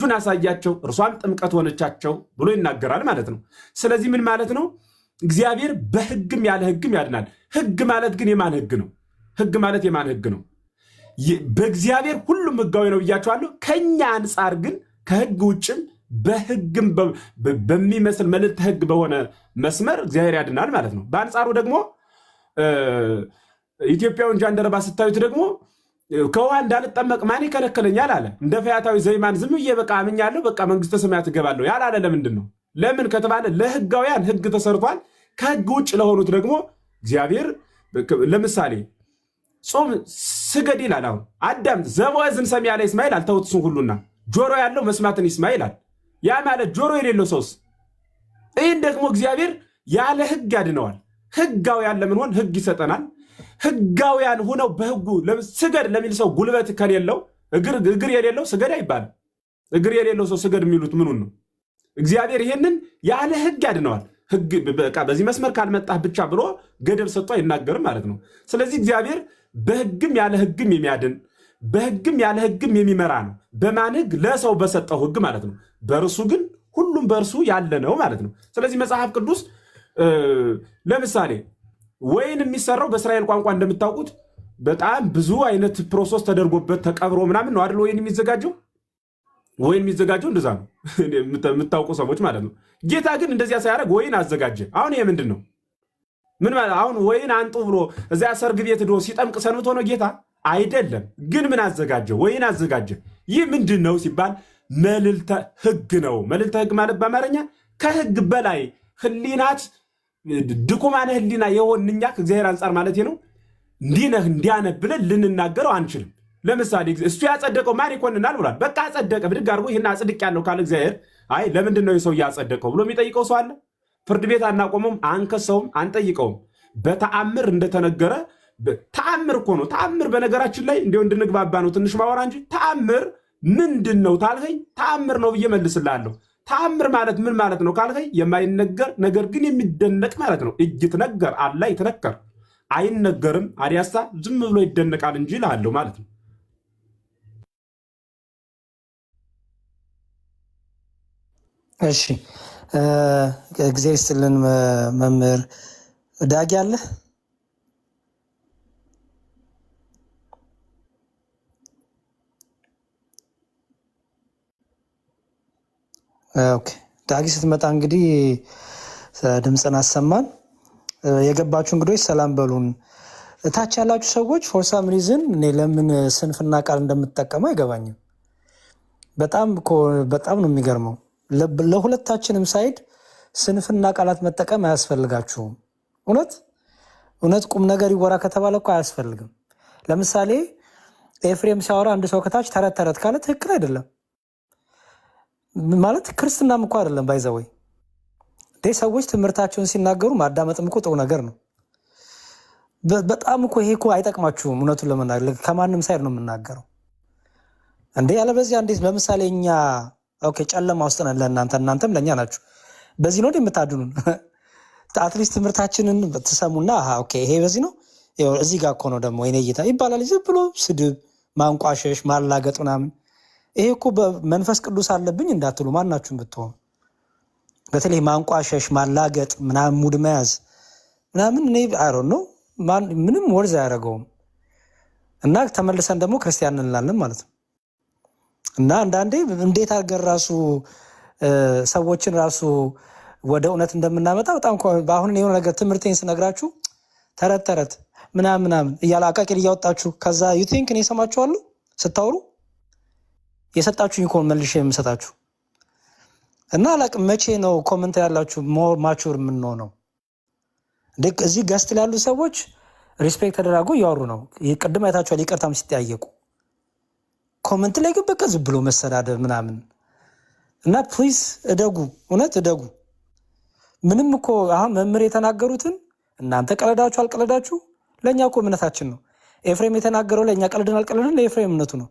ቱን አሳያቸው እርሷም ጥምቀት ሆነቻቸው ብሎ ይናገራል ማለት ነው። ስለዚህ ምን ማለት ነው? እግዚአብሔር በሕግም ያለ ሕግም ያድናል። ሕግ ማለት ግን የማን ሕግ ነው? ሕግ ማለት የማን ሕግ ነው? በእግዚአብሔር ሁሉም ሕጋዊ ነው ብያቸዋለሁ። ከኛ አንጻር ግን ከሕግ ውጭም በሕግም በሚመስል መልዕልተ ሕግ በሆነ መስመር እግዚአብሔር ያድናል ማለት ነው። በአንጻሩ ደግሞ ኢትዮጵያውን ጃንደረባ ስታዩት ደግሞ ከውሃ እንዳልጠመቅ ማን ይከለከለኛል አለ። እንደ ፈያታዊ ዘይማን ዝም ብዬ በቃ አምኛለሁ በቃ መንግስተ ሰማያት እገባለሁ ያላለ ለምንድን ነው? ለምን ከተባለ ለሕጋውያን ሕግ ተሰርቷል። ከሕግ ውጭ ለሆኑት ደግሞ እግዚአብሔር ለምሳሌ ጾም ስገድ ይላል። አሁን አዳም ዘቦዝን ሰሚያ ላይ እስማኤል አልተውትሱን ሁሉና ጆሮ ያለው መስማትን ይስማ ይላል። ያ ማለት ጆሮ የሌለው ሰውስ? ይህን ደግሞ እግዚአብሔር ያለ ሕግ ያድነዋል። ሕጋውያን ለምን ሆን ሕግ ይሰጠናል። ሕጋውያን ሆነው በሕጉ ስገድ ለሚል ሰው ጉልበት ከሌለው እግር የሌለው ስገድ አይባልም። እግር የሌለው ሰው ስገድ የሚሉት ምኑን ነው? እግዚአብሔር ይሄንን ያለ ሕግ ያድነዋል። ሕግ በቃ በዚህ መስመር ካልመጣህ ብቻ ብሎ ገደብ ሰጥቶ አይናገርም ማለት ነው። ስለዚህ እግዚአብሔር በሕግም ያለ ሕግም የሚያድን በሕግም ያለ ሕግም የሚመራ ነው። በማን ሕግ? ለሰው በሰጠው ሕግ ማለት ነው። በእርሱ ግን ሁሉም በእርሱ ያለ ነው ማለት ነው። ስለዚህ መጽሐፍ ቅዱስ ለምሳሌ ወይን የሚሰራው በእስራኤል ቋንቋ እንደምታውቁት በጣም ብዙ አይነት ፕሮሰስ ተደርጎበት ተቀብሮ ምናምን ነው አይደል? ወይን የሚዘጋጀው እንደዛ ነው የምታውቁ ሰዎች ማለት ነው። ጌታ ግን እንደዚያ ሳያደርግ ወይን አዘጋጀ። አሁን ይሄ ምንድን ነው? ምን ማለት አሁን ወይን አንጡ ብሎ እዚያ ሰርግ ቤት ሄዶ ሲጠምቅ ሰንብቶ ነው ጌታ? አይደለም። ግን ምን አዘጋጀ? ወይን አዘጋጀ። ይህ ምንድን ነው ሲባል መልዕልተ ሕግ ነው። መልዕልተ ሕግ ማለት በአማርኛ ከሕግ በላይ ህሊናት ድኩማነ ህሊና የሆን እኛ ከእግዚአብሔር አንጻር ማለት ነው እንዲህ ነህ እንዲያ ነህ ብለን ልንናገረው አንችልም። ለምሳሌ እሱ ያጸደቀው ማን ይኮንናል ብሏል። በቃ አጸደቀ ብድግ አድርጎ ይህን አጽድቅ ያለው ካለ እግዚአብሔር አይ ለምንድን ነው የሰው ያጸደቀው ብሎ የሚጠይቀው ሰው አለ? ፍርድ ቤት አናቆመውም፣ አንከሰውም፣ አንጠይቀውም። በተአምር እንደተነገረ ተአምር እኮ ነው። ተአምር በነገራችን ላይ እንዲሁ እንድንግባባ ነው ትንሽ ማወራ እንጂ ተአምር ምንድን ነው ታልኸኝ ተአምር ነው ብዬ መልስልሃለሁ። ተአምር ማለት ምን ማለት ነው ካልከኝ የማይነገር ነገር ግን የሚደነቅ ማለት ነው። እይትነገር አላ ይትነከር አይነገርም አዲያሳ ዝም ብሎ ይደነቃል እንጂ እልሃለሁ ማለት ነው። እሺ እግዚአብሔር ይስጥልን መምህር ዳጊ አለ። ኦኬ ዳጊ ስትመጣ እንግዲህ ድምፅን አሰማን። የገባችሁ እንግዶች ሰላም በሉን። እታች ያላችሁ ሰዎች ፎር ሳም ሪዝን እኔ ለምን ስንፍና ቃል እንደምትጠቀሙ አይገባኝም። በጣም ነው የሚገርመው። ለሁለታችንም ሳይድ ስንፍና ቃላት መጠቀም አያስፈልጋችሁም። እውነት ቁም ነገር ይወራ ከተባለ እኮ አያስፈልግም። ለምሳሌ ኤፍሬም ሲያወራ አንድ ሰው ከታች ተረት ተረት ካለ ትክክል አይደለም ማለት ክርስትናም እኮ አይደለም። ባይዘወይ ሰዎች ትምህርታቸውን ሲናገሩ ማዳመጥም እኮ ጥሩ ነገር ነው። በጣም እኮ ይሄ እኮ አይጠቅማችሁም። እውነቱን ለመናገር ከማንም ሳይድ ነው የምናገረው እንዴ። ያለበዚያ እንዴት ለምሳሌ እኛ ኦኬ ጨለማ ውስጥ ነን ለእናንተ፣ እናንተም ለእኛ ናችሁ። በዚህ ነው የምታድኑን። አትሊስት ትምህርታችንን ትሰሙና ኦኬ ይሄ በዚህ ነው እዚህ ጋር እኮ ነው ደግሞ የኔ እይታ ይባላል። ዝም ብሎ ስድብ፣ ማንቋሸሽ፣ ማላገጥ ምናምን ይሄ እኮ በመንፈስ ቅዱስ አለብኝ እንዳትሉ ማናችሁም ብትሆኑ በተለይ ማንቋሸሽ፣ ማላገጥ ምናምን ሙድ መያዝ ምናምን እኔ አይሮን ነው ምንም ወርዝ አያደርገውም። እና ተመልሰን ደግሞ ክርስቲያን እንላለን ማለት ነው። እና አንዳንዴ እንዴት አድርገን ራሱ ሰዎችን ራሱ ወደ እውነት እንደምናመጣ በጣም በአሁን የሆነ ነገር ትምህርቴን ስነግራችሁ ተረት ተረት ምናምን እያለ አቃቂር እያወጣችሁ ከዛ ዩ ቲንክ እኔ እሰማችኋለሁ ስታወሩ የሰጣችሁኝ እኮ መልሼ የምሰጣችሁ እና አላቅም። መቼ ነው ኮመንት ያላችሁ ሞር ማቹር የምንሆነው? እዚህ ገስት ላሉ ሰዎች ሪስፔክት ተደራጎ እያወሩ ነው። ቅድም አይታችኋል ይቅርታም ሲጠያየቁ። ኮመንት ላይ ግን በቃ ዝም ብሎ መሰዳደብ ምናምን እና ፕሊዝ እደጉ፣ እውነት እደጉ። ምንም እኮ አሁን መምህር የተናገሩትን እናንተ ቀለዳችሁ አልቀለዳችሁ ለእኛ እኮ እምነታችን ነው። ኤፍሬም የተናገረው ለእኛ ቀልድን አልቀለድን ለኤፍሬም እምነቱ ነው።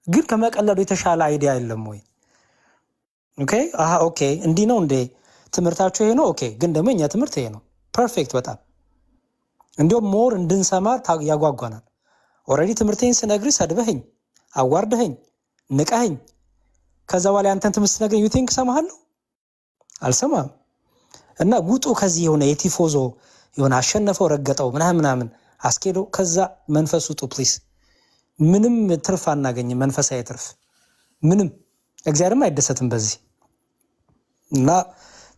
ግን ከመቀለዱ የተሻለ አይዲያ የለም ወይ? ኦኬ እንዲህ ነው እንዴ ትምህርታችሁ ይሄ ነው። ኦኬ ግን ደግሞ እኛ ትምህርት ይሄ ነው። ፐርፌክት። በጣም እንዲሁም ሞር እንድንሰማ ያጓጓናል። ኦልሬዲ ትምህርቴን ስነግርህ ሰድበኸኝ፣ አዋርደኸኝ፣ ንቀኸኝ ከዛ በኋላ አንተን ትምስት ነገር ዩ ቲንክ ሰማሃለሁ አልሰማም። እና ውጡ ከዚህ የሆነ የቲፎዞ የሆነ አሸነፈው ረገጠው ምናምን አስኬዶ ከዛ መንፈስ ውጡ ፕሊስ። ምንም ትርፍ አናገኝም፣ መንፈሳዊ ትርፍ ምንም። እግዚአብሔርም አይደሰትም በዚህ እና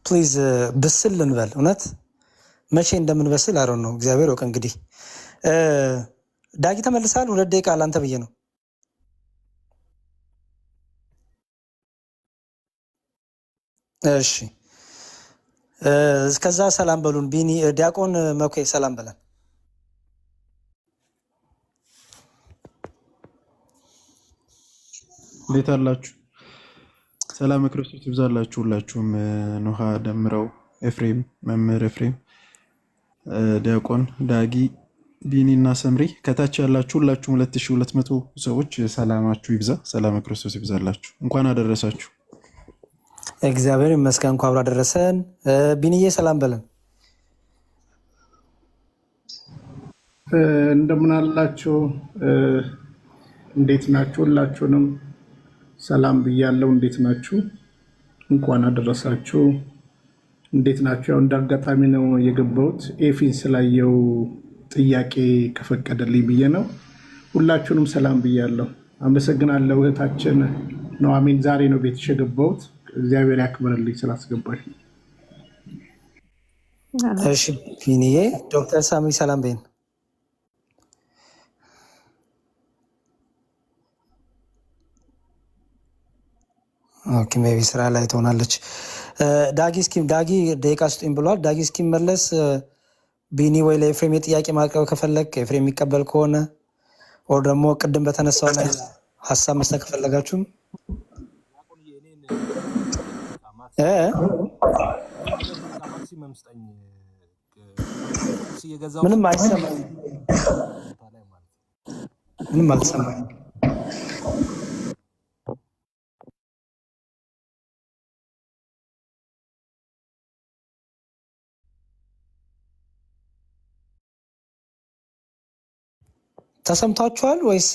ፕሊዝ ብስል እንበል። እውነት መቼ እንደምንበስል አሮን ነው እግዚአብሔር ወቅ። እንግዲህ ዳጊ ተመልሳል። 2 ደቂቃ ላንተ ብዬ ነው። እሺ እስከዛ ሰላም በሉን። ቢኒ ዲያቆን መኮ ሰላም በለን። እንዴት አላችሁ? ሰላም ክርስቶስ ይብዛላችሁ ሁላችሁም። ኖሃ ደምረው፣ ኤፍሬም፣ መምህር ኤፍሬም፣ ዲያቆን ዳጊ፣ ቢኒ እና ሰምሪ ከታች ያላችሁ ሁላችሁም 2200 ሰዎች ሰላማችሁ ይብዛ። ሰላም ክርስቶስ ይብዛላችሁ። እንኳን አደረሳችሁ። እግዚአብሔር ይመስገን እንኳን አብሮ አደረሰን። ቢኒዬ ሰላም በለን። እንደምን አላችሁ? እንዴት ናችሁ? ሁላችሁንም ሰላም ብያለሁ። እንዴት ናችሁ? እንኳን አደረሳችሁ። እንዴት ናችሁ? ያው እንዳጋጣሚ ነው የገባሁት ኤፊን ስላየው ጥያቄ ከፈቀደልኝ ብዬ ነው። ሁላችሁንም ሰላም ብያለሁ። አመሰግናለሁ እህታችን ነው። አሜን። ዛሬ ነው ቤትሽ የገባሁት። እግዚአብሔር ያክብርልኝ ስላስገባሽ። እሺ ቢኒዬ። ዶክተር ሳሚ ሰላም በይን። ኦኬ ሜቢ ስራ ላይ ትሆናለች። ዳጊ ደቂቃ ስጡኝ ብሏል። ዳጊ እስኪመለስ ቢኒ ወይ ለኤፍሬም የጥያቄ ማቅረብ ከፈለግ ኤፍሬም የሚቀበል ከሆነ ኦር ደግሞ ቅድም በተነሳው ላይ ሀሳብ መስጠት ከፈለጋችሁም ምንም አይሰማኝ፣ ምንም አልሰማኝ። ተሰምቷችኋል ወይስ?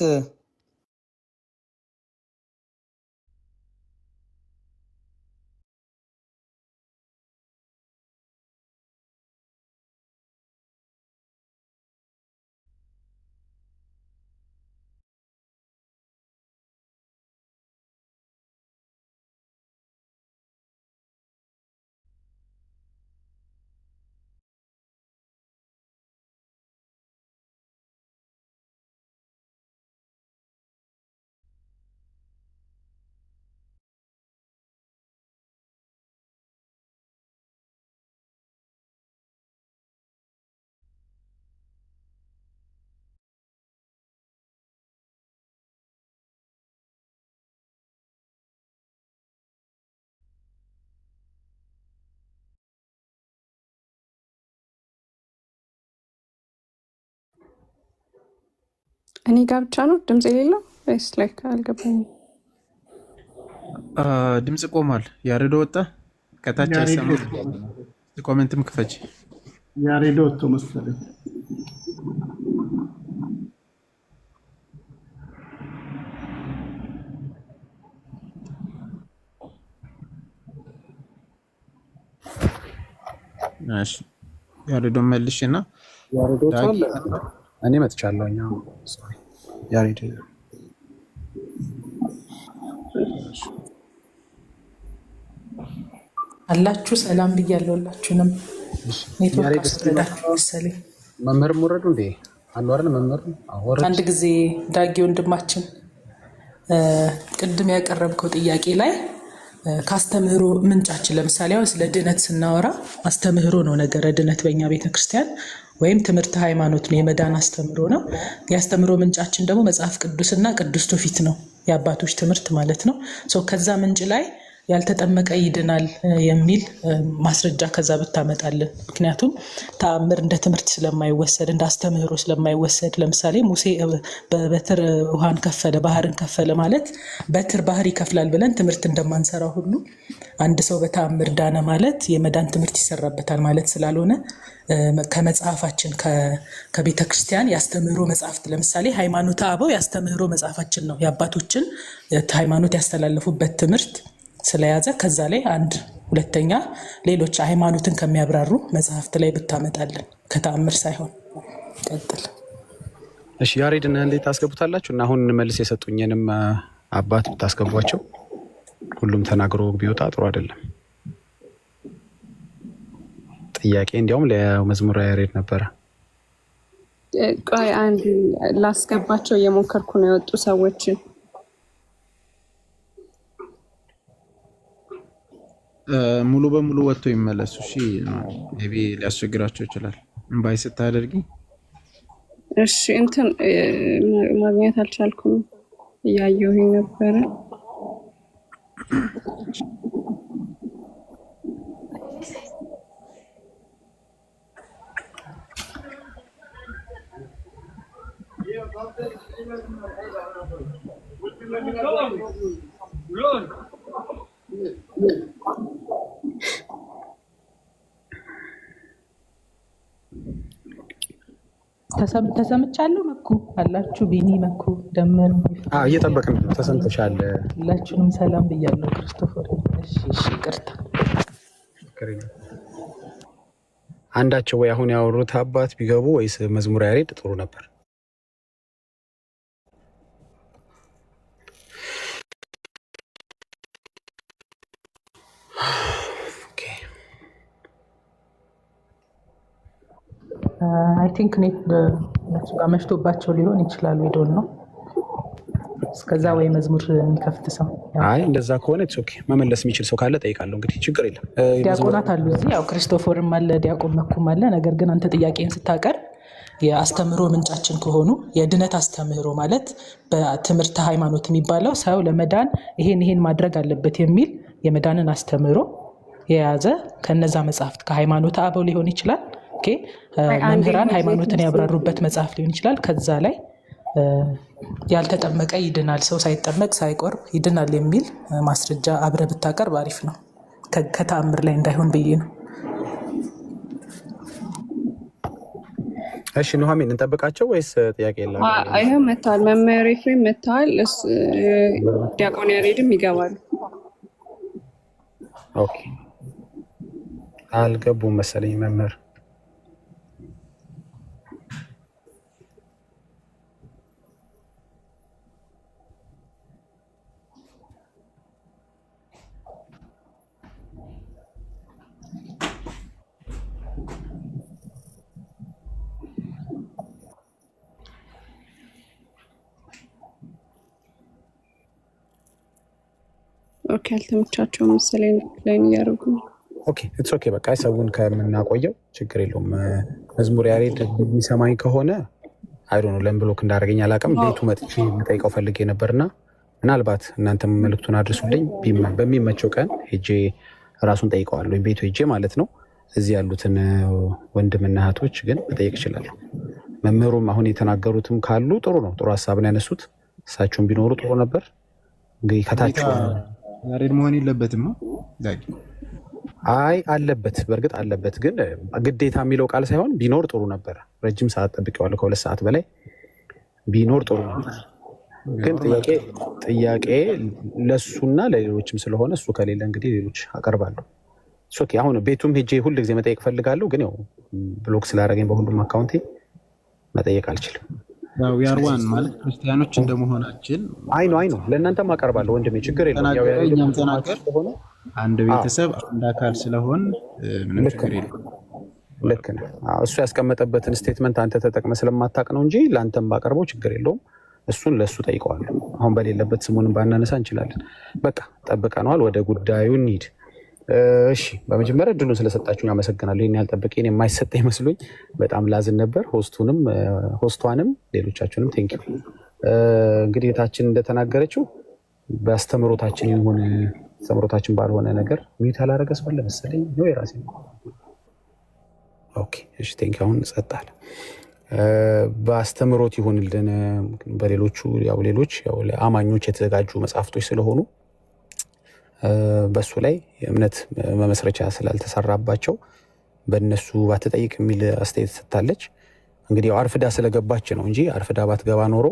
እኔ ጋር ብቻ ነው ድምጽ የሌለው ወይስ ላይክ አልገባኝም። ድምጽ ቆሟል። ያሬዶ ወጣ ከታች አይሰማም። ኮሜንትም ክፈች። ያሬዶ ወጥቶ መሰለኝ። እሺ ያሬዶ መልሽና ያሬዶ ታለ እኔ መጥቻለሁ። ሶሪ ያሬዶ አላችሁ ሰላም ብያለሁ። ሁላችሁንም ኔትወርክ አስረዳችሁ መሰለኝ። መምህር ወረዱ እንዴ አሉ አይደል? መምህር አወረዱ። አንድ ጊዜ ዳጊ ወንድማችን ቅድም ያቀረብከው ጥያቄ ላይ ካስተምህሮ ምንጫችን ለምሳሌ አሁን ስለ ድነት ስናወራ አስተምህሮ ነው ነገረ ድነት በእኛ ቤተክርስቲያን ወይም ትምህርት ሃይማኖት ነው፣ የመዳን አስተምህሮ ነው። የአስተምህሮ ምንጫችን ደግሞ መጽሐፍ ቅዱስና ቅዱስ ትውፊት ነው፣ የአባቶች ትምህርት ማለት ነው። ከዛ ምንጭ ላይ ያልተጠመቀ ይድናል የሚል ማስረጃ ከዛ ብታመጣልን። ምክንያቱም ተአምር እንደ ትምህርት ስለማይወሰድ እንደ አስተምህሮ ስለማይወሰድ፣ ለምሳሌ ሙሴ በበትር ውሃን ከፈለ ባህርን ከፈለ ማለት በትር ባህር ይከፍላል ብለን ትምህርት እንደማንሰራ ሁሉ አንድ ሰው በተአምር ዳነ ማለት የመዳን ትምህርት ይሰራበታል ማለት ስላልሆነ ከመጽሐፋችን ከቤተ ክርስቲያን ያስተምህሮ መጽሐፍት ለምሳሌ ሃይማኖተ አበው ያስተምህሮ መጽሐፋችን ነው። የአባቶችን ሃይማኖት ያስተላለፉበት ትምህርት ስለያዘ ከዛ ላይ አንድ ሁለተኛ ሌሎች ሃይማኖትን ከሚያብራሩ መጽሐፍት ላይ ብታመጣልን ከተአምር ሳይሆን። ቀጥል። እሺ ያሬድን እንዴት ታስገቡታላችሁ? እና አሁን መልስ የሰጡኝንም አባት ብታስገቧቸው ሁሉም ተናግሮ ቢወጣ ጥሩ አይደለም። ጥያቄ እንዲያውም ለመዝሙረ ያሬድ ነበረ። ቆይ አንድ ላስገባቸው እየሞከርኩ ነው የወጡ ሰዎችን። ሙሉ በሙሉ ወጥቶ ይመለሱ። እሺ ሜቢ ሊያስቸግራቸው ይችላል። እንባይ ስታደርጊ እሺ እንትን ማግኘት አልቻልኩም፣ እያየሁኝ ነበረ። ተሰምቻለሁ። መኩ አላችሁ? ቢኒ መኩ ደመር እየጠበቅን ነው። ተሰምተሻል? ሁላችሁንም ሰላም ብያለሁ። ክርስቶፎር እሺ፣ ይቅርታ። አንዳቸው ወይ አሁን ያወሩት አባት ቢገቡ ወይስ መዝሙረ ያሬድ ጥሩ ነበር። አይ ቲንክ እነሱ ጋር መሽቶባቸው ሊሆን ይችላል። ዶንት ኖ። እስከዛ ወይ መዝሙር የሚከፍት ሰው አይ እንደዛ ከሆነ ኢትስ ኦኬ። መመለስ የሚችል ሰው ካለ ጠይቃለሁ። እንግዲህ ችግር የለም። ዲያቆናት አሉ እዚህ፣ ያው ክርስቶፎርም አለ፣ ዲያቆን መኩም አለ። ነገር ግን አንተ ጥያቄን ስታቀርብ የአስተምህሮ ምንጫችን ከሆኑ የድነት አስተምህሮ ማለት በትምህርተ ሃይማኖት የሚባለው ሰው ለመዳን ይሄን ማድረግ አለበት የሚል የመዳንን አስተምህሮ የያዘ ከነዛ መጽሐፍት ከሃይማኖተ አበው ሊሆን ይችላል። መምህራን ሃይማኖትን ያብራሩበት መጽሐፍ ሊሆን ይችላል። ከዛ ላይ ያልተጠመቀ ይድናል፣ ሰው ሳይጠመቅ ሳይቆርብ ይድናል የሚል ማስረጃ አብረ ብታቀርብ አሪፍ ነው። ከተአምር ላይ እንዳይሆን ብዬ ነው። እሺ ኑሐሚን እንጠብቃቸው ወይስ ጥያቄ የለም? ይኸው መጥተዋል። መምህር ኤፍሬም መጥተዋል። ዲያቆን ያሬድም ይገባሉ። ኦኬ አልገቡም መሰለኝ መምህር። ኦኬ አልተመቻቸውም መሰለኝ ላይ እያደረጉ ነው። ኦኬ ኢትስ ኦኬ። በቃ ሰውን ከምናቆየው ችግር የለውም። መዝሙር ያሬድ የሚሰማኝ ከሆነ አይ ዶንት ኖ ለምን ብሎክ እንዳደረገኝ አላውቅም። ቤቱ መጥቼ የምጠይቀው ፈልጌ ነበርና ምናልባት እናንተም መልዕክቱን አድርሱልኝ። በሚመቸው ቀን ሄጄ ራሱን ጠይቀዋለሁ፣ ቤቱ ሄጄ ማለት ነው። እዚህ ያሉትን ወንድምና እህቶች ግን መጠየቅ እችላለሁ። መምህሩም አሁን የተናገሩትም ካሉ ጥሩ ነው፣ ጥሩ ሀሳብ ነው ያነሱት። እሳቸውም ቢኖሩ ጥሩ ነበር። እንግዲህ ከታች ያሬድ መሆን የለበትም። አይ አለበት፣ በእርግጥ አለበት። ግን ግዴታ የሚለው ቃል ሳይሆን ቢኖር ጥሩ ነበር። ረጅም ሰዓት ጠብቄዋለሁ፣ ከ2 ሰዓት በላይ ቢኖር ጥሩ ነበር። ግን ጥያቄ ለሱና ለሌሎችም ስለሆነ እሱ ከሌለ እንግዲህ ሌሎች አቀርባለሁ። ኦኬ አሁን ቤቱም ሄጄ ሁል ጊዜ መጠየቅ ፈልጋለሁ፣ ግን ያው ብሎክ ስላደረገኝ በሁሉም አካውንቴ መጠየቅ አልችልም። ያው ያርዋን ማለት ክርስቲያኖች እንደመሆናችን አይ ነው ለእናንተም አቀርባለሁ ወንድሜ፣ ችግር የለም። ያው እኛም ተናገር ሆነ አንድ ቤተሰብ አንድ አካል ስለሆን ምንም ችግር የለም። ልክ ነህ። እሱ ያስቀመጠበትን ስቴትመንት አንተ ተጠቅመ ስለማታውቅ ነው እንጂ ለአንተም ባቀርበው ችግር የለውም። እሱን ለእሱ ጠይቀዋለሁ። አሁን በሌለበት ስሙንም ባናነሳ እንችላለን። በቃ ጠብቀነዋል። ወደ ጉዳዩ እንሂድ። እሺ በመጀመሪያ እድሉን ስለሰጣችሁኝ አመሰግናለሁ። ይህን ያህል ጠብቄ የማይሰጠ ይመስሉኝ በጣም ላዝን ነበር። ሆስቷንም ሌሎቻችሁንም ቴንኪው። እንግዲህ እህታችን እንደተናገረችው በአስተምሮታችን ይሁን አስተምሮታችን ባልሆነ ነገር ሚዩት ያላረገ ሰው አለ መሰለኝ ነው የራሴ ነው። ኦኬ እሺ ቴንክ አሁን ጸጥታል። በአስተምሮት ይሁንልን። በሌሎቹ ያው ሌሎች ያው ለአማኞች የተዘጋጁ መጽሐፍቶች ስለሆኑ በሱ ላይ የእምነት መመስረቻ ስላልተሰራባቸው በእነሱ ባትጠይቅ የሚል አስተያየት ሰጥታለች። እንግዲህ ያው አርፍዳ ስለገባች ነው እንጂ አርፍዳ ባትገባ ኖሮ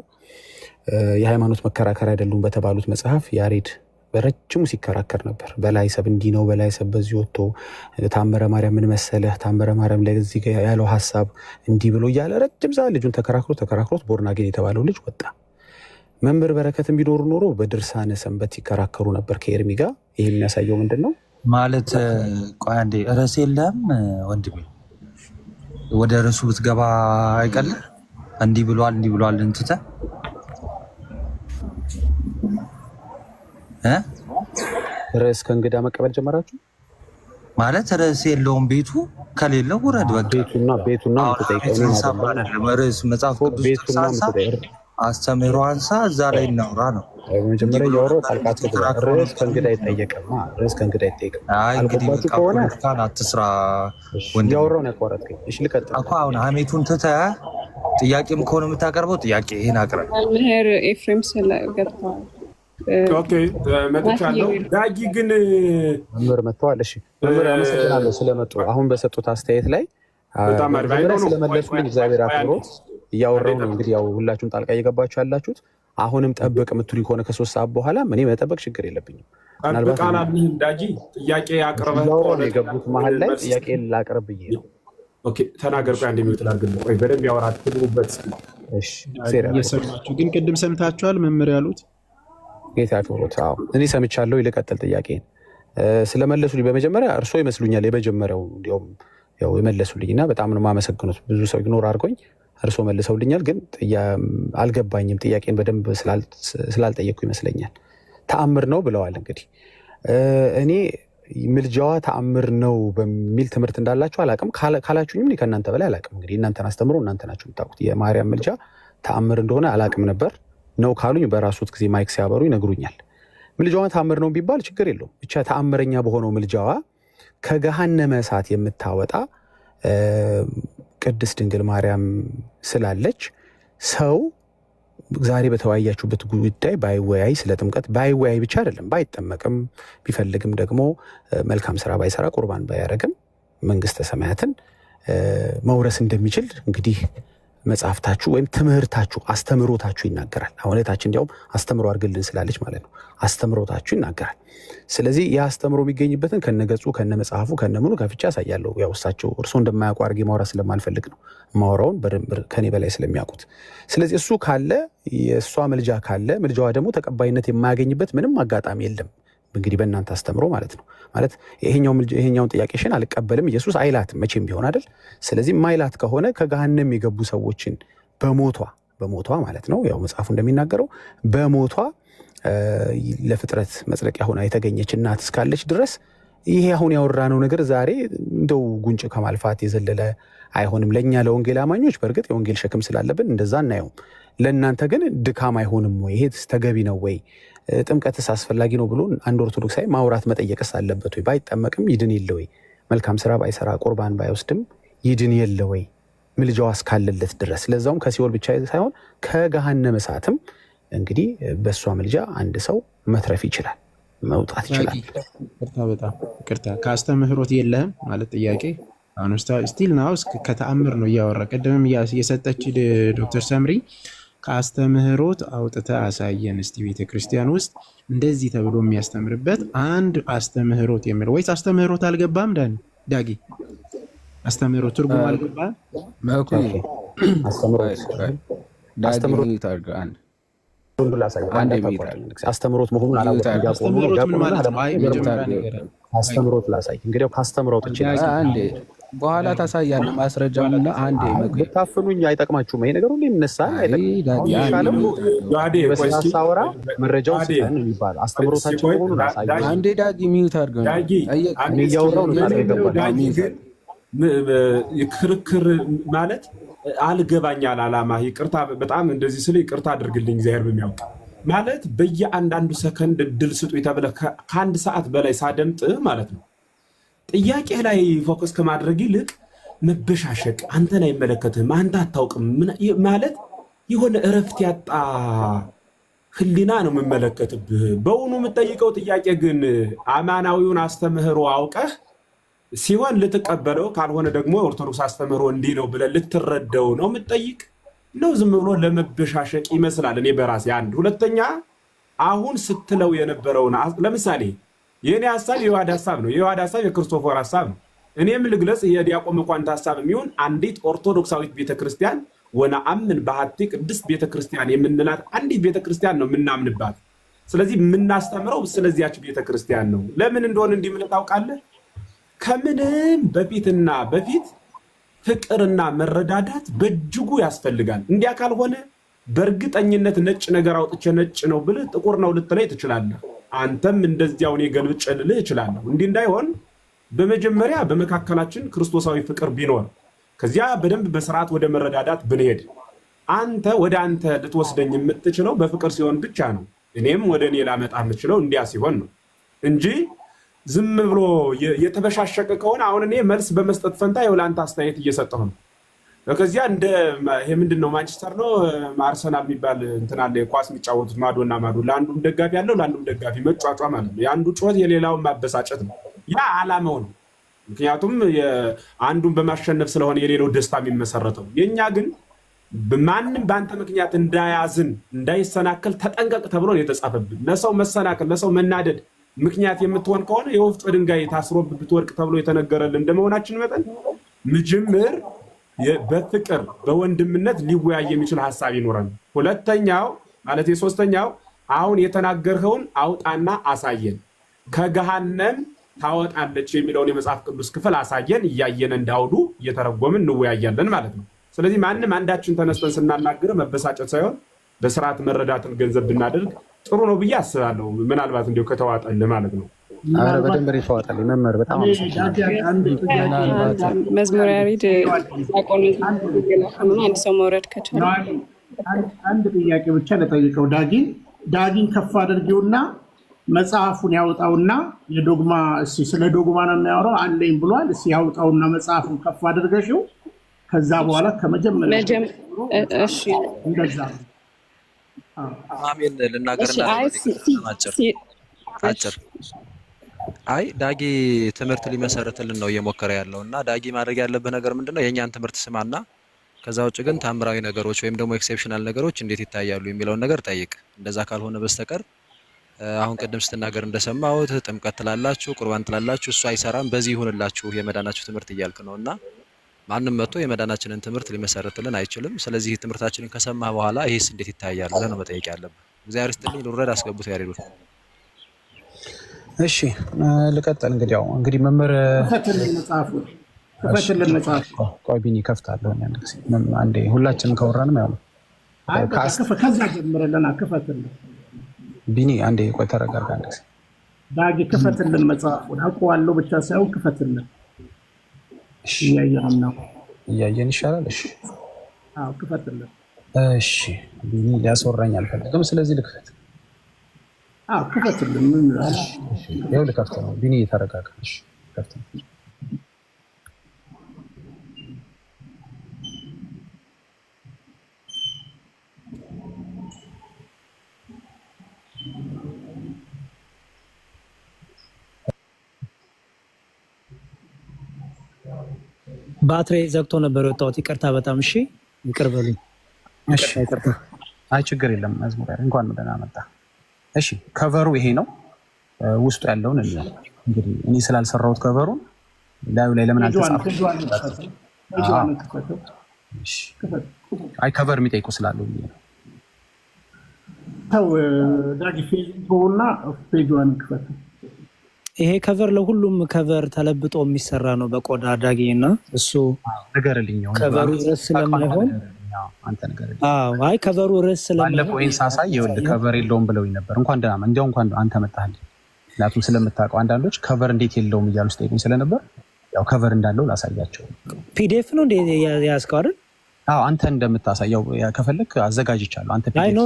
የሃይማኖት መከራከር አይደሉም በተባሉት መጽሐፍ ያሬድ በረጅሙ ሲከራከር ነበር። በላይ ሰብ እንዲህ ነው፣ በላይ ሰብ በዚህ ወጥቶ ታምረ ማርያም ምን መሰለህ፣ ታምረ ማርያም ላይ እዚህ ያለው ሀሳብ እንዲህ ብሎ እያለ ረጅም ሰዓት ልጁን ተከራክሮት ቦርናጌን የተባለው ልጅ ወጣ። መምህር በረከትም ቢኖሩ ኖሮ በድርሳነ ሰንበት ይከራከሩ ነበር ከኤርሚ ጋር። ይህ የሚያሳየው ምንድን ነው ማለት? ቆይ አንዴ ርዕስ የለህም ወንድሜ፣ ወደ ርዕሱ ብትገባ አይቀልም? እንዲህ ብሏል እንትተህ ርዕስ ከእንግዳ መቀበል ጀመራችሁ ማለት? ርዕስ የለውም ቤቱ ከሌለው ውረድ በቃ። ቤቱና ርዕስ መጽሐፍ ቅዱስ አስተምህሮ አንሳ፣ እዛ ላይ እናውራ ነው መጀመሪያ እያወራሁ ጣልቃት ርዕስ ከእንግዳ አይጠየቅም። አልገባችሁ ከሆነ አትስራ እያወራሁ ነው ያቋረጥከኝ። እሺ ልቀጥል እኮ አሁን ሀሜቱን ትተህ ጥያቄም ከሆነ የምታቀርበው ጥያቄ ይህን አቅርብ። መምህር ኤፍሬም ስለገብተዋል። ኦኬ መጥቻለሁ። ዳጊ ግን መምህር መጥተዋል። እሺ መምህር አመሰግናለሁ ስለመጡ። አሁን በሰጡት አስተያየት ላይ ስለመለሱልኝ እግዚአብሔር አክብሮት እያወራሁ ነው። እንግዲህ ያው ሁላችሁም ጣልቃ እየገባችሁ ያላችሁት አሁንም ጠብቅ የምትሉኝ ከሆነ ከ3 ሰዓት በኋላ እኔ መጠበቅ ችግር የለብኝም። ምናልባት ዳጊ ጥያቄ አቅርበህ ከሆነ የገቡት መሀል ላይ ጥያቄ ላቅርብ ብዬ ነው። ኦኬ ተናገር። ቆይ አንዴ የሚወጥ ላድርግልህ። ቆይ በደንብ ያወራት ትግቡበት። እሺ እየሰማችሁ ግን ቅድም ሰምታችኋል መምህር ያሉት ጌታ ያክብሮት። አዎ እኔ ሰምቻለሁ። ይልቀጥል ጥያቄን ስለመለሱልኝ በመጀመሪያ እርሶ ይመስሉኛል የመጀመሪያው እንዲያውም ያው የመለሱልኝ እና በጣም ነው የማመሰግኑት። ብዙ ሰው ኢግኖር አድርጎኝ እርሶ መልሰውልኛል። ግን አልገባኝም። ጥያቄን በደንብ ስላልጠየቅኩ ይመስለኛል። ተአምር ነው ብለዋል። እንግዲህ እኔ ምልጃዋ ተአምር ነው በሚል ትምህርት እንዳላችሁ አላቅም። ካላችሁኝም እኔ ከእናንተ በላይ አላቅም። እንግዲህ እናንተን አስተምሮ እናንተ ናችሁ የምታውቁት። የማርያም ምልጃ ተአምር እንደሆነ አላቅም ነበር። ነው ካሉኝ በራሱት ጊዜ ማይክ ሲያበሩ ይነግሩኛል። ምልጃዋ ተአምር ነው ቢባል ችግር የለውም። ብቻ ተአምረኛ በሆነው ምልጃዋ ከገሃነመ እሳት የምታወጣ ቅድስት ድንግል ማርያም ስላለች ሰው ዛሬ በተወያያችሁበት ጉዳይ ባይወያይ፣ ስለ ጥምቀት ባይወያይ ብቻ አይደለም ባይጠመቅም፣ ቢፈልግም ደግሞ መልካም ስራ ባይሰራ፣ ቁርባን ባያረግም መንግስተ ሰማያትን መውረስ እንደሚችል እንግዲህ መጽሐፍታችሁ ወይም ትምህርታችሁ አስተምሮታችሁ ይናገራል። አሁን እህታችን እንዲያውም አስተምሮ አድርግልን ስላለች ማለት ነው። አስተምሮታችሁ ይናገራል። ስለዚህ የአስተምሮ የሚገኝበትን ከነገጹ ከነመጽሐፉ ከነምኑ ከፍቻ ያሳያለሁ። ያው እሳቸው እርስዎ እንደማያውቁ አድርጌ ማውራት ስለማልፈልግ ነው። ማውራውን በደንብ ከኔ በላይ ስለሚያውቁት። ስለዚህ እሱ ካለ የእሷ ምልጃ ካለ ምልጃዋ ደግሞ ተቀባይነት የማያገኝበት ምንም አጋጣሚ የለም። እንግዲህ በእናንተ አስተምሮ ማለት ነው። ማለት ይሄኛውን ጥያቄሽን አልቀበልም ኢየሱስ አይላትም መቼም ቢሆን አይደል። ስለዚህ ማይላት ከሆነ ከገሃነም የገቡ ሰዎችን በሞቷ ማለት ነው። ያው መጽሐፉ እንደሚናገረው በሞቷ ለፍጥረት መጽደቂያ ሆና የተገኘች እናት እስካለች ድረስ ይሄ አሁን ያወራነው ነገር ዛሬ እንደው ጉንጭ ከማልፋት የዘለለ አይሆንም። ለእኛ ለወንጌል አማኞች በእርግጥ የወንጌል ሸክም ስላለብን እንደዛ እናየውም። ለእናንተ ግን ድካም አይሆንም ወይ? ይሄ ተገቢ ነው ወይ? ጥምቀትስ አስፈላጊ ነው ብሎ አንድ ኦርቶዶክሳዊ ማውራት መጠየቅስ አለበት ወይ? ባይጠመቅም ይድን የለ ወይ? መልካም ስራ ባይሰራ ቁርባን ባይወስድም ይድን የለ ወይ? ምልጃዋ እስካለለት ድረስ ለዛውም ከሲኦል ብቻ ሳይሆን ከገሃነመ እሳትም እንግዲህ በእሷ ምልጃ አንድ ሰው መትረፍ ይችላል፣ መውጣት ይችላል። በጣም ይቅርታ ከአስተምህሮት የለህም ማለት ጥያቄ አሁን ስቲል ናው ከተአምር ነው እያወራ ቅድምም የሰጠች ዶክተር ሰምሪ ከአስተምህሮት አውጥተህ አሳየን እስቲ ቤተክርስቲያን ውስጥ እንደዚህ ተብሎ የሚያስተምርበት አንድ አስተምህሮት የሚል ወይስ አስተምህሮት አልገባም? ዳጊ አስተምህሮት ትርጉም አልገባም? አስተምሮት መሆኑን አስተምሮት ላሳይ። እንግዲህ ካስተምሮት በኋላ ታሳያለህ ማስረጃውንና አንዴ ብታፍኑኝ አይጠቅማችሁም። ይሄ ነገር ሁሉ ይነሳል። ሳወራ መረጃው ስጠን የሚባል አስተምሮታችን መሆኑን አሳይ። አንዴ ዳጊ ሚዩት አድርገው እያወራሁ ክርክር ማለት አልገባኛል። አላማ ይቅርታ፣ በጣም እንደዚህ ስለ ይቅርታ አድርግልኝ እግዚአብሔር በሚያውቅ ማለት በየአንዳንዱ ሰከንድ እድል ስጡ የተብለ ከአንድ ሰዓት በላይ ሳደምጥ ማለት ነው ጥያቄ ላይ ፎከስ ከማድረግ ይልቅ መበሻሸቅ፣ አንተን አይመለከትህም፣ አንተ አታውቅም ማለት የሆነ እረፍት ያጣ ህሊና ነው የምመለከትብህ። በእውኑ የምጠይቀው ጥያቄ ግን አማናዊውን አስተምህሮ አውቀህ ሲሆን ልትቀበለው፣ ካልሆነ ደግሞ ኦርቶዶክስ አስተምህሮ እንዲህ ነው ብለህ ልትረዳው ነው የምጠይቅ ነው። ዝም ብሎ ለመበሻሸቅ ይመስላል። እኔ በራሴ አንድ ሁለተኛ አሁን ስትለው የነበረውን ለምሳሌ የእኔ ሀሳብ የዮሐድ ሀሳብ ነው፣ የዮሐድ ሀሳብ የክርስቶፎር ሀሳብ ነው። እኔም ልግለጽ የዲያቆን መኳንንት ሀሳብ የሚሆን አንዲት ኦርቶዶክሳዊት ቤተክርስቲያን ወነአምን በሀቲ ቅድስት ቤተክርስቲያን የምንላት አንዲት ቤተክርስቲያን ነው የምናምንባት። ስለዚህ የምናስተምረው ስለዚያች ቤተክርስቲያን ነው። ለምን እንደሆነ እንዲህ ምን ታውቃለህ? ከምንም በፊትና በፊት ፍቅርና መረዳዳት በእጅጉ ያስፈልጋል። እንዲያ ካልሆነ በእርግጠኝነት ነጭ ነገር አውጥቼ ነጭ ነው ብልህ ጥቁር ነው ልትለይ ትችላለህ። አንተም እንደዚያው እኔ ገልብጬ ልልህ እችላለሁ። እንዲህ እንዳይሆን በመጀመሪያ በመካከላችን ክርስቶሳዊ ፍቅር ቢኖር ከዚያ በደንብ በስርዓት ወደ መረዳዳት ብንሄድ አንተ ወደ አንተ ልትወስደኝ የምትችለው በፍቅር ሲሆን ብቻ ነው። እኔም ወደ እኔ ላመጣ የምችለው እንዲያ ሲሆን ነው እንጂ ዝም ብሎ የተበሻሸቀ ከሆነ አሁን እኔ መልስ በመስጠት ፈንታ ይኸው ለአንተ አስተያየት እየሰጠሁ ነው። ከዚያ እንደ ይሄ ምንድን ነው ማንቸስተር ነው አርሰናል የሚባል እንትን አለ፣ ኳስ የሚጫወቱት ማዶና ማዶ፣ ለአንዱም ደጋፊ ያለው ለአንዱም ደጋፊ መጫጫ ማለት ነው። የአንዱ ጩኸት የሌላውን ማበሳጨት ነው። ያ ዓላማው ነው። ምክንያቱም አንዱን በማሸነፍ ስለሆነ የሌላው ደስታ የሚመሰረተው። የኛ ግን ማንም በአንተ ምክንያት እንዳያዝን እንዳይሰናከል ተጠንቀቅ ተብሎ ነው የተጻፈብን። ለሰው መሰናከል ለሰው መናደድ ምክንያት የምትሆን ከሆነ የወፍጮ ድንጋይ ታስሮብህ ብትወድቅ ተብሎ የተነገረልን እንደመሆናችን መጠን ምጅምር በፍቅር በወንድምነት ሊወያይ የሚችል ሀሳብ ይኖረን። ሁለተኛው ማለት የሶስተኛው አሁን የተናገርኸውን አውጣና አሳየን፣ ከገሃነም ታወጣለች የሚለውን የመጽሐፍ ቅዱስ ክፍል አሳየን። እያየን እንዳውዱ እየተረጎምን እንወያያለን ማለት ነው። ስለዚህ ማንም አንዳችን ተነስተን ስናናገር መበሳጨት ሳይሆን በስርዓት መረዳትን ገንዘብ ብናደርግ ጥሩ ነው ብዬ አስባለሁ። ምናልባት እንዲሁ ከተዋጠልህ ማለት ነው። በደንብ ይተዋጣል መምህር። በጣም መዝሙር ያሬድ አንድ ሰው መውረድ ከቻለ አንድ ጥያቄ ብቻ ለጠይቀው። ዳጊን ከፍ አድርጊውና መጽሐፉን ያውጣውና የዶግማ ስለ ዶግማ ነው የሚያወራው አለኝ ብሏል። እስኪ ያውጣውና መጽሐፉን ከፍ አድርገሽው ከዛ በኋላ ከመጀመሪያ እሺ እንደዛ አሜን ልናገርና አጭር አይ ዳጊ ትምህርት ሊመሰረትልን ነው እየሞከረ ያለው እና ዳጊ ማድረግ ያለብህ ነገር ምንድነው? የኛን ትምህርት ስማና ከዛ ውጭ ግን ታምራዊ ነገሮች ወይም ደግሞ ኤክሴፕሽናል ነገሮች እንዴት ይታያሉ የሚለውን ነገር ጠይቅ። እንደዛ ካልሆነ በስተቀር አሁን ቅድም ስትናገር እንደሰማሁት ጥምቀት ትላላችሁ፣ ቁርባን ትላላችሁ፣ እሱ አይሰራም፣ በዚህ ይሁንላችሁ የመዳናችሁ ትምህርት እያልክ ነውና ማንም መጥቶ የመዳናችንን ትምህርት ሊመሰረትልን አይችልም። ስለዚህ ትምህርታችንን ከሰማ በኋላ ይሄስ እንዴት ይታያል ብለህ ነው መጠየቅ ያለብህ። እግዚአብሔር ይስጥልኝ። ልውረድ አስገቡት ያሬዱ። እሺ ልቀጥል። እንግዲህ መምህር ክፈትልን መጽሐፉ ቆይ ቢኒ ከፍታለሁ አንዴ ሁላችንም ከወራንም ያው ከዛ ጀምረልና ክፈትልን ቢኒ አንዴ ቆይ ተረጋጋ። ዳጊ ክፈትልን መጽሐፉን አውቀዋለሁ ብቻ ሳይሆን ክፈትልን። እያየን ይሻላል። እሺ አዎ ክፈትልን። እሺ ቢኒ ሊያስወራኝ አልፈልግም፣ ስለዚህ ልክፈት። አዎ ክፈትልን። ምን ይላል? ያው ልከፍት ነው። ቢኒ ተረጋጋ። እሺ ከፍት ነው። ባትሪ ዘግቶ ነበር የወጣሁት። ይቅርታ በጣም እሺ፣ ይቅር በሉኝ። እሺ ይቅርታ። አይ ችግር የለም። መዝሙር እንኳን ደህና መጣ። እሺ ከቨሩ ይሄ ነው። ውስጡ ያለውን እንግዲህ እኔ ስላልሰራሁት ከቨሩን ላዩ ላይ ለምን አልተጻፈም? አይ ከቨር የሚጠይቁ ስላለው ነው። ተው ዳጊ ፌስቡክና ፔጅዋን ክፈት። ይሄ ከቨር ለሁሉም ከቨር ተለብጦ የሚሰራ ነው በቆዳ ዳጊ እና እሱ ነገርልኝ ከቨሩ ርዕስ ስለማይሆን አንተ ነገርልኝ። አይ ከቨሩ ርዕስ ስለማይሆን ባለፈው ኢንሳሳይ ይኸውልህ ከቨር የለውም ብለውኝ ነበር። እንኳን ደህና እንዲያው እንኳን አንተ መጣህልኝ። ምክንያቱም ስለምታውቀው አንዳንዶች ከቨር እንዴት የለውም እያሉ ስጠይቁኝ ስለነበር ያው ከቨር እንዳለው ላሳያቸው። ፒዲኤፍ ነው እንደ ያዝከው አይደል? አዎ አንተ እንደምታሳየው ከፈለክ አዘጋጅቻለሁ። አንተ አይ ኖ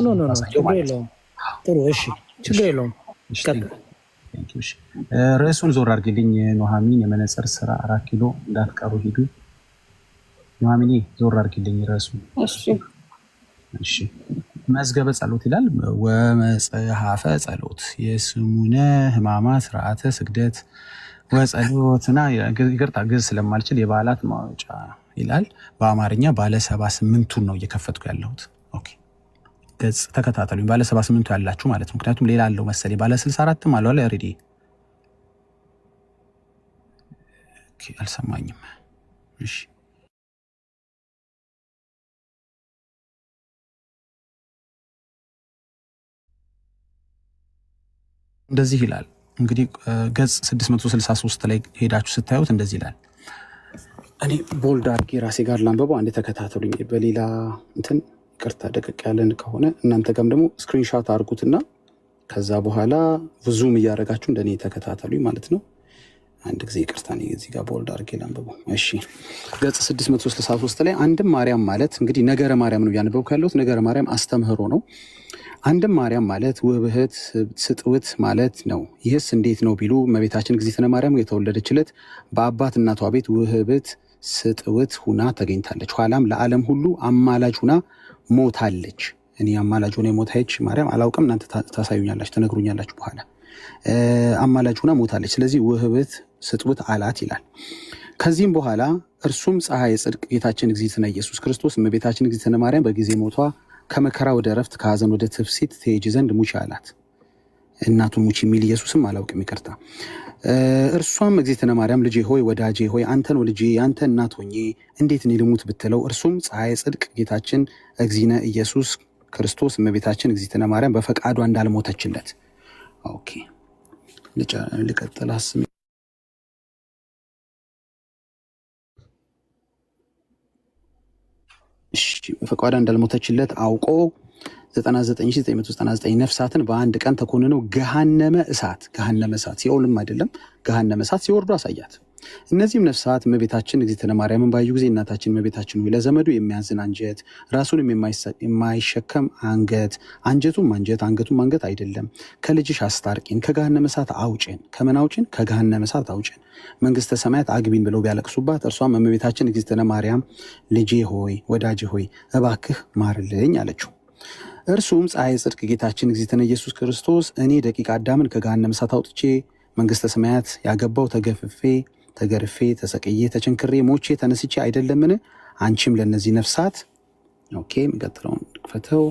ችግር የለውም። ጥሩ እሺ፣ ችግር የለውም። ርዕሱን ዞር አድርግልኝ ኑሐሚን። የመነጽር ስራ 4 ኪሎ እንዳትቀሩ ሂዱ። ኑሐሚን ዞር አድርግልኝ ርዕሱ። እሺ መዝገበ ጸሎት ይላል። ወመጽሐፈ ጸሎት የስሙነ ሕማማት ስርዓተ ስግደት ወጸሎትና ይቅርታ ግዕዝ ስለማልችል የበዓላት ማውጫ ይላል። በአማርኛ ባለ 78ቱን ነው እየከፈትኩ ያለሁት። ኦኬ ገጽ ተከታተሉኝ። ባለ 78ቱ ያላችሁ ማለት ነው። ምክንያቱም ሌላ አለው መሰለኝ ባለ 64ም አለው አለ ሬዲ። ኦኬ አልሰማኝም። እሺ እንደዚህ ይላል እንግዲህ ገጽ 663 ላይ ሄዳችሁ ስታዩት እንደዚህ ይላል። እኔ ቦልድ አድርጌ ራሴ ጋር ላንበበው። አንዴ ተከታተሉኝ። በሌላ እንትን ይቅርታ ደቀቅ ያለን ከሆነ እናንተ ጋርም ደግሞ ስክሪንሻት አድርጉትና ከዛ በኋላ ዙም እያደረጋችሁ እንደኔ ተከታተሉኝ ማለት ነው። አንድ ጊዜ ይቅርታ እዚህ ጋር ቦልድ አድርጌ ላንበበው። እሺ ገጽ 663 ላይ አንድም ማርያም ማለት እንግዲህ ነገረ ማርያም ነው እያነበብኩ ያለሁት። ነገረ ማርያም አስተምህሮ ነው። አንድም ማርያም ማለት ውብህት ስጥውት ማለት ነው። ይህስ እንዴት ነው ቢሉ እመቤታችን እግዝእትነ ማርያም የተወለደችለት በአባት እናቷ ቤት ውህብት ስጥውት ሁና ተገኝታለች። ኋላም ለዓለም ሁሉ አማላጅ ሁና ሞታለች። እኔ አማላጅ ሆና የሞታች ማርያም አላውቅም፣ እናንተ ታሳዩኛላችሁ፣ ትነግሩኛላችሁ በኋላ። አማላጅ ሁና ሞታለች። ስለዚህ ውህብት ስጥውት አላት ይላል። ከዚህም በኋላ እርሱም ፀሐይ ጽድቅ ጌታችን እግዝእትነ ኢየሱስ ክርስቶስ እመቤታችን እግዝእትነ ማርያም በጊዜ ሞቷ ከመከራ ወደ ረፍት ከሐዘን ወደ ትፍሲት ትሄጂ ዘንድ ሙቺ አላት። እናቱን ሙቺ የሚል ኢየሱስም አላውቅም፣ ይቅርታ። እርሷም እግዝእትነ ማርያም ልጄ ሆይ ወዳጄ ሆይ አንተን ወልጄ አንተ እናት ሆኜ እንዴት እኔ ልሙት ብትለው፣ እርሱም ፀሐይ ጽድቅ ጌታችን እግዚእነ ኢየሱስ ክርስቶስ እመቤታችን እግዝእትነ ማርያም በፈቃዷ እንዳልሞተችለት። ኦኬ ልቀጥል አስሚ። በፈቃዷ እንዳልሞተችለት አውቆ 99,999 ነፍሳትን በአንድ ቀን ተኮንነው ገሃነመ እሳት ሲኦልም አይደለም ገሃነመ እሳት ሲወርዱ አሳያት። እነዚህም ነፍሳት እመቤታችን እግዝእትነ ማርያምን ባዩ ጊዜ እናታችን እመቤታችን ሆይ ለዘመዱ የሚያዝን አንጀት፣ ራሱንም የማይሸከም አንገት፣ አንጀቱም አንጀት አንገቱም አንገት አይደለም፣ ከልጅሽ አስታርቂን፣ ከገሃነመ እሳት አውጭን። ከምን አውጭን? ከገሃነመ እሳት አውጭን፣ መንግስተ ሰማያት አግቢን ብለው ቢያለቅሱባት፣ እርሷም እመቤታችን እግዝእትነ ማርያም ልጄ ሆይ ወዳጄ ሆይ እባክህ ማርልኝ አለችው። እርሱም ፀሐይ ጽድቅ ጌታችን እግዝእትነ ኢየሱስ ክርስቶስ እኔ ደቂቀ አዳምን ከገሃነመ እሳት አውጥቼ መንግስተ ሰማያት ያገባው ተገርፌ ተሰቅዬ ተቸንክሬ ሞቼ ተነስቼ አይደለምን? አንቺም ለእነዚህ ነፍሳት ኦኬ የሚቀጥለውን ክፈተው።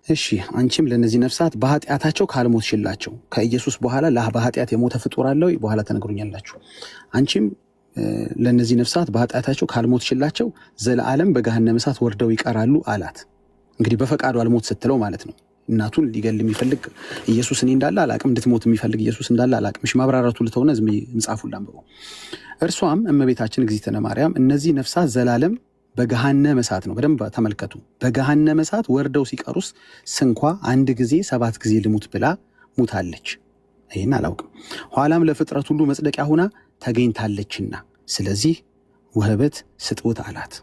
እሺ አንቺም ለእነዚህ ነፍሳት በኃጢአታቸው ካልሞትሽላቸው፣ ከኢየሱስ በኋላ በኃጢአት የሞተ ፍጡር አለው፣ በኋላ ተነግሩኛላችሁ። አንቺም ለእነዚህ ነፍሳት በኃጢአታቸው ካልሞትሽላቸው ዘለዓለም በገሃነመ እሳት ወርደው ይቀራሉ አላት። እንግዲህ በፈቃዱ አልሞት ስትለው ማለት ነው። እናቱን ሊገል የሚፈልግ ኢየሱስ እኔ እንዳለ አላቅም፣ እንድትሞት የሚፈልግ ኢየሱስ እንዳለ አላቅም። እሺ ማብራራቱ ልተውነ ዝም መጽሐፉን ላንብበው። እርሷም እመቤታችን እግዝእትነ ማርያም እነዚህ ነፍሳት ዘላለም በገሃነመ እሳት ነው። በደንብ ተመልከቱ። በገሃነመ እሳት ወርደው ሲቀሩስ ስንኳ 1 ጊዜ 7 ጊዜ ልሙት ብላ ሙታለች። ይህን አላውቅም። ኋላም ለፍጥረት ሁሉ መጽደቂያ ሁና ተገኝታለችና ስለዚህ ውህበት ስጥውት አላት።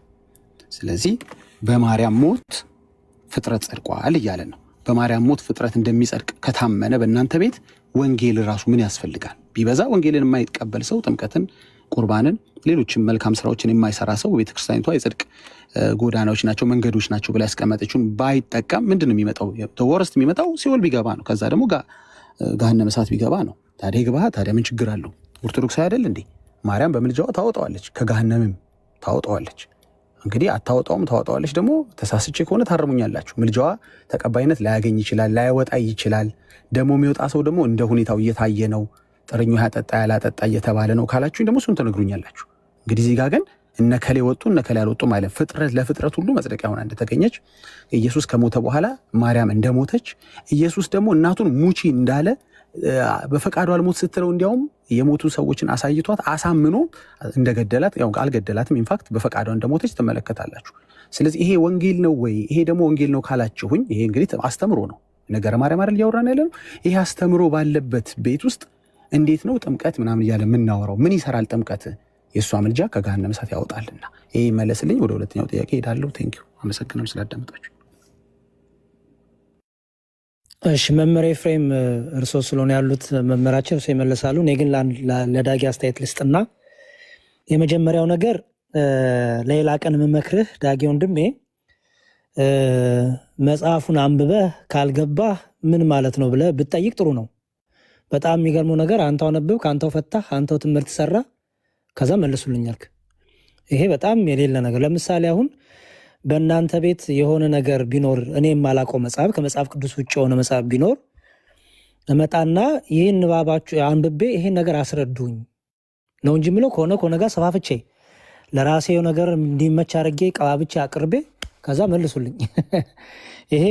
ስለዚህ በማርያም ሞት ፍጥረት ጸድቋል እያለ ነው። በማርያም ሞት ፍጥረት እንደሚጸድቅ ከታመነ በእናንተ ቤት ወንጌል ራሱ ምን ያስፈልጋል? ቢበዛ ወንጌልን የማይቀበል ሰው ጥምቀትን፣ ቁርባንን፣ ሌሎችም መልካም ስራዎችን የማይሰራ ሰው ቤተክርስቲያኒቷ የጽድቅ ጎዳናዎች ናቸው መንገዶች ናቸው ብላ ያስቀመጠችውን ባይጠቀም ምንድን ነው የሚመጣው? ወረስት የሚመጣው ሲኦል ቢገባ ነው። ከዛ ደግሞ ገሃነመ እሳት ቢገባ ነው። ታዲያ ይግባ። ታዲያ ምን ችግር አለው? ኦርቶዶክስ አይደል እንዴ? ማርያም በምልጃዋ ታወጣዋለች፣ ከገሃነምም ታወጣዋለች። እንግዲህ አታወጣውም ታወጣዋለች። ደግሞ ተሳስቼ ከሆነ ታረሙኛላችሁ። ምልጃዋ ተቀባይነት ላያገኝ ይችላል፣ ላያወጣ ይችላል። ደግሞ የሚወጣ ሰው ደግሞ እንደ ሁኔታው እየታየ ነው። ጥርኙ ያጠጣ ያላጠጣ እየተባለ ነው ካላችሁኝ ደግሞ እሱን ትነግሩኛላችሁ። እንግዲህ እዚህ ጋር ግን እነከሌ ወጡ እነከሌ ያልወጡ ማለት ፍጥረት ለፍጥረት ሁሉ መጽደቂያ ሆና እንደተገኘች ኢየሱስ ከሞተ በኋላ ማርያም እንደሞተች ኢየሱስ ደግሞ እናቱን ሙቺ እንዳለ በፈቃዱ አልሞት ስትለው እንዲያውም የሞቱ ሰዎችን አሳይቷት አሳምኖ እንደገደላት፣ ያው አልገደላትም፣ ኢንፋክት በፈቃዷ እንደሞተች ትመለከታላችሁ። ስለዚህ ይሄ ወንጌል ነው ወይ? ይሄ ደግሞ ወንጌል ነው ካላችሁኝ ይሄ እንግዲህ አስተምሮ ነው። ነገረ ማርያም አይደል እያወራን ያለ ነው። ይሄ አስተምሮ ባለበት ቤት ውስጥ እንዴት ነው ጥምቀት ምናምን እያለ የምናወራው? ምን ይሰራል ጥምቀት? የእሷ ምልጃ ከገሃነመ እሳት ያወጣልና። ይሄ መለስልኝ። ወደ ሁለተኛው ጥያቄ ሄዳለሁ። ቴንኪው፣ አመሰግናለሁ ስላዳመጣችሁ። እሺ መምህር ኤፍሬም እርሶ ስለሆነ ያሉት መምህራችን እርሶ ይመለሳሉ። እኔ ግን ለዳጊ አስተያየት ልስጥና የመጀመሪያው ነገር ሌላ ቀን የምመክርህ ዳጊ ወንድሜ መጽሐፉን አንብበህ ካልገባህ ምን ማለት ነው ብለህ ብትጠይቅ ጥሩ ነው። በጣም የሚገርመው ነገር አንተው አነበብክ፣ አንተው ፈታህ፣ አንተው ትምህርት ሰራ፣ ከዛ መልሱልኛልክ። ይሄ በጣም የሌለ ነገር። ለምሳሌ አሁን በእናንተ ቤት የሆነ ነገር ቢኖር እኔ የማላውቀው መጽሐፍ ከመጽሐፍ ቅዱስ ውጭ የሆነ መጽሐፍ ቢኖር እመጣና ይህን ንባባችሁ አንብቤ ይሄን ነገር አስረዱኝ ነው እንጂ ምለው ከሆነ ጋር ሰፋፍቼ ለራሴው ነገር እንዲመች አድርጌ ቀባብቼ አቅርቤ ከዛ መልሱልኝ። ይሄ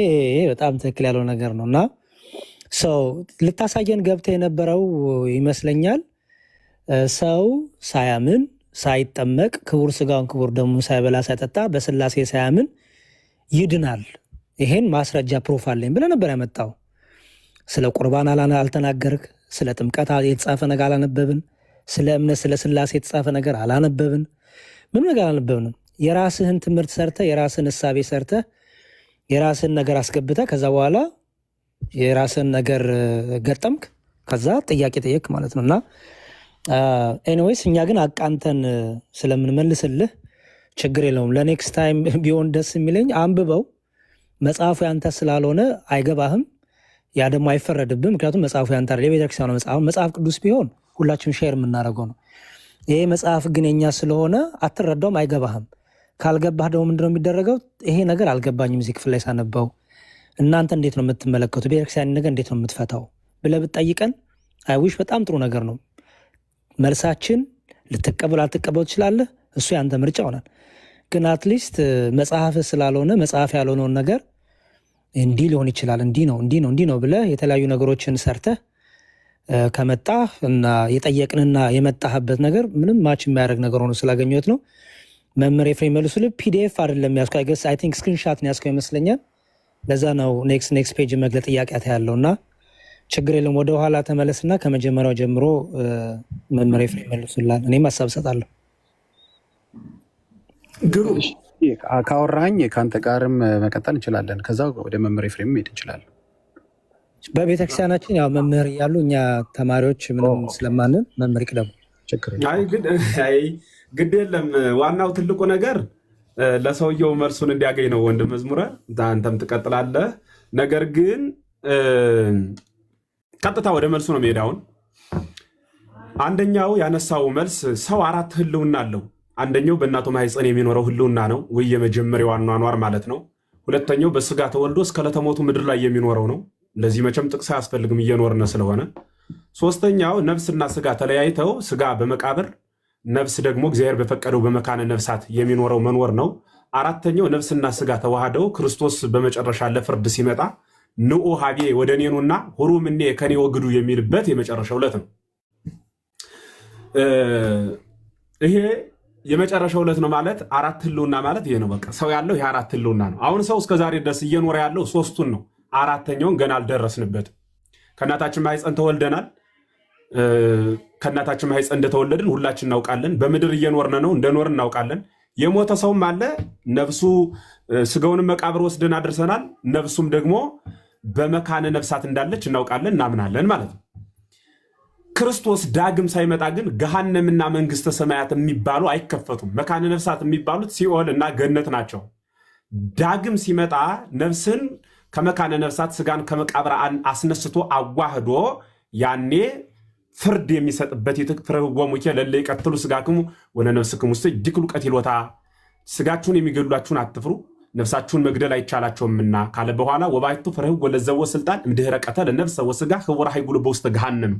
በጣም ትክክል ያለው ነገር ነው። እና ሰው ልታሳየን ገብተህ የነበረው ይመስለኛል ሰው ሳያምን ሳይጠመቅ ክቡር ስጋውን ክቡር ደሙን ሳይበላ ሳይጠጣ በስላሴ ሳያምን ይድናል። ይሄን ማስረጃ ፕሩፍ አለኝ ብለህ ነበር ያመጣው። ስለ ቁርባን አልተናገርክ፣ ስለ ጥምቀት የተጻፈ ነገር አላነበብን፣ ስለ እምነት ስለ ስላሴ የተጻፈ ነገር አላነበብን፣ ምንም ነገር አላነበብንም። የራስህን ትምህርት ሰርተህ የራስህን እሳቤ ሰርተህ የራስህን ነገር አስገብተህ ከዛ በኋላ የራስህን ነገር ገጠምክ፣ ከዛ ጥያቄ ጠየቅ ማለት ነው። እና ኤኒዌይስ እኛ ግን አቃንተን ስለምንመልስልህ ችግር የለውም። ለኔክስት ታይም ቢሆን ደስ የሚለኝ አንብበው፣ መጽሐፉ ያንተ ስላልሆነ አይገባህም፣ ያ ደግሞ አይፈረድብም። ምክንያቱም መጽሐፉ ያንተ አይደል፣ የቤተክርስቲያኑ መጽሐፍ ቅዱስ ቢሆን ሁላችንም ሼር የምናደርገው ነው። ይሄ መጽሐፍ ግን የኛ ስለሆነ አትረዳውም፣ አይገባህም። ካልገባህ ደግሞ ምንድነው የሚደረገው? ይሄ ነገር አልገባኝም እዚህ ክፍል ላይ ሳነባው፣ እናንተ እንዴት ነው የምትመለከቱ፣ ቤተክርስቲያን ነገር እንዴት ነው የምትፈታው ብለህ ብትጠይቀን አይዊሽ በጣም ጥሩ ነገር ነው። መልሳችን ልትቀበል አልትቀበል ትችላለህ፣ እሱ ያንተ ምርጫ ሆናል። ግን አትሊስት መጽሐፍ ስላልሆነ መጽሐፍ ያልሆነውን ነገር እንዲህ ሊሆን ይችላል እንዲህ ነው ብለህ የተለያዩ ነገሮችን ሰርተህ ከመጣህ እና የጠየቅንና የመጣህበት ነገር ምንም ማች የሚያደርግ ነገር ሆኖ ስላገኘሁት ነው። መምህር ኤፍሬም መልሱልህ። ፒዲኤፍ አይደለም ያዝከው፣ አይ ገስ አይ ቲንክ ስክሪንሻት ነው ያዝከው ይመስለኛል። ለዛ ነው ኔክስት ፔጅ መግለጥ ጥያቄ ያለውና ችግር የለም። ወደ ኋላ ተመለስና ከመጀመሪያው ጀምሮ መምህር ኤፍሬም መልሱላል። እኔም ሀሳብ እሰጣለሁ። ካወራኝ ከአንተ ጋርም መቀጠል እንችላለን። ከዛ ወደ መምህር ኤፍሬም ሄድ እንችላለን። በቤተክርስቲያናችን ያው መምህር እያሉ እኛ ተማሪዎች ምንም ስለማንን መምህር ይቅደሙ። ግድ የለም። ዋናው ትልቁ ነገር ለሰውየው መልሱን እንዲያገኝ ነው። ወንድም መዝሙረ አንተም ትቀጥላለህ። ነገር ግን ቀጥታ ወደ መልሱ ነው መሄዳውን። አንደኛው ያነሳው መልስ ሰው አራት ህልውና አለው። አንደኛው በእናቱ ማህፀን የሚኖረው ህልውና ነው ወይ የመጀመሪያው አኗኗር ማለት ነው። ሁለተኛው በስጋ ተወልዶ እስከ ዕለተ ሞቱ ምድር ላይ የሚኖረው ነው። ለዚህ መቼም ጥቅስ አያስፈልግም እየኖርነ ስለሆነ። ሶስተኛው ነፍስና ስጋ ተለያይተው ስጋ በመቃብር ነፍስ ደግሞ እግዚአብሔር በፈቀደው በመካነ ነፍሳት የሚኖረው መኖር ነው። አራተኛው ነፍስና ስጋ ተዋህደው ክርስቶስ በመጨረሻ ለፍርድ ሲመጣ ንዑ ሀቤ ወደ እኔ ኑና ሁሩም እኔ ከኔ ወግዱ የሚልበት የመጨረሻው ዕለት ነው። ይሄ የመጨረሻው ዕለት ነው ማለት አራት ህልውና ማለት ይሄ ነው። በቃ ሰው ያለው ይሄ አራት ህልውና ነው። አሁን ሰው እስከዛሬ ድረስ እየኖረ ያለው ሶስቱን ነው። አራተኛውን ገና አልደረስንበትም። ከእናታችን ማህፀን ተወልደናል። ከእናታችን ማህፀን እንደተወለድን ሁላችን እናውቃለን። በምድር እየኖርን ነው፣ እንደኖርን እናውቃለን። የሞተ ሰውም አለ። ነፍሱ ስጋውንም መቃብር ወስደን አድርሰናል። ነፍሱም ደግሞ በመካነ ነፍሳት እንዳለች እናውቃለን፣ እናምናለን ማለት ነው። ክርስቶስ ዳግም ሳይመጣ ግን ገሃነምና መንግስተ ሰማያት የሚባሉ አይከፈቱም። መካነ ነፍሳት የሚባሉት ሲኦል እና ገነት ናቸው። ዳግም ሲመጣ ነፍስን ከመካነ ነፍሳት ስጋን ከመቃብር አስነስቶ አዋህዶ ያኔ ፍርድ የሚሰጥበት ይትፍረወሙኬ ለለ ይቀትሉ ስጋክሙ ወለነፍስክሙ ውስጥ ይድክሉ ቀትሎታ ስጋችሁን የሚገድሏችሁን አትፍሩ ነፍሳችሁን መግደል አይቻላቸውምና ካለ በኋላ ወባይቱ ፍረህ ወለዘወ ስልጣን እምድህረ ቀተለ ነፍሰ ወስጋ ህወራ ሀይጉል በውስጥ ገሃነም።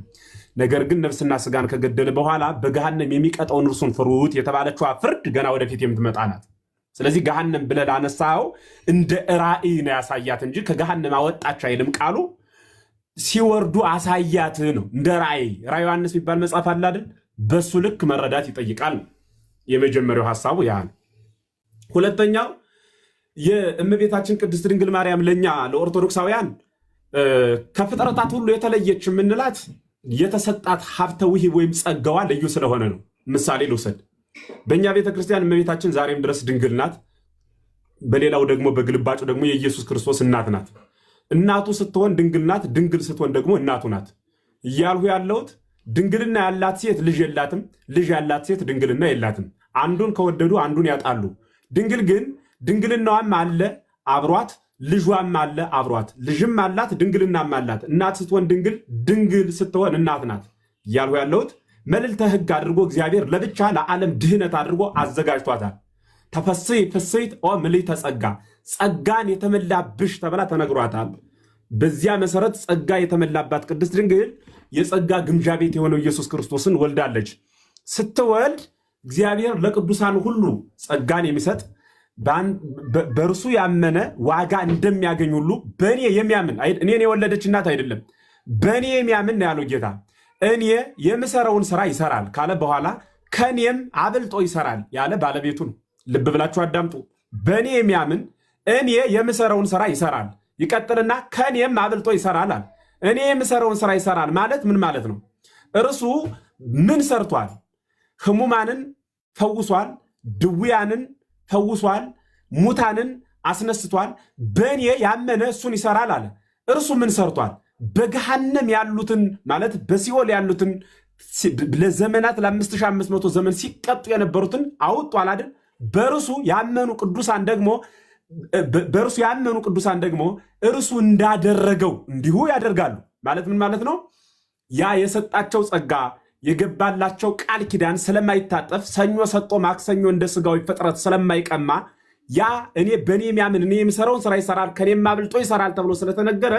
ነገር ግን ነፍስና ስጋን ከገደለ በኋላ በገሃነም የሚቀጠውን እርሱን ፍሩት የተባለችው ፍርድ ገና ወደፊት የምትመጣ ናት። ስለዚህ ገሃነም ብለህ ላነሳው እንደ ራእይ ነው ያሳያት እንጂ ከገሃነም አወጣች አይልም ቃሉ። ሲወርዱ አሳያት ነው እንደ ራእይ። ራእይ ዮሐንስ የሚባል መጽሐፍ አለ አይደል? በሱ ልክ መረዳት ይጠይቃል። የመጀመሪያው ሐሳቡ ያ ነው። ሁለተኛው የእመቤታችን ቅድስት ድንግል ማርያም ለኛ ለኦርቶዶክሳውያን ከፍጥረታት ሁሉ የተለየች የምንላት የተሰጣት ሀብተ ውሂብ ወይም ጸጋዋ ልዩ ስለሆነ ነው። ምሳሌ ልውሰድ። በእኛ ቤተክርስቲያን እመቤታችን ዛሬም ድረስ ድንግል ናት። በሌላው ደግሞ በግልባጩ ደግሞ የኢየሱስ ክርስቶስ እናት ናት። እናቱ ስትሆን ድንግል ናት፣ ድንግል ስትሆን ደግሞ እናቱ ናት እያልሁ ያለሁት ድንግልና ያላት ሴት ልጅ የላትም፣ ልጅ ያላት ሴት ድንግልና የላትም። አንዱን ከወደዱ አንዱን ያጣሉ። ድንግል ግን ድንግልናዋም አለ አብሯት፣ ልጇም አለ አብሯት፣ ልጅም አላት፣ ድንግልናም አላት። እናት ስትሆን ድንግል፣ ድንግል ስትሆን እናት ናት እያልሁ ያለሁት መልዕልተ ሕግ አድርጎ እግዚአብሔር ለብቻ ለዓለም ድህነት አድርጎ አዘጋጅቷታል። ተፈሥሒ ፍሥሕት ኦ ምልዕተ ጸጋ፣ ጸጋን የተመላብሽ ተብላ ተነግሯታል። በዚያ መሰረት ጸጋ የተመላባት ቅድስት ድንግል የጸጋ ግምጃ ቤት የሆነው ኢየሱስ ክርስቶስን ወልዳለች። ስትወልድ እግዚአብሔር ለቅዱሳን ሁሉ ጸጋን የሚሰጥ በእርሱ ያመነ ዋጋ እንደሚያገኝ ሁሉ በእኔ የሚያምን እኔን የወለደች እናት አይደለም፣ በእኔ የሚያምን ነው ያለው ጌታ። እኔ የምሰራውን ስራ ይሰራል ካለ በኋላ ከኔም አብልጦ ይሰራል ያለ ባለቤቱ ነው። ልብ ብላችሁ አዳምጡ። በእኔ የሚያምን እኔ የምሰራውን ስራ ይሰራል። ይቀጥልና ከኔም አብልጦ ይሰራል አለ። እኔ የምሰራውን ስራ ይሰራል ማለት ምን ማለት ነው? እርሱ ምን ሰርቷል? ህሙማንን ፈውሷል፣ ድውያንን ፈውሷል፣ ሙታንን አስነስቷል። በእኔ ያመነ እሱን ይሰራል አለ። እርሱ ምን ሰርቷል? በገሃነም ያሉትን ማለት በሲኦል ያሉትን ለዘመናት ለ5500 ዘመን ሲቀጡ የነበሩትን አውጧል አይደል? በእርሱ ያመኑ ቅዱሳን ደግሞ እርሱ እንዳደረገው እንዲሁ ያደርጋሉ። ማለት ምን ማለት ነው? ያ የሰጣቸው ጸጋ የገባላቸው ቃል ኪዳን ስለማይታጠፍ ሰኞ ሰጦ ማክሰኞ እንደ ስጋዊ ፍጥረት ስለማይቀማ ያ እኔ በእኔ የሚያምን እኔ የምሰራውን ስራ ይሰራል ከኔም አብልጦ ይሰራል ተብሎ ስለተነገረ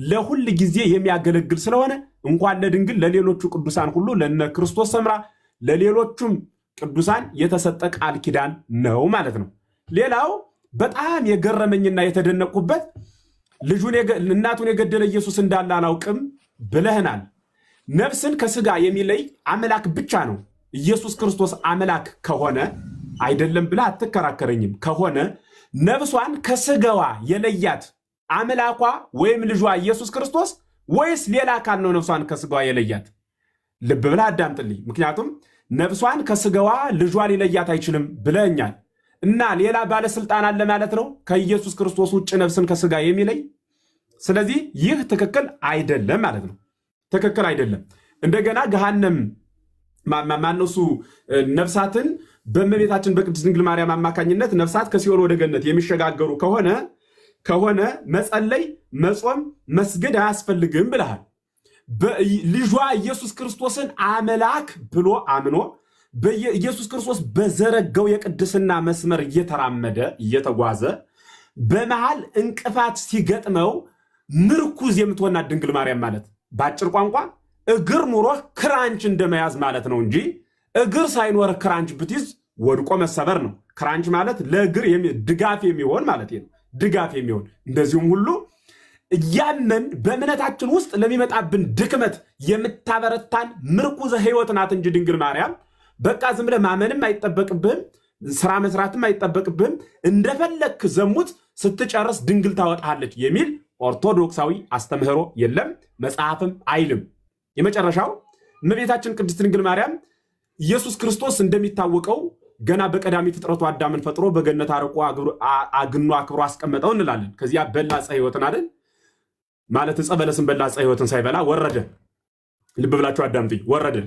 ለሁል ጊዜ የሚያገለግል ስለሆነ እንኳን ለድንግል ለሌሎቹ ቅዱሳን ሁሉ ለነ ክርስቶስ ሰምራ ለሌሎቹም ቅዱሳን የተሰጠ ቃል ኪዳን ነው ማለት ነው። ሌላው በጣም የገረመኝና የተደነቁበት እናቱን የገደለ ኢየሱስ እንዳለ አላውቅም ብለህናል። ነፍስን ከስጋ የሚለይ አምላክ ብቻ ነው። ኢየሱስ ክርስቶስ አምላክ ከሆነ አይደለም ብለህ አትከራከረኝም። ከሆነ ነፍሷን ከስጋዋ የለያት አምላኳ ወይም ልጇ ኢየሱስ ክርስቶስ ወይስ ሌላ አካል ነው ነፍሷን ከስጋዋ የለያት? ልብ ብለህ አዳምጥልኝ። ምክንያቱም ነፍሷን ከስጋዋ ልጇ ሊለያት አይችልም ብለኛል እና ሌላ ባለስልጣን አለ ማለት ነው ከኢየሱስ ክርስቶስ ውጭ ነፍስን ከስጋ የሚለይ። ስለዚህ ይህ ትክክል አይደለም ማለት ነው። ትክክል አይደለም። እንደገና ገሃነም ማነሱ ነፍሳትን በእመቤታችን በቅድስት ድንግል ማርያም አማካኝነት ነፍሳት ከሲኦል ወደ ገነት የሚሸጋገሩ ከሆነ መጸለይ፣ መጾም፣ መስገድ አያስፈልግም ብለሃል። ልጇ ኢየሱስ ክርስቶስን አምላክ ብሎ አምኖ ኢየሱስ ክርስቶስ በዘረጋው የቅድስና መስመር እየተራመደ እየተጓዘ በመሃል እንቅፋት ሲገጥመው ምርኩዝ የምትሆናት ድንግል ማርያም ማለት በአጭር ቋንቋ እግር ኑሮህ ክራንች እንደመያዝ ማለት ነው እንጂ እግር ሳይኖርህ ክራንች ብትይዝ ወድቆ መሰበር ነው። ክራንች ማለት ለእግር ድጋፍ የሚሆን ማለት ነው። ድጋፍ የሚሆን እንደዚሁም ሁሉ እያመን በእምነታችን ውስጥ ለሚመጣብን ድክመት የምታበረታን ምርኩዘ ሕይወት ናት እንጂ ድንግል ማርያም በቃ ዝም ብለህ ማመንም አይጠበቅብህም፣ ስራ መስራትም አይጠበቅብህም። እንደፈለግክ ዘሙት ስትጨርስ ድንግል ታወጣለች የሚል ኦርቶዶክሳዊ አስተምህሮ የለም፣ መጽሐፍም አይልም። የመጨረሻው እመቤታችን ቅድስት ድንግል ማርያም ኢየሱስ ክርስቶስ እንደሚታወቀው ገና በቀዳሚ ፍጥረቱ አዳምን ፈጥሮ በገነት አርቆ አግኖ አክብሮ አስቀመጠው እንላለን። ከዚያ በላ ዕፀ ሕይወትን አይደል ማለት ዕፀ በለስን በላ ዕፀ ሕይወትን ሳይበላ ወረደ። ልብ ብላችሁ አዳምጡኝ። ወረደ።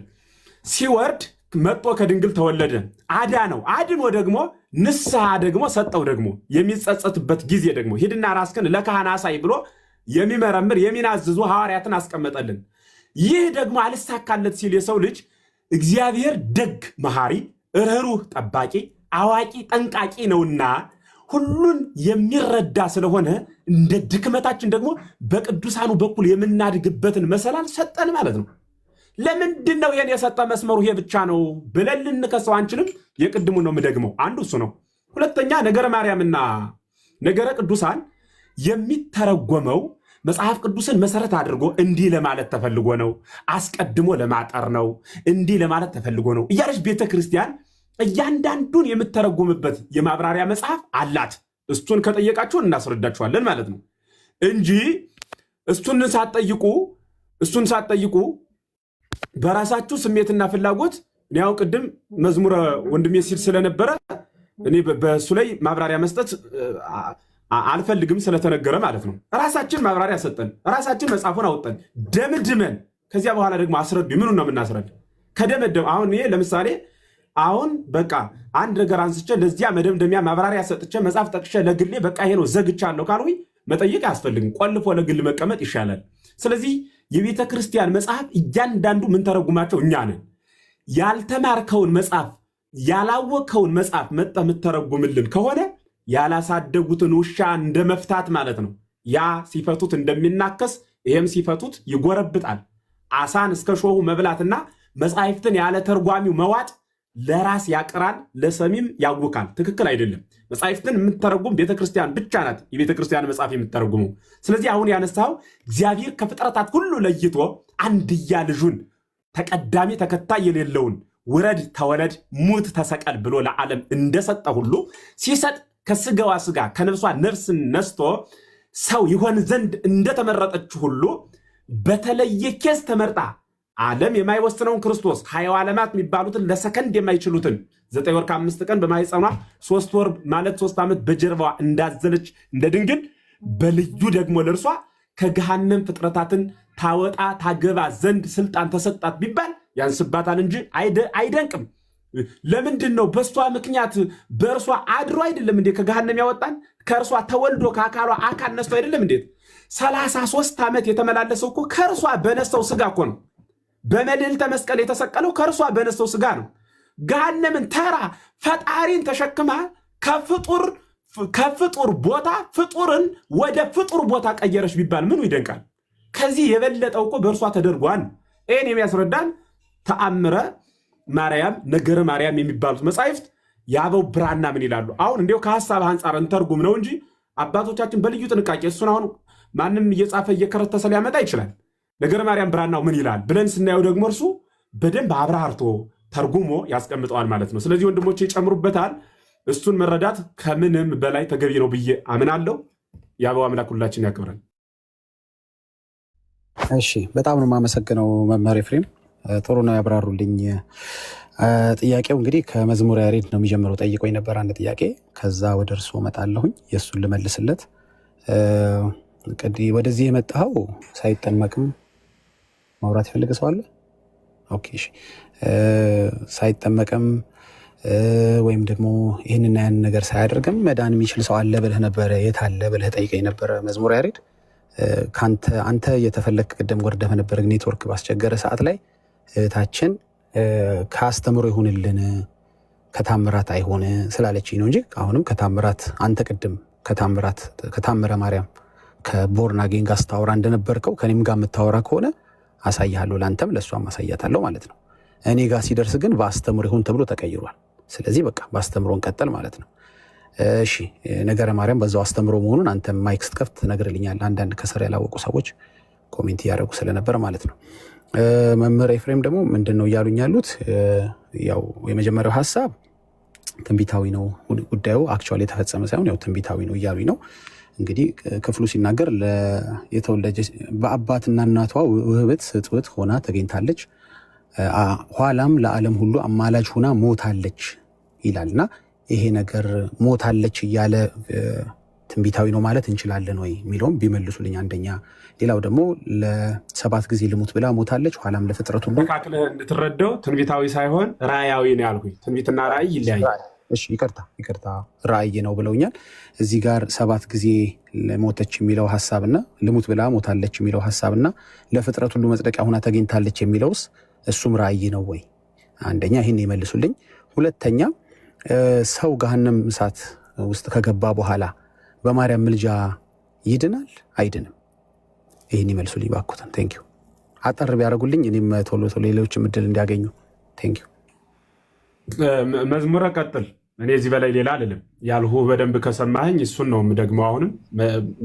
ሲወርድ መጥቶ ከድንግል ተወለደ፣ አዳነው። አድኖ ደግሞ ንስሐ ደግሞ ሰጠው። ደግሞ የሚጸጸትበት ጊዜ ደግሞ ሂድና ራስህን ለካህን አሳይ ብሎ የሚመረምር የሚናዝዙ ሐዋርያትን አስቀመጠልን። ይህ ደግሞ አልሳካለት ሲል የሰው ልጅ እግዚአብሔር ደግ መሐሪ፣ ርኅሩህ ጠባቂ፣ አዋቂ ጠንቃቂ ነውና ሁሉን የሚረዳ ስለሆነ እንደ ድክመታችን ደግሞ በቅዱሳኑ በኩል የምናድግበትን መሰላል ሰጠን ማለት ነው። ለምንድን ነው ይሄን የሰጠ? መስመሩ ይሄ ብቻ ነው ብለን ልንከሰው አንችልም። የቅድሙ ነው የምደግመው። አንዱ እሱ ነው። ሁለተኛ ነገረ ማርያምና ነገረ ቅዱሳን የሚተረጎመው መጽሐፍ ቅዱስን መሰረት አድርጎ እንዲህ ለማለት ተፈልጎ ነው፣ አስቀድሞ ለማጠር ነው፣ እንዲህ ለማለት ተፈልጎ ነው እያለች ቤተክርስቲያን እያንዳንዱን የምተረጎምበት የማብራሪያ መጽሐፍ አላት። እሱን ከጠየቃችሁን እናስረዳችኋለን ማለት ነው እንጂ እሱን ሳትጠይቁ በራሳችሁ ስሜትና ፍላጎት ያው ቅድም መዝሙረ ወንድሜ ሲል ስለነበረ እኔ በእሱ ላይ ማብራሪያ መስጠት አልፈልግም ስለተነገረ ማለት ነው። ራሳችን ማብራሪያ ሰጠን፣ ራሳችን መጽሐፉን አወጣን ደምድመን፣ ከዚያ በኋላ ደግሞ አስረዱ። ምኑን ነው የምናስረድ? ከደመደም አሁን ይሄ ለምሳሌ አሁን በቃ አንድ ነገር አንስቼ ለዚያ መደምደሚያ ማብራሪያ ሰጥቼ መጽሐፍ ጠቅሼ ለግሌ በቃ ይሄ ነው ዘግቻለሁ ካልሁኝ መጠየቅ አያስፈልግም። ቆልፎ ለግል መቀመጥ ይሻላል። ስለዚህ የቤተ ክርስቲያን መጽሐፍ እያንዳንዱ ምን ተረጉማቸው እኛ ነን። ያልተማርከውን መጽሐፍ ያላወቀውን መጽሐፍ መጣ የምትተረጉምልን ከሆነ ያላሳደጉትን ውሻ እንደ መፍታት ማለት ነው። ያ ሲፈቱት እንደሚናከስ ይሄም ሲፈቱት ይጎረብጣል። አሳን እስከ ሾሁ መብላትና መጽሐፍትን ያለ ተርጓሚው መዋጥ ለራስ ያቀራል፣ ለሰሚም ያውካል። ትክክል አይደለም። መጽሐፍትን የምትተረጉም ቤተክርስቲያን ብቻ ናት የቤተክርስቲያን መጽሐፍ የምትተረጉመው። ስለዚህ አሁን ያነሳው እግዚአብሔር ከፍጥረታት ሁሉ ለይቶ አንድያ ልጁን ተቀዳሚ ተከታይ የሌለውን ውረድ ተወለድ ሙት ተሰቀል ብሎ ለዓለም እንደሰጠ ሁሉ ሲሰጥ ከስጋዋ ስጋ ከነፍሷ ነፍስን ነስቶ ሰው ይሆን ዘንድ እንደተመረጠች ሁሉ በተለየ ኬስ ተመርጣ ዓለም የማይወስነውን ክርስቶስ ሀያው ዓለማት የሚባሉትን ለሰከንድ የማይችሉትን 9 ወር ከ5 ቀን በማይጸኗ 3 ወር ማለት 3 ዓመት በጀርባዋ እንዳዘለች እንደ ድንግል በልዩ ደግሞ ለእርሷ ከገሃነም ፍጥረታትን ታወጣ ታገባ ዘንድ ስልጣን ተሰጣት ቢባል ያንስባታል እንጂ አይደንቅም። ለምንድን ነው? በእሷ ምክንያት በእርሷ አድሮ አይደለም እንዴ ከገሃነም ያወጣን? ከእርሷ ተወልዶ ከአካሏ አካል ነስቶ አይደለም እንዴት? 33 ዓመት የተመላለሰው እኮ ከእርሷ በነሳው ስጋ እኮ ነው። በመልዕልተ መስቀል የተሰቀለው ከእርሷ በነሳው ስጋ ነው። ገሃነምን ተራ ፈጣሪን ተሸክማ ከፍጡር ቦታ ፍጡርን ወደ ፍጡር ቦታ ቀየረች ቢባል ምኑ ይደንቃል? ከዚህ የበለጠው እኮ በእርሷ ተደርጓል። ይህን የሚያስረዳን ተአምረ ማርያም፣ ነገረ ማርያም የሚባሉት መጻሕፍት የአበው ብራና ምን ይላሉ? አሁን እንዲያው ከሐሳብ አንጻር እንተርጉም ነው እንጂ አባቶቻችን በልዩ ጥንቃቄ እሱን አሁን ማንም እየጻፈ እየከረተሰ ሊያመጣ ይችላል። ነገረ ማርያም ብራናው ምን ይላል ብለን ስናየው ደግሞ እርሱ በደንብ አብራርቶ ተርጉሞ ያስቀምጠዋል ማለት ነው። ስለዚህ ወንድሞቼ ይጨምሩበታል። እሱን መረዳት ከምንም በላይ ተገቢ ነው ብዬ አምናለሁ። የአበው አምላክ ሁላችን ያክብረን። እሺ፣ በጣም ነው የማመሰግነው መምህር ኤፍሬም፣ ጥሩ ነው ያብራሩልኝ። ጥያቄው እንግዲህ ከመዝሙረ ያሬድ ነው የሚጀምረው። ጠይቆኝ ነበር አንድ ጥያቄ፣ ከዛ ወደ እርሱ እመጣለሁኝ የእሱን ልመልስለት። ወደዚህ የመጣኸው ሳይጠመቅም ማውራት የፈለገ ሰው አለ? ኦኬ፣ እሺ። ሳይጠመቅም ወይም ደግሞ ይህንና ያን ነገር ሳያደርግም መዳን የሚችል ሰው አለ ብለህ ነበረ። የት አለ ብለህ ጠይቀኝ ነበረ መዝሙረ ያሬድ። አንተ እየተፈለግ ቅደም ወርደህ ነበር ኔትወርክ ባስቸገረ ሰዓት ላይ እህታችን ከአስተምሮ ይሁንልን ከታምራት አይሆን ስላለች ነው እንጂ አሁንም ከታምራት አንተ ቅድም ከታምረ ማርያም ከቦርናጌን ጋር ስታወራ እንደነበርከው ከኔም ጋር የምታወራ ከሆነ አሳያለሁ፣ ለአንተም ለእሷም አሳያታለሁ ማለት ነው። እኔ ጋር ሲደርስ ግን በአስተምሮ ይሁን ተብሎ ተቀይሯል። ስለዚህ በቃ በአስተምሮ እንቀጥል ማለት ነው። እሺ፣ ነገረ ማርያም በዛው አስተምሮ መሆኑን አንተ ማይክ ስትከፍት ትነግርልኛል። አንዳንድ ከስር ያላወቁ ሰዎች ኮሜንት እያደረጉ ስለነበር ማለት ነው። መምህር ኤፍሬም ደግሞ ምንድን ነው እያሉኝ ያሉት? ያው የመጀመሪያው ሀሳብ ትንቢታዊ ነው ጉዳዩ፣ አክቹዋሊ የተፈጸመ ሳይሆን ያው ትንቢታዊ ነው እያሉኝ ነው። እንግዲህ ክፍሉ ሲናገር የተወለደች በአባትና እናቷ ውህብት ስጥውት ሆና ተገኝታለች፣ ኋላም ለዓለም ሁሉ አማላጅ ሆና ሞታለች ይላልና ይሄ ነገር ሞታለች እያለ ትንቢታዊ ነው ማለት እንችላለን ወይ የሚለውም ቢመልሱልኝ አንደኛ። ሌላው ደግሞ ለ7 ጊዜ ልሙት ብላ ሞታለች፣ ኋላም ለፍጥረቱ መካከልህ እንድትረዳው ትንቢታዊ ሳይሆን ራእያዊ ነው ያልኩኝ። ትንቢትና ራእይ ይለያያል። እሺ፣ ይቅርታ ራእይ ነው ብለውኛል። እዚህ ጋር 7 ጊዜ ሞተች የሚለው ሀሳብና ልሙት ብላ ሞታለች የሚለው ሀሳብና ለፍጥረት ሁሉ መጽደቂያ ሆና ተገኝታለች የሚለውስ እሱም ራእይ ነው ወይ? አንደኛ ይህን ይመልሱልኝ። ሁለተኛ ሰው ገሃነም እሳት ውስጥ ከገባ በኋላ በማርያም ምልጃ ይድናል አይድንም? ይህን ይመልሱልኝ ባኩተን። ቴንኪው። አጠር ቢያደርጉልኝ እኔም ቶሎ ሌሎችም እድል እንዲያገኙ። ቴንኪው። መዝሙረ ቀጥል። እኔ እዚህ በላይ ሌላ አልልም። ያልሁ በደንብ ከሰማኸኝ እሱን ነው የምደግመው። አሁንም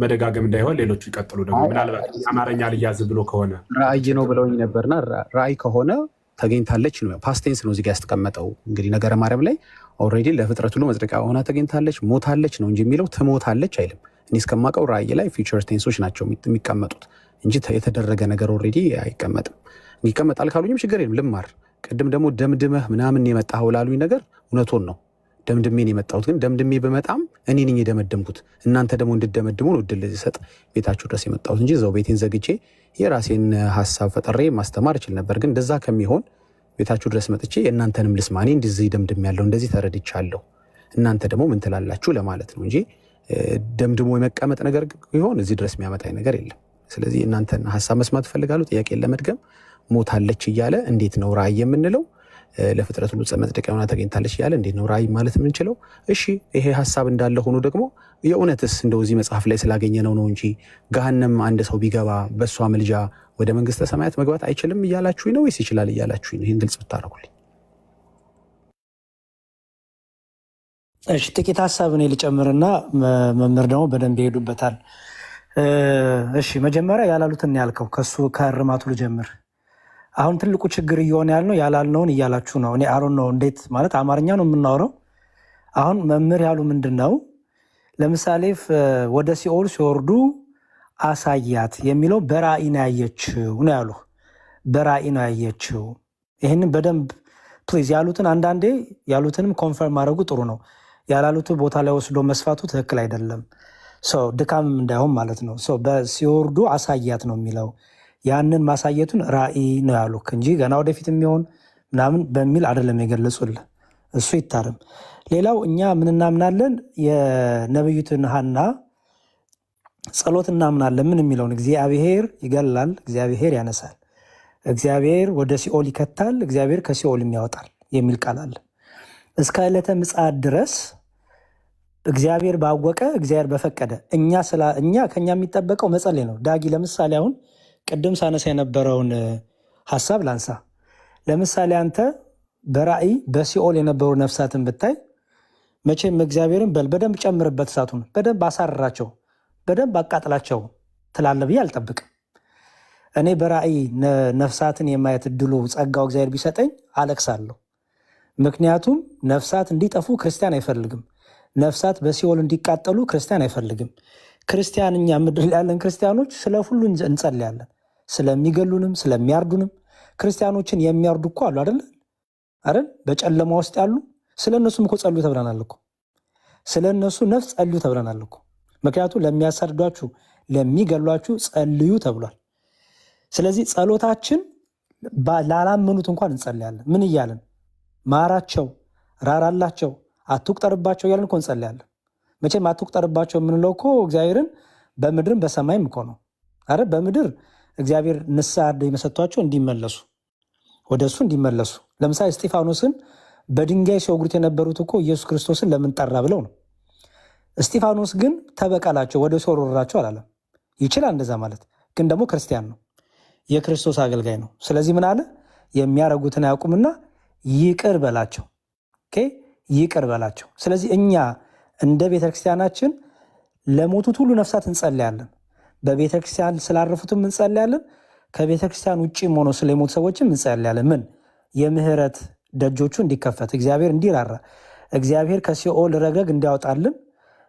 መደጋገም እንዳይሆን ሌሎቹ ይቀጥሉ። ደግሞ ምናልባት አማርኛ ልያዝ ብሎ ከሆነ ራእይ ነው ብለውኝ ነበርና ራእይ ከሆነ ተገኝታለች ነው፣ ፓስቴንስ ነው እዚጋ ያስቀመጠው። እንግዲህ ነገረ ማርያም ላይ ኦልሬዲ ለፍጥረት ሁሉ መጽደቂያ ሆና ተገኝታለች፣ ሞታለች ነው እንጂ የሚለው ትሞታለች አይልም። እኔ እስከማውቀው ራእይ ላይ ፊውቸር ቴንሶች ናቸው የሚቀመጡት። እንጂ የተደረገ ነገር ኦልሬዲ አይቀመጥም። ይቀመጣል ካሉኝም ችግር የለም ልማር። ቅድም ደግሞ ደምድመህ ምናምን የመጣኸው ላሉኝ ነገር እውነቱን ነው። ደምድሜን የመጣሁት ግን ደምድሜ በመጣም እኔ ነኝ የደመደምኩት። እናንተ ደግሞ እንድደመድሙ ነው እድል ልሰጥ ቤታችሁ ድረስ የመጣሁት እንጂ እዛው ቤቴን ዘግቼ የራሴን ሀሳብ ፈጥሬ ማስተማር እችል ነበር። ግን እንደዛ ከሚሆን ቤታችሁ ድረስ መጥቼ የእናንተንም ልስማ። እኔ እንደዚህ ደምድሜ ያለው እንደዚህ ተረድቻለሁ፣ እናንተ ደግሞ ምን ትላላችሁ ለማለት ነው እንጂ ደምድሞ የመቀመጥ ነገር ቢሆን እዚህ ድረስ የሚያመጣኝ ነገር የለም። ስለዚህ እናንተን ሀሳብ መስማት እፈልጋለሁ። ጥያቄን ለመድገም ሞታለች እያለ እንዴት ነው ራእይ የምንለው? ለፍጥረት ሁሉ መጽደቂያ ሆና ተገኝታለች እያለ እንዴት ነው ራእይ ማለት የምንችለው? እሺ ይሄ ሀሳብ እንዳለ ሆኖ ደግሞ የእውነትስ እንደው እዚህ መጽሐፍ ላይ ስላገኘ ነው እንጂ ገሃነም አንድ ሰው ቢገባ በእሷ ምልጃ ወደ መንግስተ ሰማያት መግባት አይችልም እያላችሁኝ ነው ወይስ ይችላል እያላችሁኝ ነው? ይህን ግልጽ ብታደርጉልኝ። እሺ ጥቂት ሀሳብ እኔ ልጨምርና መምህር ደግሞ በደንብ ይሄዱበታል። እሺ መጀመሪያ ያላሉትን ያልከው ከሱ ከእርማቱ ልጀምር። አሁን ትልቁ ችግር እየሆነ ያልነው ያላልነውን እያላችሁ ነው። እኔ አሮን ነው እንዴት ማለት አማርኛ ነው የምናወራው። አሁን መምህር ያሉ ምንድን ነው? ለምሳሌ ወደ ሲኦል ሲወርዱ አሳያት የሚለው በራእይ ነው ያየችው ነው ያሉ። በራእይ ነው ያየችው። ይህንን በደንብ ፕሊዝ ያሉትን አንዳንዴ ያሉትንም ኮንፈርም ማድረጉ ጥሩ ነው። ያላሉት ቦታ ላይ ወስዶ መስፋቱ ትክክል አይደለም። ድካምም እንዳይሆን ማለት ነው። ሲወርዱ አሳያት ነው የሚለው ያንን ማሳየቱን ራእይ ነው ያሉክ እንጂ ገና ወደፊት የሚሆን ምናምን በሚል አይደለም የገለጹልህ። እሱ ይታርም። ሌላው እኛ ምን እናምናለን? የነብዩትን ሐና ጸሎት እናምናለን። ምን የሚለውን እግዚአብሔር ይገላል፣ እግዚአብሔር ያነሳል፣ እግዚአብሔር ወደ ሲኦል ይከታል፣ እግዚአብሔር ከሲኦል ያወጣል የሚል ቃል አለ። እስከ ዕለተ ምጽአት ድረስ እግዚአብሔር ባወቀ እግዚአብሔር በፈቀደ እኛ ከኛ የሚጠበቀው መጸለይ ነው። ዳጊ ለምሳሌ አሁን ቅድም ሳነሳ የነበረውን ሀሳብ ላንሳ። ለምሳሌ አንተ በራእይ በሲኦል የነበሩ ነፍሳትን ብታይ መቼም እግዚአብሔርን በደንብ ጨምርበት፣ እሳቱን በደንብ አሳርራቸው፣ በደንብ አቃጥላቸው ትላለህ ብዬ አልጠብቅም። እኔ በራእይ ነፍሳትን የማየት እድሉ ጸጋው እግዚአብሔር ቢሰጠኝ አለቅሳለሁ። ምክንያቱም ነፍሳት እንዲጠፉ ክርስቲያን አይፈልግም። ነፍሳት በሲኦል እንዲቃጠሉ ክርስቲያን አይፈልግም። ክርስቲያን እኛ ምድር ላይ ያለን ክርስቲያኖች ስለ ሁሉ እንጸልያለን። ስለሚገሉንም ስለሚያርዱንም ክርስቲያኖችን የሚያርዱ እኮ አሉ አይደል? በጨለማ ውስጥ ያሉ ስለ እነሱም እኮ ጸልዩ ተብለናል እኮ። ስለ እነሱ ነፍስ ጸልዩ ተብለናል እኮ። ምክንያቱም ለሚያሳድዷችሁ ለሚገሏችሁ ጸልዩ ተብሏል። ስለዚህ ጸሎታችን ላላመኑት እንኳን እንጸልያለን። ምን እያለን? ማራቸው፣ ራራላቸው፣ አትቁጠርባቸው እያለን እኮ እንጸልያለን። መቼም አትቁጠርባቸው የምንለው እኮ እግዚአብሔርን በምድርም በሰማይም እኮ ነው አይደል? በምድር እግዚአብሔር ንስሐ የመሰጥቷቸው እንዲመለሱ ወደ እሱ እንዲመለሱ። ለምሳሌ እስጢፋኖስን በድንጋይ ሲወግሩት የነበሩት እኮ ኢየሱስ ክርስቶስን ለምን ጠራ ብለው ነው። እስጢፋኖስ ግን ተበቀላቸው፣ ወደ ሲኦል ወረራቸው አላለም። ይችላል እንደዛ ማለት፣ ግን ደግሞ ክርስቲያን ነው፣ የክርስቶስ አገልጋይ ነው። ስለዚህ ምን አለ? የሚያረጉትን አያውቁምና ይቅር በላቸው፣ ይቅር በላቸው። ስለዚህ እኛ እንደ ቤተክርስቲያናችን ለሞቱት ሁሉ ነፍሳት እንጸልያለን። በቤተክርስቲያን ስላረፉትም እንጸልያለን። ከቤተክርስቲያን ውጭም ሆኖ ስለሞቱ ሰዎችም እንጸልያለን። ምን? የምህረት ደጆቹ እንዲከፈት፣ እግዚአብሔር እንዲራራ፣ እግዚአብሔር ከሲኦል ረግረግ እንዲያወጣልን፣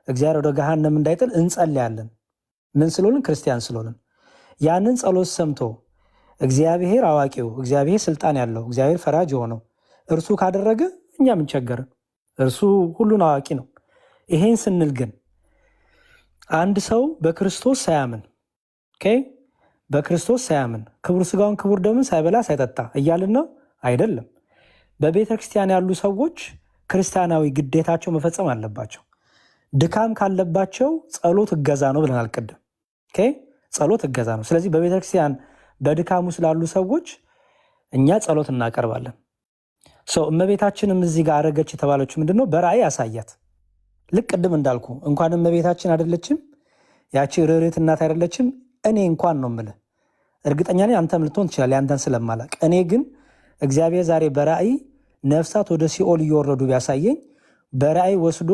እግዚአብሔር ወደ ገሃነም እንዳይጥል እንጸልያለን። ምን ስለሆንን? ክርስቲያን ስለሆንን። ያንን ጸሎት ሰምቶ እግዚአብሔር አዋቂው፣ እግዚአብሔር ስልጣን ያለው፣ እግዚአብሔር ፈራጅ የሆነው እርሱ ካደረገ እኛ ምን ቸገርን? እርሱ ሁሉን አዋቂ ነው። ይሄን ስንል ግን አንድ ሰው በክርስቶስ ሳያምን በክርስቶስ ሳያምን ክቡር ስጋውን ክቡር ደሙን ሳይበላ ሳይጠጣ እያልን ነው አይደለም። በቤተ ክርስቲያን ያሉ ሰዎች ክርስቲያናዊ ግዴታቸው መፈጸም አለባቸው። ድካም ካለባቸው ጸሎት እገዛ ነው ብለናል ቅድም። ጸሎት እገዛ ነው። ስለዚህ በቤተ ክርስቲያን በድካሙ ስላሉ ሰዎች እኛ ጸሎት እናቀርባለን። እመቤታችንም እዚህ ጋር አረገች የተባለችው ምንድነው? በራእይ አሳያት። ልክ ቅድም እንዳልኩ እንኳን እመቤታችን አይደለችም፣ ያቺ ርኅርኅት እናት አይደለችም። እኔ እንኳን ነው የምልህ፣ እርግጠኛ ነኝ አንተም ልትሆን ትችላለህ፣ ያንተን ስለማላቅ። እኔ ግን እግዚአብሔር ዛሬ በራእይ ነፍሳት ወደ ሲኦል እየወረዱ ቢያሳየኝ፣ በራእይ ወስዶ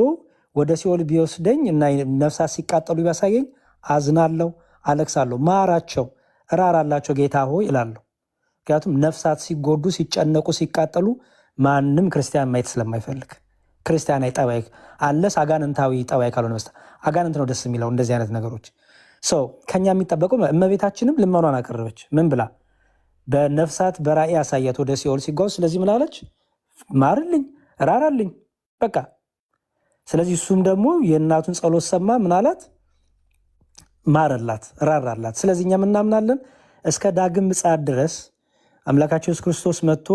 ወደ ሲኦል ቢወስደኝ እና ነፍሳት ሲቃጠሉ ቢያሳየኝ አዝናለሁ፣ አለቅሳለሁ። ማራቸው፣ እራራላቸው ጌታ ሆይ እላለሁ። ምክንያቱም ነፍሳት ሲጎዱ፣ ሲጨነቁ፣ ሲቃጠሉ ማንም ክርስቲያን ማየት ስለማይፈልግ ክርስቲያናዊ ጠባይ አለስ አጋንንታዊ ጠባይ ካልሆነ በስተቀር አጋንንት ነው ደስ የሚለው እንደዚህ አይነት ነገሮች። ከኛ የሚጠበቀው እመቤታችንም ልመኗን አቀረበች። ምን ብላ? በነፍሳት በራእይ ያሳያት ወደ ሲኦል ሲጓዝ። ስለዚህ ምን አለች? ማርልኝ፣ ራራልኝ፣ በቃ። ስለዚህ እሱም ደግሞ የእናቱን ጸሎት ሰማ። ምን አላት? ማረላት፣ ራራላት። ስለዚህ እኛ ምናምናለን እስከ ዳግም ምጽአት ድረስ አምላካችን ኢየሱስ ክርስቶስ መጥቶ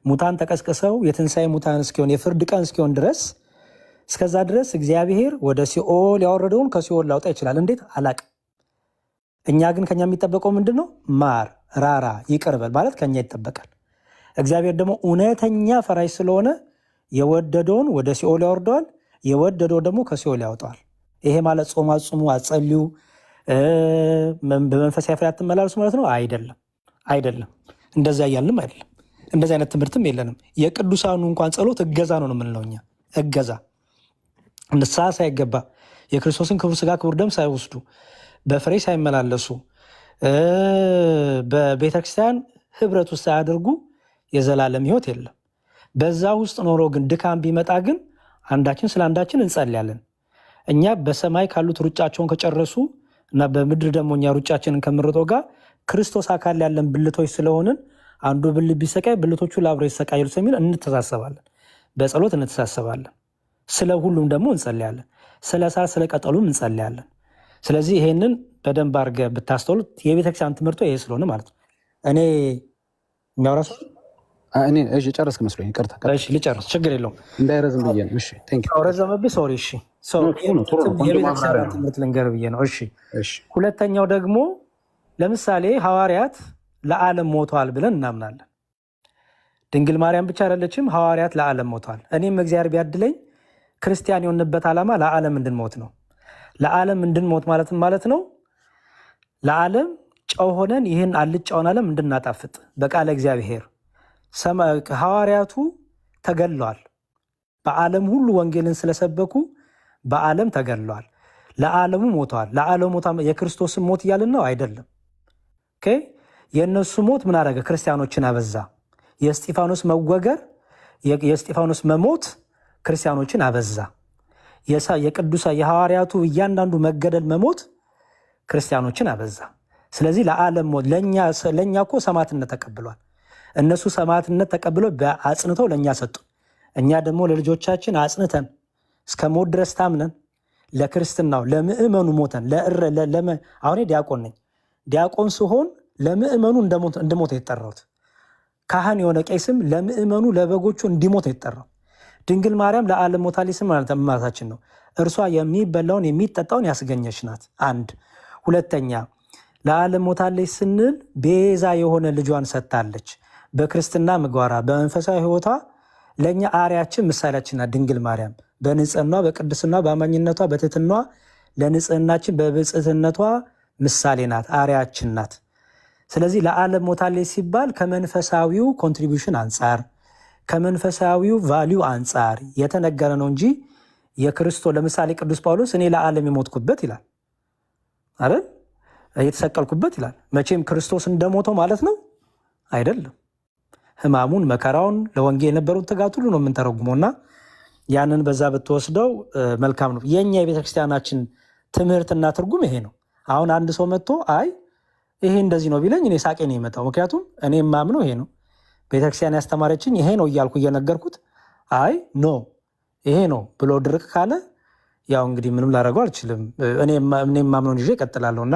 ሙታን ተቀስቅሰው የትንሣኤ ሙታን እስኪሆን የፍርድ ቀን እስኪሆን ድረስ እስከዛ ድረስ እግዚአብሔር ወደ ሲኦል ያወረደውን ከሲኦል ላውጣ ይችላል። እንዴት አላቅ። እኛ ግን ከኛ የሚጠበቀው ምንድን ነው? ማር፣ ራራ፣ ይቅርበል ማለት ከኛ ይጠበቃል። እግዚአብሔር ደግሞ እውነተኛ ፈራጅ ስለሆነ የወደደውን ወደ ሲኦል ያወርደዋል፣ የወደደው ደግሞ ከሲኦል ያወጣዋል። ይሄ ማለት ጾም አጽሙ፣ አጸልዩ፣ በመንፈሳዊ ፍሬ አትመላለሱ ማለት ነው? አይደለም። እንደዛ እያልንም አይደለም። እንደዚህ አይነት ትምህርትም የለንም። የቅዱሳኑ እንኳን ጸሎት እገዛ ነው የምንለው እኛ። እገዛ ንስሐ ሳይገባ የክርስቶስን ክቡር ስጋ ክቡር ደም ሳይወስዱ በፍሬ ሳይመላለሱ በቤተክርስቲያን ህብረት ውስጥ ሳያደርጉ የዘላለም ህይወት የለም። በዛ ውስጥ ኖሮ ግን ድካም ቢመጣ ግን አንዳችን ስለ አንዳችን እንጸልያለን። እኛ በሰማይ ካሉት ሩጫቸውን ከጨረሱ እና በምድር ደግሞ እኛ ሩጫችንን ከምርጦ ጋር ክርስቶስ አካል ያለን ብልቶች ስለሆንን አንዱ ብልት ቢሰቃይ ብልቶቹ ለአብረው ይሰቃያሉ ስለሚል እንተሳሰባለን፣ በጸሎት እንተሳሰባለን። ስለ ሁሉም ደግሞ እንጸልያለን። ስለ ሳር ስለ ቀጠሉም እንጸልያለን። ስለዚህ ይሄንን በደንብ አድርገህ ብታስተውሉት የቤተክርስቲያን ትምህርቱ ይሄ ስለሆነ ማለት ነው። እኔ የሚያወራ ሰው ጨረስክ መስሎኝ፣ ይቅርታ ልጨርስ፣ ችግር የለውም እንዳይረዝም ብዬ ነው። ረዘመብህ፣ ሶሪ። የቤተክርስቲያን ትምህርት ልንገርህ ብዬ ነው። ሁለተኛው ደግሞ ለምሳሌ ሐዋርያት ለዓለም ሞተዋል ብለን እናምናለን። ድንግል ማርያም ብቻ አይደለችም፣ ሐዋርያት ለዓለም ሞተዋል። እኔም እግዚአብሔር ቢያድለኝ ክርስቲያን የሆንበት ዓላማ ለዓለም እንድንሞት ነው። ለዓለም እንድንሞት ማለት ነው ለዓለም ጨው ሆነን ይህን አልጫውን ዓለም እንድናጣፍጥ በቃለ እግዚአብሔር። ሐዋርያቱ ተገለዋል። በዓለም ሁሉ ወንጌልን ስለሰበኩ በዓለም ተገለዋል። ለዓለሙ ሞተዋል። ለዓለሙ የክርስቶስን ሞት እያልን ነው አይደለም። የእነሱ ሞት ምን አደረገ? ክርስቲያኖችን አበዛ። የእስጢፋኖስ መወገር፣ የእስጢፋኖስ መሞት ክርስቲያኖችን አበዛ። የቅዱሳ የሐዋርያቱ እያንዳንዱ መገደል፣ መሞት ክርስቲያኖችን አበዛ። ስለዚህ ለዓለም ሞት ለእኛ እኮ ሰማዕትነት ተቀብሏል። እነሱ ሰማዕትነት ተቀብለው አጽንተው ለእኛ ሰጡ። እኛ ደግሞ ለልጆቻችን አጽንተን እስከ ሞት ድረስ ታምነን ለክርስትናው ለምእመኑ ሞተን አሁን ዲያቆን ነኝ። ዲያቆን ሲሆን ለምእመኑ እንድሞት የተጠራሁት። ካህን የሆነ ቄስም ለምእመኑ ለበጎቹ እንዲሞት የተጠራው። ድንግል ማርያም ለዓለም ሞታለች ስም ማለታችን ነው። እርሷ የሚበላውን የሚጠጣውን ያስገኘች ናት። አንድ ሁለተኛ ለዓለም ሞታለች ስንል ቤዛ የሆነ ልጇን ሰጥታለች። በክርስትና ምግባሯ በመንፈሳዊ ሕይወቷ ለእኛ አርያችን ምሳሌያችን ናት። ድንግል ማርያም በንጽህኗ በቅድስና በአማኝነቷ በትህትናዋ ለንጽህናችን በብጽህትነቷ ምሳሌ ናት፣ አርያችን ናት። ስለዚህ ለዓለም ሞታለች ሲባል ከመንፈሳዊው ኮንትሪቢዩሽን አንጻር ከመንፈሳዊው ቫሊዩ አንጻር የተነገረ ነው እንጂ የክርስቶስ ለምሳሌ ቅዱስ ጳውሎስ እኔ ለዓለም የሞትኩበት ይላል አይደል? የተሰቀልኩበት ይላል። መቼም ክርስቶስ እንደሞተው ማለት ነው አይደለም። ሕማሙን መከራውን ለወንጌል የነበሩት ትጋት ሁሉ ነው የምንተረጉመውና ያንን በዛ ብትወስደው መልካም ነው። የኛ የቤተክርስቲያናችን ትምህርትና ትርጉም ይሄ ነው። አሁን አንድ ሰው መጥቶ አይ ይሄ እንደዚህ ነው ቢለኝ እኔ ሳቄ ነው የመጣው። ምክንያቱም እኔ የማምነው ይሄ ነው፣ ቤተክርስቲያን ያስተማረችኝ ይሄ ነው እያልኩ እየነገርኩት አይ ኖ ይሄ ነው ብሎ ድርቅ ካለ ያው እንግዲህ ምንም ላደርገው አልችልም። እኔ የማምነውን ይዤ እቀጥላለሁ። እና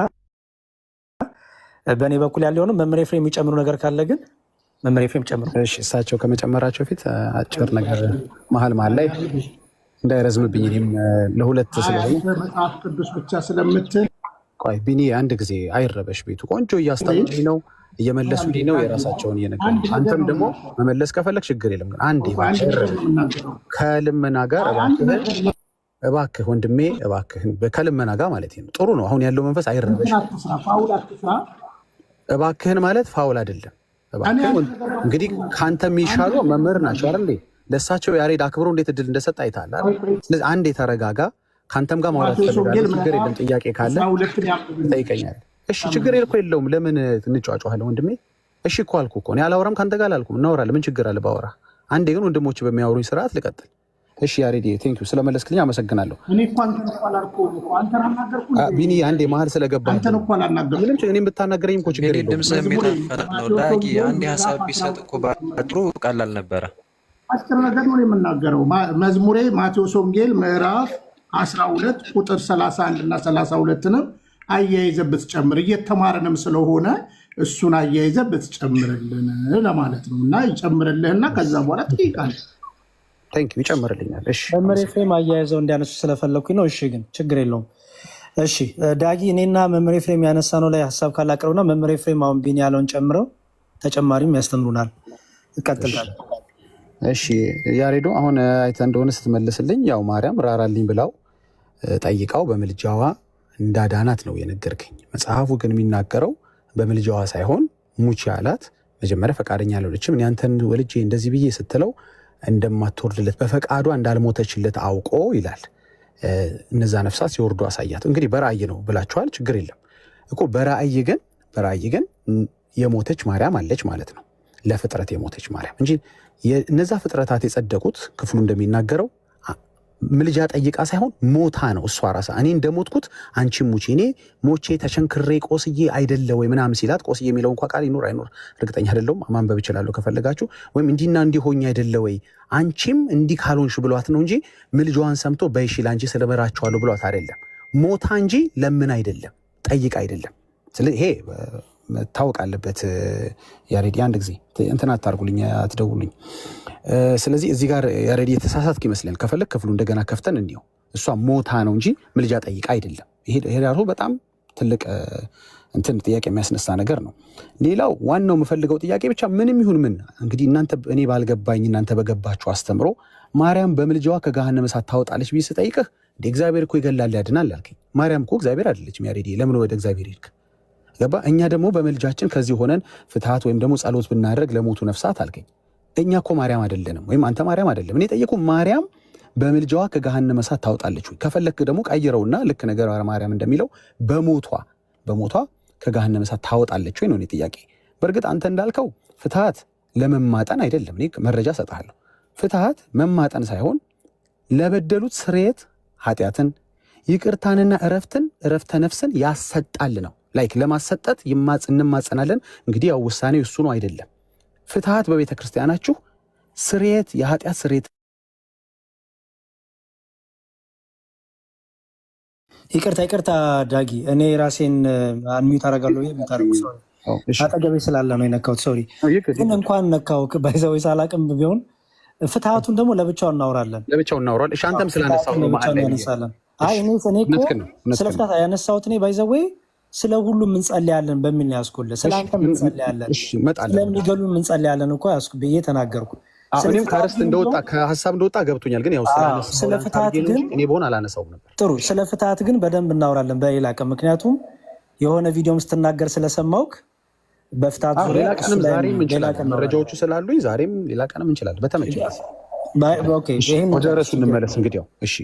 በእኔ በኩል ያለውንም መምህር ኤፍሬም የሚጨምሩ ነገር ካለ ግን መምህር ኤፍሬም ጨምሩ። እሳቸው ከመጨመራቸው ፊት አጭር ነገር መሀል ላይ እንዳይረዝምብኝ እኔም ለሁለት ስለሆነ መጽሐፍ ቅዱስ ብቻ ስለምትል ቆይ ቢኒ አንድ ጊዜ አይረበሽ። ቤቱ ቆንጆ እያስታወቀኝ ነው፣ እየመለሱልኝ ነው፣ የራሳቸውን እየነገሩ። አንተም ደግሞ መመለስ ከፈለግ ችግር የለም። ግን አንዴ ከልመና ጋር እባክህ ወንድሜ እባክህን ከልመና ጋር ማለት ነው። ጥሩ ነው። አሁን ያለው መንፈስ አይረበሽ። እባክህን ማለት ፋውል አይደለም። እንግዲህ ከአንተ የሚሻሉ መምህር ናቸው አይደል? ለእሳቸው ያሬድ አክብሮ እንዴት እድል እንደሰጥ አይታል። ስለዚህ አንድ የተረጋጋ ከአንተም ጋር ማውራት ፈልጋለሁ። ችግር የለም። ጥያቄ ካለ ጠይቀኛል። እሺ ችግር እኮ የለውም። ለምን እንጫጫዋለን ወንድሜ? እሺ እኮ አልኩህ እኮ እኔ አላወራም ከአንተ ጋር አላልኩም። እናወራለን። ምን ችግር አለ ባወራ? አንዴ ግን ወንድሞች በሚያወሩኝ ስርዓት ልቀጥል። እሺ ያሬድ ቴንክ ዩ ስለመለስክልኝ አመሰግናለሁ። እኔ እኮ አንተን እኮ አላልኩም እኮ አንተን አናገርኩህ ቢኒ አንዴ መሀል ስለገባ አንተን እኮ አላናገርኩም። ምንም እኔም ብታናገረኝ እኮ ችግር የለውም። ድምጽ የሚታፈን ነው። ዳጊ አንዴ ሀሳብ ቢሰጥ እኮ ባጥሩ ቀላል ነበረ። አስር ነገር ነው የምናገረው። መዝሙሬ ማቴዎስ ወንጌል ምዕራፍ 12 ቁጥር 31 እና 32ንም አያይዘህ ብትጨምር እየተማረንም ስለሆነ እሱን አያይዘህ ብትጨምርልን ለማለት ነው። እና ይጨምርልህና ከዛ በኋላ ትጠይቃለህ። ታንኪዩ ይጨምርልኛል። እሺ መምህር ኤፍሬም አያይዘው እንዲያነሱ ስለፈለኩኝ ነው። እሺ ግን ችግር የለውም። እሺ ዳጊ እኔና መምህር ኤፍሬም ያነሳነው ላይ ሀሳብ ካላቀረውና መምህር ኤፍሬም አሁን ቢኒ ያለውን ጨምረው ተጨማሪም ያስተምሩናል። ይቀጥላል። እሺ ያሬዶ አሁን አይተህ እንደሆነ ስትመልስልኝ ያው ማርያም ራራልኝ ብላው ጠይቃው በምልጃዋ እንዳዳናት ነው የነገርከኝ። መጽሐፉ ግን የሚናገረው በምልጃዋ ሳይሆን ሙቼ አላት። መጀመሪያ ፈቃደኛ አልሆነችም። እኔ አንተን ወልጄ እንደዚህ ብዬ ስትለው እንደማትወርድለት በፈቃዷ እንዳልሞተችለት አውቆ ይላል። እነዛ ነፍሳት ሲወርዱ አሳያት። እንግዲህ በራእይ ነው ብላችኋል፣ ችግር የለም እኮ በራእይ ግን የሞተች ማርያም አለች ማለት ነው። ለፍጥረት የሞተች ማርያም እንጂ እነዛ ፍጥረታት የጸደቁት ክፍሉ እንደሚናገረው ምልጃ ጠይቃ ሳይሆን ሞታ ነው። እሷ ራሳ እኔ እንደሞትኩት አንቺም ሙቼ፣ እኔ ሞቼ ተሸንክሬ ቆስዬ አይደለ ወይ ምናምን ሲላት፣ ቆስዬ የሚለው እንኳ ቃል ይኖር አይኖር እርግጠኛ አይደለሁም፣ ማንበብ እችላለሁ ከፈለጋችሁ። ወይም እንዲና እንዲሆኝ አይደለ ወይ አንቺም እንዲህ ካልሆንሽ ብሏት ነው እንጂ ምልጃዋን ሰምቶ በይሺ ላንቺ ስለመራቸዋለሁ ብሏት አይደለም። ሞታ እንጂ ለምን አይደለም፣ ጠይቅ አይደለም። ስለዚህ ይሄ መታወቅ አለበት። ያሬድ አንድ ጊዜ እንትን አታርጉልኝ፣ አትደውሉኝ። ስለዚህ እዚህ ጋር ያሬድ የተሳሳትክ ይመስለን። ከፈለግ ክፍሉ እንደገና ከፍተን እንየው። እሷ ሞታ ነው እንጂ ምልጃ ጠይቃ አይደለም። ይሄ ራሱ በጣም ትልቅ እንትን ጥያቄ የሚያስነሳ ነገር ነው። ሌላው ዋናው የምፈልገው ጥያቄ ብቻ ምንም ይሁን ምን እንግዲህ እናንተ እኔ ባልገባኝ እናንተ በገባችሁ አስተምሮ ማርያም በምልጃዋ ከገሃነመ እሳት ታወጣለች ብዬ ስጠይቅህ እንደ እግዚአብሔር እኮ ይገላል ያድናል አልከኝ። ማርያም እኮ እግዚአብሔር አይደለችም ያሬድ። ለምን ወደ እግዚአብሔር ሄድክ? ገባ? እኛ ደግሞ በመልጃችን ከዚህ ሆነን ፍትሃት ወይም ደግሞ ጸሎት ብናደርግ ለሞቱ ነፍሳት አልከኝ። እኛ እኮ ማርያም አይደለንም፣ ወይም አንተ ማርያም አይደለም። እኔ ጠየቁ ማርያም በምልጃዋ ከገሃነመ እሳት ታወጣለች ወይ? ከፈለክ ደግሞ ቀይረውና ልክ ነገር ማርያም እንደሚለው በሞቷ ከገሃነመ እሳት ታወጣለች ወይ ነው እኔ ጥያቄ። በእርግጥ አንተ እንዳልከው ፍትሃት ለመማጠን አይደለም። እኔ መረጃ ሰጥሃለሁ። ፍትሃት መማጠን ሳይሆን ለበደሉት ስርየት ኃጢአትን ይቅርታንና እረፍተ ነፍስን ያሰጣል ነው። ላይክ ለማሰጠት እንማጸናለን። እንግዲህ ያው ውሳኔው እሱ ነው አይደለም። ፍትሃት በቤተ ክርስቲያናችሁ ስርየት፣ የኃጢአት ስርየት። ይቅርታ ዳጊ፣ እኔ ራሴን አንሚዩት አደርጋለሁ። የምታደርጉ ሰው አጠገቤ ስላለ ነው የነካሁት። ሶሪ። ግን እንኳን ነካው ባይዘው ሳላቅም ቢሆን ፍትሃቱን ደግሞ ለብቻው እናወራለን። እሺ አንተም ስላነሳው ነው ማለት ነው። አይ እኔ እኮ ስለ ፍትሃት ያነሳሁት እኔ ባይዘው ስለ ሁሉም እንጸልያለን በሚል ነው ያስኩልህ። ስለ አንተም እንጸልያለን፣ ስለሚገሉን እንጸልያለን እኮ ያስኩ ብዬ ተናገርኩ። እኔም ከአርስት እንደወጣ ከሀሳብ እንደወጣ ገብቶኛል። ግን ያው ስለ ፍትሃት ግን እኔ በሆን አላነሳውም ነበር። ጥሩ፣ ስለ ፍትሃት ግን በደንብ እናወራለን በሌላ ቀን። ምክንያቱም የሆነ ቪዲዮም ስትናገር ስለሰማውክ በፍትሃት ዙሪያ ዛሬም እንችላለን። መረጃዎቹ ስላሉኝ ዛሬም ሌላ ቀንም እንችላለን። በተመቸ ወደ ርዕሱ እንመለስ። እንግዲህ ያው እሺ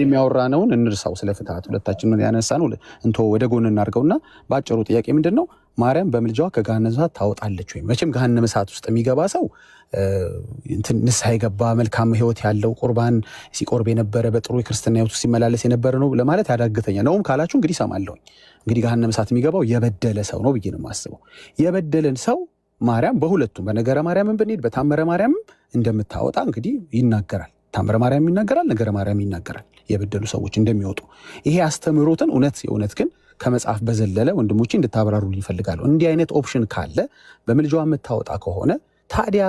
የሚያወራነውን እንርሳው። ስለ ፍትሃት ሁለታችን ያነሳነው እንቶ ወደ ጎን እናድርገውና በአጭሩ ጥያቄ ምንድን ነው? ማርያም በምልጃዋ ከገሃነመ እሳት ታወጣለች ወይ? መቼም ገሃነመ እሳት ውስጥ የሚገባ ሰው ንስሐ የገባ መልካም ሕይወት ያለው ቁርባን ሲቆርብ የነበረ በጥሩ የክርስትና ሕይወት ውስጥ ሲመላለስ የነበረ ነው ለማለት ያዳግተኛል። ነውም ካላችሁ እንግዲህ ሰማለሁኝ። እንግዲህ ገሃነመ እሳት የሚገባው የበደለ ሰው ነው ብዬ ነው የማስበው። የበደለን ሰው ማርያም በሁለቱም በነገረ ማርያምን ብንሄድ በታምረ ማርያምም እንደምታወጣ እንግዲህ ይናገራል። ታምረ ማርያም ይናገራል፣ ነገረ ማርያም ይናገራል፣ የበደሉ ሰዎች እንደሚወጡ። ይሄ አስተምህሮትን የእውነት ግን ከመጽሐፍ በዘለለ ወንድሞቼ እንድታብራሩልኝ ይፈልጋለሁ። እንዲህ አይነት ኦፕሽን ካለ በምልጃዋ የምታወጣ ከሆነ ታዲያ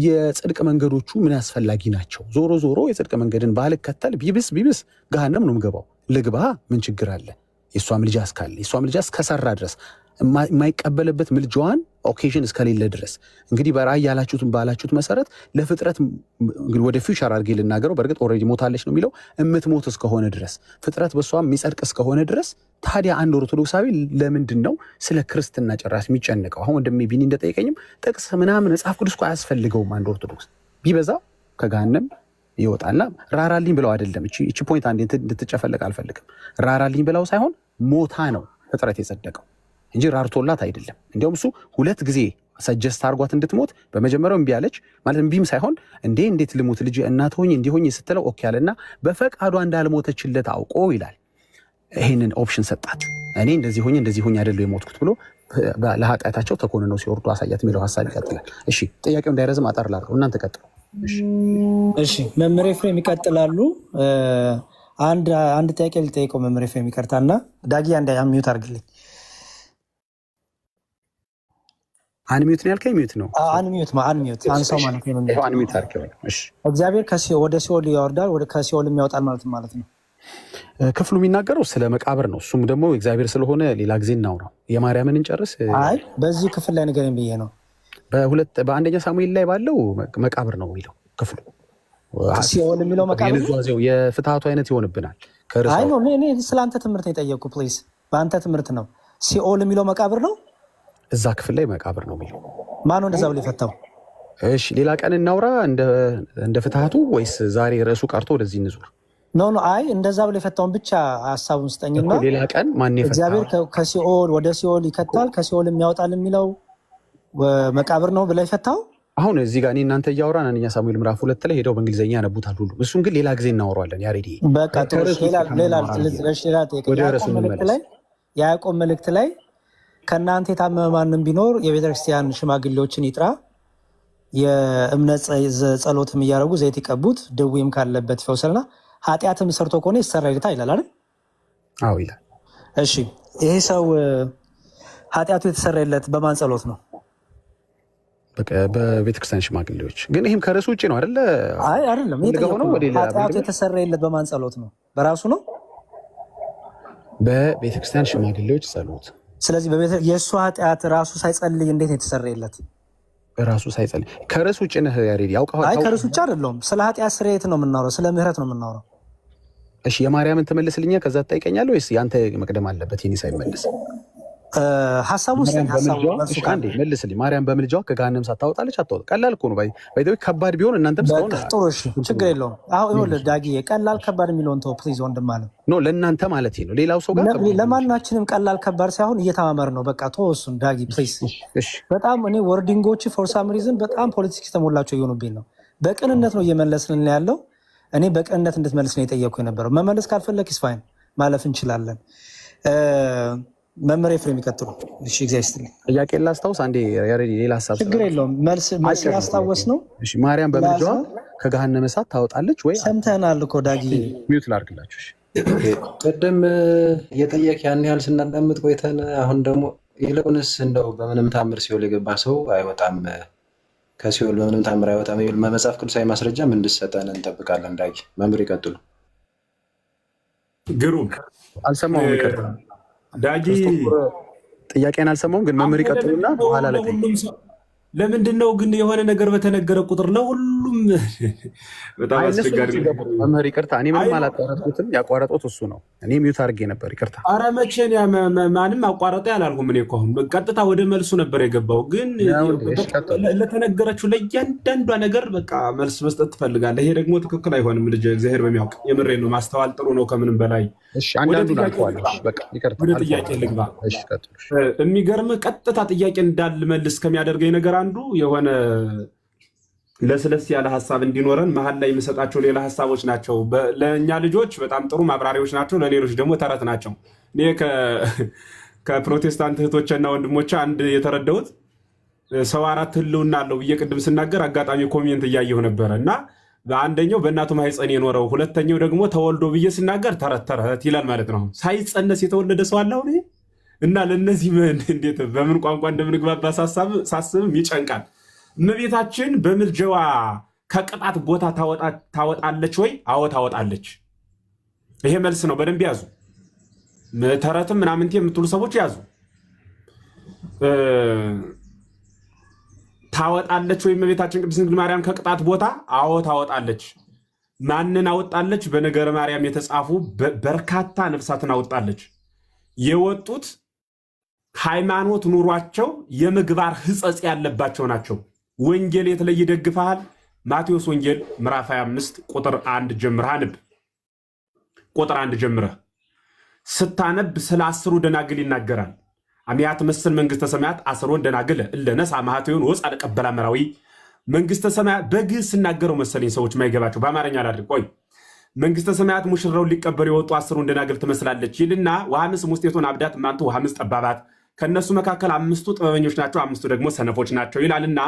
የጽድቅ መንገዶቹ ምን አስፈላጊ ናቸው? ዞሮ የጽድቅ መንገድን ባልከተል ቢብስ ገሃነም ነው የምገባው። ልግባ፣ ምን ችግር አለ? የእሷ ምልጃ እስካለ የእሷ ምልጃ እስከሰራ ድረስ የማይቀበልበት ምልጃዋን ኦኬዥን እስከሌለ ድረስ እንግዲህ በራእይ ባላችሁት መሰረት ለፍጥረት እንግዲህ ወደ ፊውቸር አድርጌ ልናገረው። በእርግጥ ኦልሬዲ ሞታለች ነው የሚለው። እምትሞት እስከሆነ ድረስ ፍጥረት በሷ የሚጸድቅ እስከሆነ ድረስ ታዲያ አንድ ኦርቶዶክሳዊ ለምንድን ነው ስለ ክርስትና ጭራሽ የሚጨንቀው? አሁን ወንድሜ ቢኒ እንደጠየቀኝም ጥቅስ ምናምን መጽሐፍ ቅዱስ እኮ አያስፈልገውም። አንድ ኦርቶዶክስ ቢበዛ ከገሃነም ይወጣልና ራራልኝ ብለው አይደለም። እቺ ፖይንት አንዴ እንድትጨፈለቅ አልፈልግም። ራራልኝ ብለው ሳይሆን ሞታ ነው ፍጥረት የጸደቀው እንጂ ራርቶላት አይደለም። እንዲያውም እሱ 2 ጊዜ ሰጀስት አድርጓት እንድትሞት በመጀመሪያው እምቢ አለች። ማለት እምቢም ሳይሆን እንዴት ልሙት ልጅ እናት ሆኝ እንዲሆኝ ስትለው ኦኬ አለና በፈቃዷ እንዳልሞተችለት አውቆ ይላል ይሄንን ኦፕሽን ሰጣት። እኔ እንደዚህ ሆኝ አይደለም የሞትኩት ብሎ ለኃጢአታቸው ተኮንነው ሲወርዱ አሳያት የሚለው ሐሳብ ይቀጥላል። እሺ ጥያቄው እንዳይረዝም አጠር ላድርገው፣ እናንተ ቀጥሉ። እሺ መምህር ኤፍሬም ይቀጥላሉ። አንድ ጥያቄ ልጠይቀው መምህር ኤፍሬም ይቀርታና ዳጊ አንድ ሚዩት አድርግልኝ። አንሚዩት ነው ያልከኝ? ሚዩት ነው አንሚዩት አንሳው ማለት ነው። አንሚዩት አድርገው። እሺ እግዚአብሔር ወደ ሲኦል ያወርዳል፣ ከሲኦል ያወጣል ማለት ነው። ክፍሉ የሚናገረው ስለ መቃብር ነው። እሱም ደግሞ እግዚአብሔር ስለሆነ ሌላ ጊዜ እናውራው። የማርያምን እንጨርስ። አይ በዚህ ክፍል ላይ ንገረኝ ብዬ ነው። በአንደኛ ሳሙኤል ላይ ባለው መቃብር ነው የሚለው ክፍሉ። ሲኦል የሚለው መቃብር የፍትሃቱ አይነት ይሆንብናል። አይ ነው እኔ ስለአንተ ትምህርት ነው የጠየቅኩ። ፕሊዝ በአንተ ትምህርት ነው። ሲኦል የሚለው መቃብር ነው። እዛ ክፍል ላይ መቃብር ነው የሚለው። ማነው እንደዛ ብሎ የፈታው? እሺ ሌላ ቀን እናውራ እንደ ፍትሃቱ፣ ወይስ ዛሬ ርዕሱ ቀርቶ ወደዚህ እንዙር? ኖ አይ እንደዛ ብሎ የፈታውን ብቻ ሀሳቡን ስጠኝና ሌላ ቀን ማን የፈታው? እግዚአብሔር ከሲኦል ወደ ሲኦል ይከታል ከሲኦል የሚያወጣል የሚለው መቃብር ነው ብላ የፈታው። አሁን እዚህ ጋር እኔ እናንተ እያወራን አንደኛ ሳሙኤል ምዕራፍ 2 ላይ ሄደው በእንግሊዝኛ ያነቡታል ሁሉ። እሱን ግን ሌላ ጊዜ እናወራዋለን። ያሬዲ በቃ የያዕቆብ መልእክት ላይ ከእናንተ የታመመ ማንም ቢኖር የቤተክርስቲያን ሽማግሌዎችን ይጥራ፣ የእምነት ጸሎትም እያደረጉ ዘይት ይቀቡት፣ ድውይም ካለበት ይፈውሳልና ኃጢአትም ሰርቶ ከሆነ ይሰረይለታል ይላል አይደል? አዎ ይላል። እሺ ይሄ ሰው ኃጢአቱ የተሰረየለት በማን ጸሎት ነው? በቤተክርስቲያን ሽማግሌዎች። ግን ይህም ከርዕሱ ውጭ ነው አይደለ? አይ አይደለም። ኃጢአቱ የተሰረየለት በማን ጸሎት ነው? በራሱ ነው፣ በቤተክርስቲያን ሽማግሌዎች ጸሎት። ስለዚህ የእሱ ኃጢአት ራሱ ሳይጸልይ እንዴት ነው የተሰረየለት? ራሱ ሳይጸልይ። ከርዕሱ ውጭ ነህ ያሬድ፣ ያውቀዋል። አይ ከርዕሱ ውጭ አይደለም። ስለ ኃጢአት ስርየት ነው የምናወራው፣ ስለ ምህረት ነው የምናወራው። እሺ የማርያምን ትመልስልኛ፣ ከዛ ትጠይቀኛለህ ወይስ ያንተ መቅደም አለበት? የኔ ሳይመልስ ሀሳቡ መልስልኝ። ማርያም በምልጃዋ ከገሃነም ሳታወጣለች አታወጣ? ቀላል እኮ ነው። ከባድ ቢሆን እናንተም ስለሆነ ጥሩ። እሺ ችግር የለውም። አሁን ይኸውልህ ዳጊዬ፣ ቀላል ከባድ የሚለውን ተው ፕሊዝ ወንድም አለ ነው ለእናንተ ማለት ነው። ሌላው ሰው ጋር ለማናችንም ቀላል ከባድ ሳይሆን እየተማመር ነው። በቃ ተወው እሱን ዳጊ ፕሊዝ። በጣም እኔ ወርዲንጎች ፎር ሳም ሪዝን በጣም ፖለቲክስ የተሞላቸው እየሆኑብኝ ነው። በቅንነት ነው እየመለስን ያለው። እኔ በቅንነት እንድትመልስ ነው የጠየቅኩ የነበረው። መመለስ ካልፈለግ ስፋይን ማለፍ እንችላለን። መምህር ኤፍሬም ይቀጥሉ። እሺ እግዚአብሔር ይስጥልኝ። ጥያቄ ላስታውስ አንዴ ያሬድ፣ ሌላ ሀሳብ ችግር የለውም። መልስ ላስታወስ ነው። እሺ ማርያም በምልጃዋ ከገሃነመ እሳት ታወጣለች ወይ? ሰምተናል እኮ ዳጊ። ሚዩት ላድርግላችሁ። ቅድም እየጠየቅ ያን ያህል ስናዳምጥ ቆይተን አሁን ደግሞ ይልቁንስ እንደው በምንም ታምር ሲኦል የገባ ሰው አይወጣም፣ ከሲኦል በምንም ታምር አይወጣም የሚል መጽሐፍ ቅዱሳዊ ማስረጃም እንድሰጠን እንጠብቃለን። ዳጊ መምህር ይቀጥሉ። ግሩም አልሰማሁም፣ ይቀጥሉ ዳጊ። ጥያቄን አልሰማሁም፣ ግን መምህር ይቀጥሉና በኋላ ላይ ለምንድን ነው ግን የሆነ ነገር በተነገረ ቁጥር ለሁሉም በጣም አስቸጋሪ ነው። መምህር ይቅርታ፣ እኔ ምንም አላቋረጥኩትም። ያቋረጡት እሱ ነው። እኔ ሚዩት አድርጌ ነበር። ይቅርታ። ኧረ መቼን ማንም አቋረጠ ያላልኩም። እኔ እኮ አሁን ቀጥታ ወደ መልሱ ነበር የገባው። ግን ለተነገረችው ለእያንዳንዷ ነገር በቃ መልስ መስጠት ትፈልጋለህ። ይሄ ደግሞ ትክክል አይሆንም። ልጅ እግዚአብሔር በሚያውቅ የምሬን ነው። ማስተዋል ጥሩ ነው ከምንም በላይ። ወደ ጥያቄ ልግባ። የሚገርምህ ቀጥታ ጥያቄ እንዳልመልስ ከሚያደርገኝ ነገር አንዱ የሆነ ለስለስ ያለ ሀሳብ እንዲኖረን መሀል ላይ የምሰጣቸው ሌላ ሀሳቦች ናቸው። ለእኛ ልጆች በጣም ጥሩ ማብራሪያዎች ናቸው፣ ለሌሎች ደግሞ ተረት ናቸው። እኔ ከፕሮቴስታንት እህቶችና ወንድሞች አንድ የተረዳሁት ሰው አራት ህልውና አለው ብዬ ቅድም ስናገር አጋጣሚ ኮሜንት እያየሁ ነበረ እና አንደኛው በእናቱ ማህፀን የኖረው፣ ሁለተኛው ደግሞ ተወልዶ ብዬ ስናገር ተረት ይላል ማለት ነው። ሳይጸነስ የተወለደ ሰው አለ አሁን እና ለእነዚህ እንዴት በምን ቋንቋ እንደምንግባባ ሳስብም ይጨንቃል። እመቤታችን በምልጃዋ ከቅጣት ቦታ ታወጣለች ወይ? አዎ ታወጣለች። ይሄ መልስ ነው። በደንብ ያዙ። ተረትም ምናምንቴ የምትሉ ሰዎች ያዙ። ታወጣለች ወይ እመቤታችን ቅድስት ድንግል ማርያም ከቅጣት ቦታ? አዎ ታወጣለች። ማንን አወጣለች? በነገረ ማርያም የተጻፉ በርካታ ነፍሳትን አወጣለች። የወጡት ሃይማኖት ኑሯቸው የምግባር ሕጸጽ ያለባቸው ናቸው። ወንጌል የት ላይ ይደግፈሃል? ማቴዎስ ወንጌል ምዕራፍ 25 ቁጥር 1 ጀምረህ አንብ። ቁጥር 1 ጀምረህ ስታነብ ስለ 10 ደናግል ይናገራል። አሚያት መስል መንግስተ ሰማያት አስሮ እንደናገለ እለነሳ ማህተዩን ወጻ ለቀበላ መራዊ መንግስተ ሰማያት በግዕዝ ሲናገረው መሰለኝ ሰዎች ማይገባቸው በአማርኛ ላድርግ። ቆይ መንግስተ ሰማያት ሙሽራውን ሊቀበሉ የወጡ አስሩ እንደናገል ትመስላለች ይልና ወሐምስ ሙስጤቶን አብዳት ማንቱ ወሐምስ ጠባባት ከነሱ መካከል 5ቱ ጥበበኞች ናቸው፣ 5ቱ ደግሞ ሰነፎች ናቸው ይላልና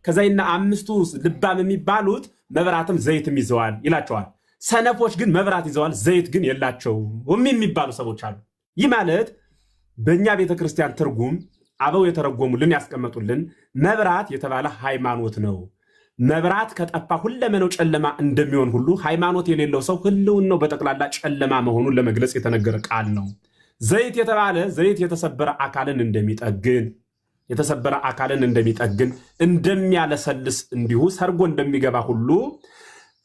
ከዛይና 5ቱ ልባም የሚባሉት መብራትም ዘይትም ይዘዋል ይላቸዋል። ሰነፎች ግን መብራት ይዘዋል ዘይት ግን የላቸውም የሚባሉ ሰዎች አሉ። ይህ ማለት በእኛ ቤተክርስቲያን ትርጉም አበው የተረጎሙልን ያስቀመጡልን መብራት የተባለ ሃይማኖት ነው። መብራት ከጠፋ ሁለመናው ጨለማ እንደሚሆን ሁሉ ሃይማኖት የሌለው ሰው ህልውናው በጠቅላላ ጨለማ መሆኑን ለመግለጽ የተነገረ ቃል ነው። ዘይት የተባለ ዘይት የተሰበረ አካልን እንደሚጠግን እንደሚያለሰልስ እንዲሁ ሰርጎ እንደሚገባ ሁሉ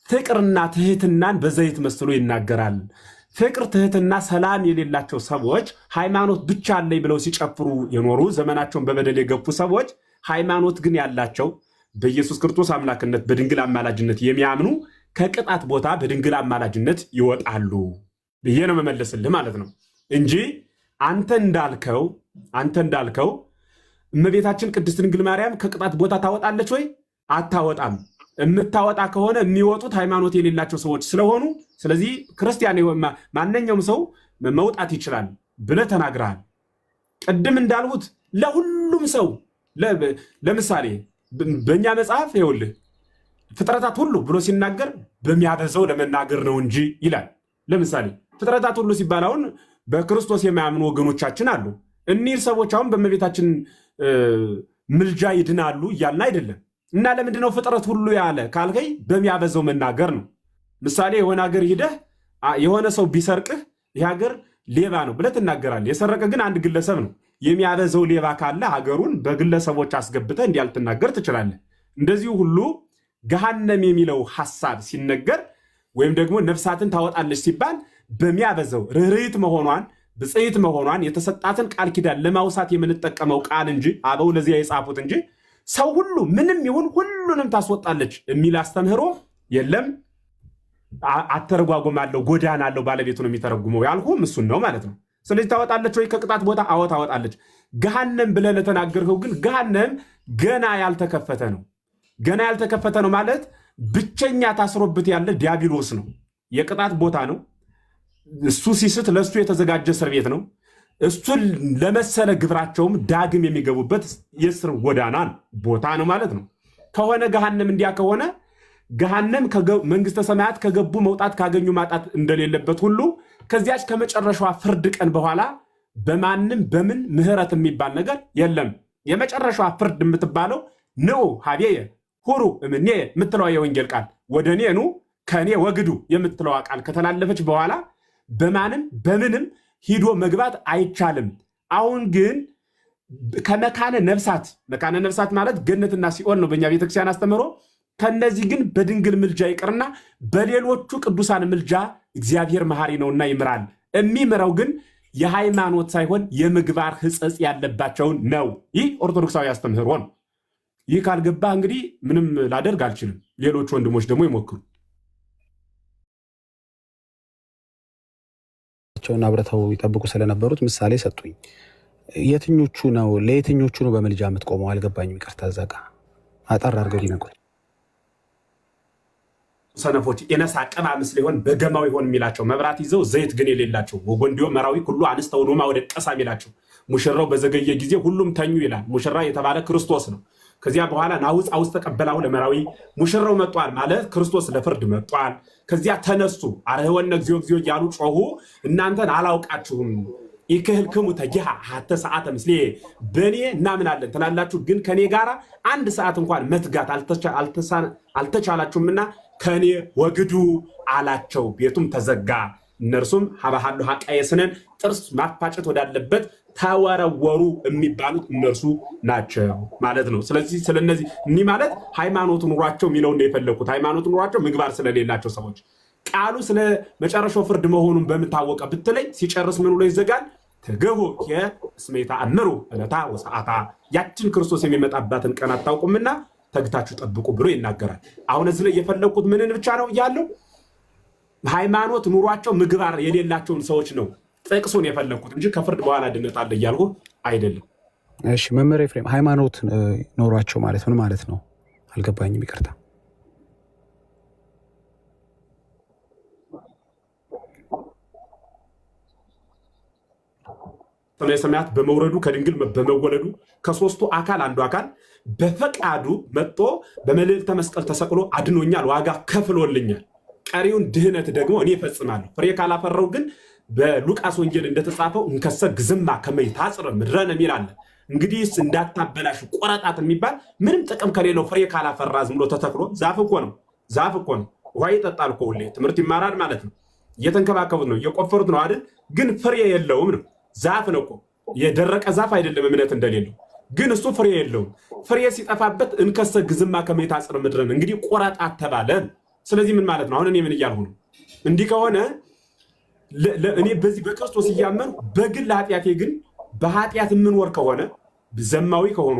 ፍቅርና ትህትናን በዘይት መስሎ ይናገራል። ፍቅር፣ ትህትና፣ ሰላም የሌላቸው ሰዎች ሃይማኖት ብቻ አለኝ ብለው ሲጨፍሩ የኖሩ ዘመናቸውን በበደል የገፉ ሰዎች ሃይማኖት ግን ያላቸው በኢየሱስ ክርስቶስ አምላክነት በድንግል አማላጅነት የሚያምኑ ከቅጣት ቦታ በድንግል አማላጅነት ይወጣሉ ብዬ ነው መመለስልህ ማለት ነው እንጂ አንተ እንዳልከው እመቤታችን ቅድስት ድንግል ማርያም ከቅጣት ቦታ ታወጣለች ወይ? አታወጣም። የምታወጣ ከሆነ የሚወጡት ሃይማኖት የሌላቸው ሰዎች ስለሆኑ ስለዚህ ክርስቲያን ማንኛውም ሰው መውጣት ይችላል ብለህ ተናግረሃል። ቅድም እንዳልሁት ለሁሉም ሰው ለምሳሌ በእኛ መጽሐፍ ይኸውልህ ፍጥረታት ሁሉ ብሎ ሲናገር በሚያበዛው ለመናገር ነው እንጂ ይላል። ለምሳሌ ፍጥረታት ሁሉ ሲባል አሁን በክርስቶስ የማያምኑ ወገኖቻችን አሉ። እኒህ ሰዎች አሁን በእመቤታችን ምልጃ ይድናሉ እያልን አይደለም። እና ለምንድነው ፍጥረት ሁሉ ያለ ካልከኝ በሚያበዛው መናገር ነው። ምሳሌ የሆነ ሀገር ሂደህ የሆነ ሰው ቢሰርቅህ ይህ ሀገር ሌባ ነው ብለህ ትናገራለህ። የሰረቀ ግን አንድ ግለሰብ ነው። የሚያበዛው ሌባ ካለ ሀገሩን በግለሰቦች አስገብተህ እንዲያልትናገር ትችላለህ። እንደዚሁ ሁሉ ገሃነም የሚለው ሐሳብ ሲነገር ወይም ደግሞ ነፍሳትን ታወጣለች ሲባል በሚያበዛው ርህርህት መሆኗን ብጽዕት መሆኗን የተሰጣትን ቃል ኪዳን ለማውሳት የምንጠቀመው ቃል እንጂ አበው ለዚያ የጻፉት እንጂ ሰው ሁሉ ምንም ይሁን ሁሉንም ታስወጣለች የሚል አስተምህሮ የለም። አተረጓጎም አለው ጎዳና አለው ባለቤቱ ነው የሚተረጉመው ያልኩም እሱን ነው ማለት ነው። ስለዚህ ታወጣለች ወይ ከቅጣት ቦታ? አዎ ታወጣለች። ገሃነም ብለህ ለተናገርከው ግን ገሃነም ገና ያልተከፈተ ነው። ገና ያልተከፈተ ነው ማለት ብቸኛ ታስሮበት ያለ ዲያብሎስ ነው። የቅጣት ቦታ ነው። እሱ ሲስት ለእሱ የተዘጋጀ እስር ቤት ነው። እሱን ለመሰለ ግብራቸውም ዳግም የሚገቡበት የእስር ጎዳና ቦታ ነው ማለት ነው። ከሆነ ገሃነም እንዲያ ከሆነ ገሃነም መንግስተ ሰማያት ከገቡ መውጣት ካገኙ ማጣት እንደሌለበት ሁሉ ከዚያች ከመጨረሻዋ ፍርድ ቀን በኋላ በማንም በምን ምህረት የሚባል ነገር የለም። የመጨረሻዋ ፍርድ የምትባለው ንዑ ሀቤየ ሁሩ እምኔ የምትለዋ የወንጌል ቃል ወደ እኔ ኑ ከእኔ ወግዱ የምትለዋ ቃል ከተላለፈች በኋላ በማንም በምንም ሂዶ መግባት አይቻልም። አሁን ግን ከመካነ ነፍሳት ማለት ገነትና ሲኦል ነው በእኛ ቤተክርስቲያን አስተምህሮ። ከነዚህ ግን በድንግል ምልጃ ይቅርና በሌሎቹ ቅዱሳን ምልጃ እግዚአብሔር መሐሪ ነውና ይምራል። የሚምረው ግን የሃይማኖት ሳይሆን የምግባር ሕጸጽ ያለባቸውን ነው። ይህ ኦርቶዶክሳዊ አስተምህሮ ነው። ይህ ካልገባ እንግዲህ ምንም ላደርግ አልችልም። ሌሎች ወንድሞች ደግሞ ይሞክሩ። ቸውና አብረተው ይጠብቁ ስለነበሩት ምሳሌ ሰጡኝ። ለየትኞቹ ነው በምልጃ የምትቆመው? አልገባኝም። ይቅርታ ዘጋ አጠር አድርገው ይነግሩኝ። ሰነፎች የነሳ ቀባ ምስል ይሆን በገማው ይሆን የሚላቸው መብራት ይዘው ዘይት ግን የሌላቸው ወጎንዲዮ መራዊ ሁሉ አንስተው ኖማ ወደ ቀሳ የሚላቸው ሙሽራው በዘገየ ጊዜ ሁሉም ተኙ ይላል። ሙሽራ የተባለ ክርስቶስ ነው። ከዚያ በኋላ ናውፅ አውስ ተቀበላው ለመራዊ ሙሽራው መጥቷል ማለት ክርስቶስ ለፍርድ መጥቷል። ከዚያ ተነሱ አረህወነ እግዚኦ እግዚኦ እያሉ ጮሁ። እናንተን አላውቃችሁም ኢክህልክሙ ተጊሃ ሀተ ሰዓተ ምስሌ በእኔ እናምናለን ትላላችሁ፣ ግን ከኔ ጋር አንድ ሰዓት እንኳን መትጋት አልተቻላችሁምና ከኔ ወግዱ አላቸው። ቤቱም ተዘጋ። እነርሱም ሀባሃሉ ሀቃየስነን ጥርስ ማፋጨት ወዳለበት ተወረወሩ የሚባሉት እነርሱ ናቸው ማለት ነው። ስለዚህ ስለነዚህ እኒህ ማለት ሃይማኖት ኑሯቸው የሚለውን ነው የፈለኩት። ሃይማኖት ኑሯቸው ምግባር ስለሌላቸው ሰዎች ቃሉ ስለ መጨረሻው ፍርድ መሆኑን በምታወቀ ብትለይ ሲጨርስ ምን ብሎ ይዘጋል? ትግሁ የስሜታ አምሩ ዕለታ ወሰዓታ፣ ያችን ክርስቶስ የሚመጣባትን ቀን አታውቁምና ተግታችሁ ጠብቁ ብሎ ይናገራል። አሁን እዚህ ላይ የፈለኩት ምንን ብቻ ነው ያለው? ሃይማኖት ኑሯቸው ምግባር የሌላቸውን ሰዎች ነው ጥቅሱን የፈለኩት እንጂ ከፍርድ በኋላ ድነት አለ እያልኩ አይደለም። እሺ መምህር ኤፍሬም ሃይማኖት ኖሯቸው ማለት ምን ማለት ነው? አልገባኝም፣ ይቅርታ። ሰማየ ሰማያት በመውረዱ ከድንግል በመወለዱ ከሶስቱ አካል አንዱ አካል በፈቃዱ መጥቶ በመልዕልተ መስቀል ተሰቅሎ አድኖኛል፣ ዋጋ ከፍሎልኛል። ቀሪውን ድህነት ደግሞ እኔ እፈጽማለሁ። ፍሬ ካላፈራው ግን በሉቃስ ወንጌል እንደተጻፈው እንከሰ ግዝማ ከመይ ታጽረ ምድረን የሚላለ እንግዲህ እንዳታበላሽ ቆረጣት የሚባል ምንም ጥቅም ከሌለው ፍሬ ካላፈራ ዝም ብሎ ተተክሎ ዛፍ እኮ ነው። ውሃ ይጠጣል እኮ ሁሌ ትምህርት ይማራል ማለት ነው። እየተንከባከቡት ነው፣ እየቆፈሩት ነው አይደል? ግን ፍሬ የለውም ነው። ዛፍ ነው እኮ የደረቀ ዛፍ አይደለም እምነት እንደሌለው፣ ግን እሱ ፍሬ የለውም። ፍሬ ሲጠፋበት እንከሰ ግዝማ ከመይ ታጽረ ምድረን እንግዲህ ቆረጣት ተባለ። ስለዚህ ምን ማለት ነው? አሁን እኔ ምን እያልሁ ነው? እንዲህ ከሆነ እኔ በዚህ በክርስቶስ እያመኑ በግል ኃጢአቴ ግን በኃጢአት የምንወር ከሆነ ዘማዊ ከሆኑ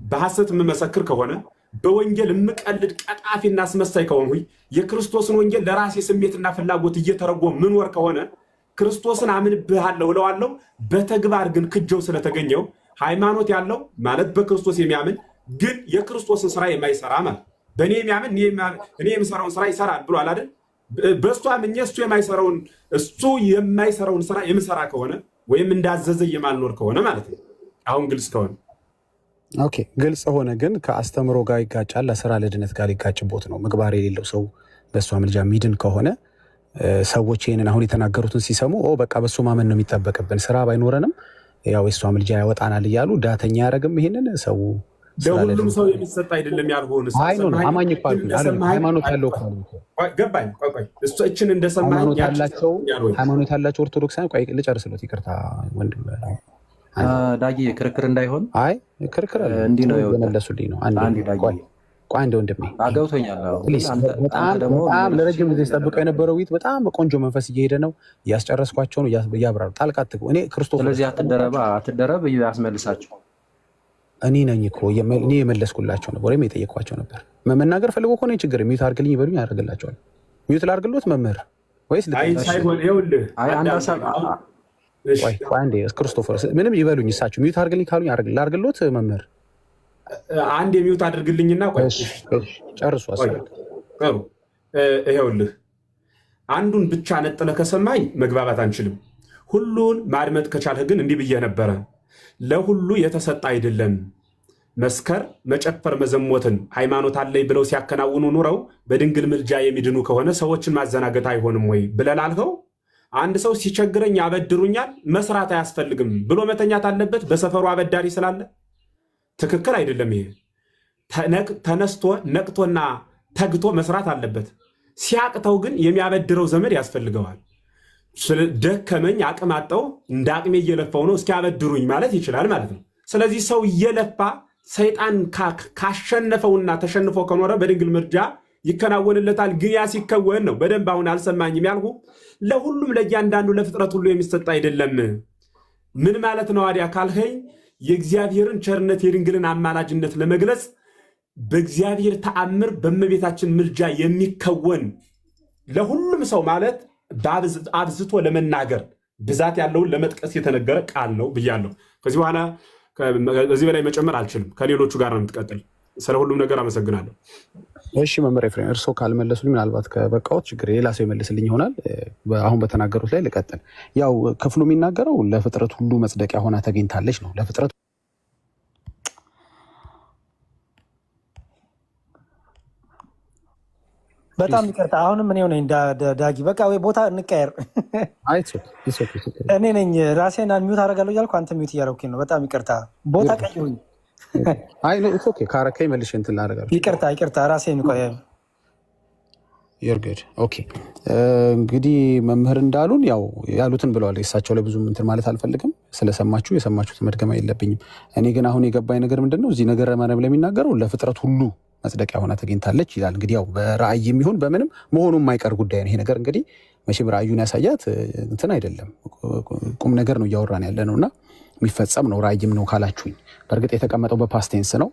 በሐሰት የምመሰክር ከሆነ በወንጌል የምቀልድ ቀጣፊና አስመሳይ ከሆኑ የክርስቶስን ወንጌል ለራሴ ስሜትና ፍላጎት እየተረጎም ምንወር ከሆነ ክርስቶስን አምንብሃለሁ እለዋለሁ፣ በተግባር ግን ክጀው ስለተገኘው ሃይማኖት ያለው ማለት በክርስቶስ የሚያምን ግን የክርስቶስን ስራ የማይሰራ ማለት በእኔ የሚያምን እኔ የምሰራውን ስራ ይሰራል ብሏል አይደል? በእሱ አምኜ እሱ የማይሰራውን ስራ የምሰራ ከሆነ ወይም እንዳዘዘ የማልኖር ከሆነ ማለት ነው። አሁን ግልጽ ከሆነ ኦኬ፣ ግልጽ ሆነ። ግን ከአስተምሮ ጋር ይጋጫል፣ ለስራ ለድነት ጋር ሊጋጭቦት ነው። ምግባር የሌለው ሰው በእሷ ምልጃ ሚድን ከሆነ ሰዎች ይህንን አሁን የተናገሩትን ሲሰሙ በቃ በእሱ ማመን ነው የሚጠበቅብን፣ ስራ ባይኖረንም ያው የእሷ ምልጃ ያወጣናል እያሉ ዳተኛ ያደረግም ይሄንን ሰው ለሁሉም ሰው የሚሰጥ አይደለም። ያልሆነ አማኝ እኮ ሃይማኖት ያለው ገባኝ። ቆይ እችን እንደሰማኝ ሃይማኖት ያላቸው ኦርቶዶክሳን ቆይ ልጨርስለት፣ ይቅርታ ወንድም ዳጊ፣ ክርክር እንዳይሆን። አይ ክርክር እንዲህ ነው የመለሱልኝ ነው። አንድ ወንድሜ ገብቶኛል። በጣም ለረጅም ጊዜ ስጠብቀው የነበረው ውይይት በጣም በቆንጆ መንፈስ እየሄደ ነው። እያስጨረስኳቸው ነው፣ እያብራሩ ጣልቃ አትግቡ። እኔ ክርስቶስ ስለዚህ አትደረብ ያስመልሳቸው። እኔ ነኝ እኮ እኔ የመለስኩላቸው ነበር ወይም የጠየኳቸው ነበር። መናገር ፈልጎ ከሆነ ችግር ሚዩት አድርግልኝ ይበሉኝ፣ ያደርግላቸዋል። ሚዩት ላድርግሎት መምህር ወይስ አንዴ ክርስቶፈር ምንም ይበሉኝ፣ እሳቸው ሚዩት አድርግልኝ ካሉኝ ላድርግሎት መምህር። አንድ የሚዩት አድርግልኝና ጨርሱ። ይኸውልህ አንዱን ብቻ ነጥለህ ከሰማኝ መግባባት አንችልም። ሁሉን ማድመጥ ከቻልህ ግን እንዲህ ብዬ ነበረ። ለሁሉ የተሰጠ አይደለም። መስከር፣ መጨፈር፣ መዘሞትን ሃይማኖት አለኝ ብለው ሲያከናውኑ ኑረው በድንግል ምልጃ የሚድኑ ከሆነ ሰዎችን ማዘናገት አይሆንም ወይ ብለህ ላልኸው፣ አንድ ሰው ሲቸግረኝ ያበድሩኛል መስራት አያስፈልግም ብሎ መተኛት አለበት በሰፈሩ አበዳሪ ስላለ? ትክክል አይደለም። ይሄ ተነስቶ ነቅቶና ተግቶ መስራት አለበት። ሲያቅተው ግን የሚያበድረው ዘመድ ያስፈልገዋል። ደከመኝ አቅም አጣው እንደ አቅሜ እየለፋው ነው እስኪ አበድሩኝ ማለት ይችላል ማለት ነው። ስለዚህ ሰው እየለፋ ሰይጣን ካሸነፈውና ተሸንፎ ከኖረ በድንግል ምልጃ ይከናወንለታል። ግን ያ ሲከወን ነው። በደንብ አሁን አልሰማኝም ያልኩ። ለሁሉም ለእያንዳንዱ ለፍጥረት ሁሉ የሚሰጥ አይደለም። ምን ማለት ነው አዲያ ካልኸኝ፣ የእግዚአብሔርን ቸርነት የድንግልን አማላጅነት ለመግለጽ በእግዚአብሔር ተአምር በእመቤታችን ምልጃ የሚከወን ለሁሉም ሰው ማለት አብዝቶ ለመናገር ብዛት ያለውን ለመጥቀስ የተነገረ ቃል ነው ብያለሁ። ከዚህ በኋላ ከዚህ በላይ መጨመር አልችልም። ከሌሎቹ ጋር ነው የምትቀጥል። ስለ ሁሉም ነገር አመሰግናለሁ። እሺ መምህር ኤፍሬም፣ እርስዎ ካልመለሱልኝ ምናልባት ከበቃዎት ችግር ሌላ ሰው ይመልስልኝ ይሆናል። አሁን በተናገሩት ላይ ልቀጥል። ያው ክፍሉ የሚናገረው ለፍጥረት ሁሉ መጽደቂያ ሆና ተገኝታለች ነው። ለፍጥረት በጣም ይቅርታ። አሁንም እኔ ሆነኝ ዳጊ፣ በቃ ወይ ቦታ እንቀየር። እኔ ነኝ ራሴን ሚዩት አደርጋለሁ እያልኩ አንተ ሚዩት እያደረኩኝ ነው። በጣም ይቅርታ፣ ቦታ ቀይሩኝ። ካረከኝ መልሼ እንትን ላደርጋለሁ። ይቅርታ ራሴን ይርገድ። ኦኬ እንግዲህ መምህር እንዳሉን ያው ያሉትን ብለዋል። እሳቸው ላይ ብዙ እንትን ማለት አልፈልግም። ስለሰማችሁ የሰማችሁት መድገም የለብኝም። እኔ ግን አሁን የገባኝ ነገር ምንድን ነው እዚህ ነገር ማርያም ላይ የሚናገረው ለፍጥረት ሁሉ መጽደቂያ ሆና ተገኝታለች ይላል። እንግዲህ ያው በራእይ የሚሆን በምንም መሆኑ የማይቀር ጉዳይ ነው ይሄ ነገር። እንግዲህ መቼም ራእዩን ያሳያት እንትን አይደለም፣ ቁም ነገር ነው እያወራን ያለ ነው እና የሚፈጸም ነው። ራእይም ነው ካላችሁኝ በእርግጥ የተቀመጠው በፓስቴንስ ነው።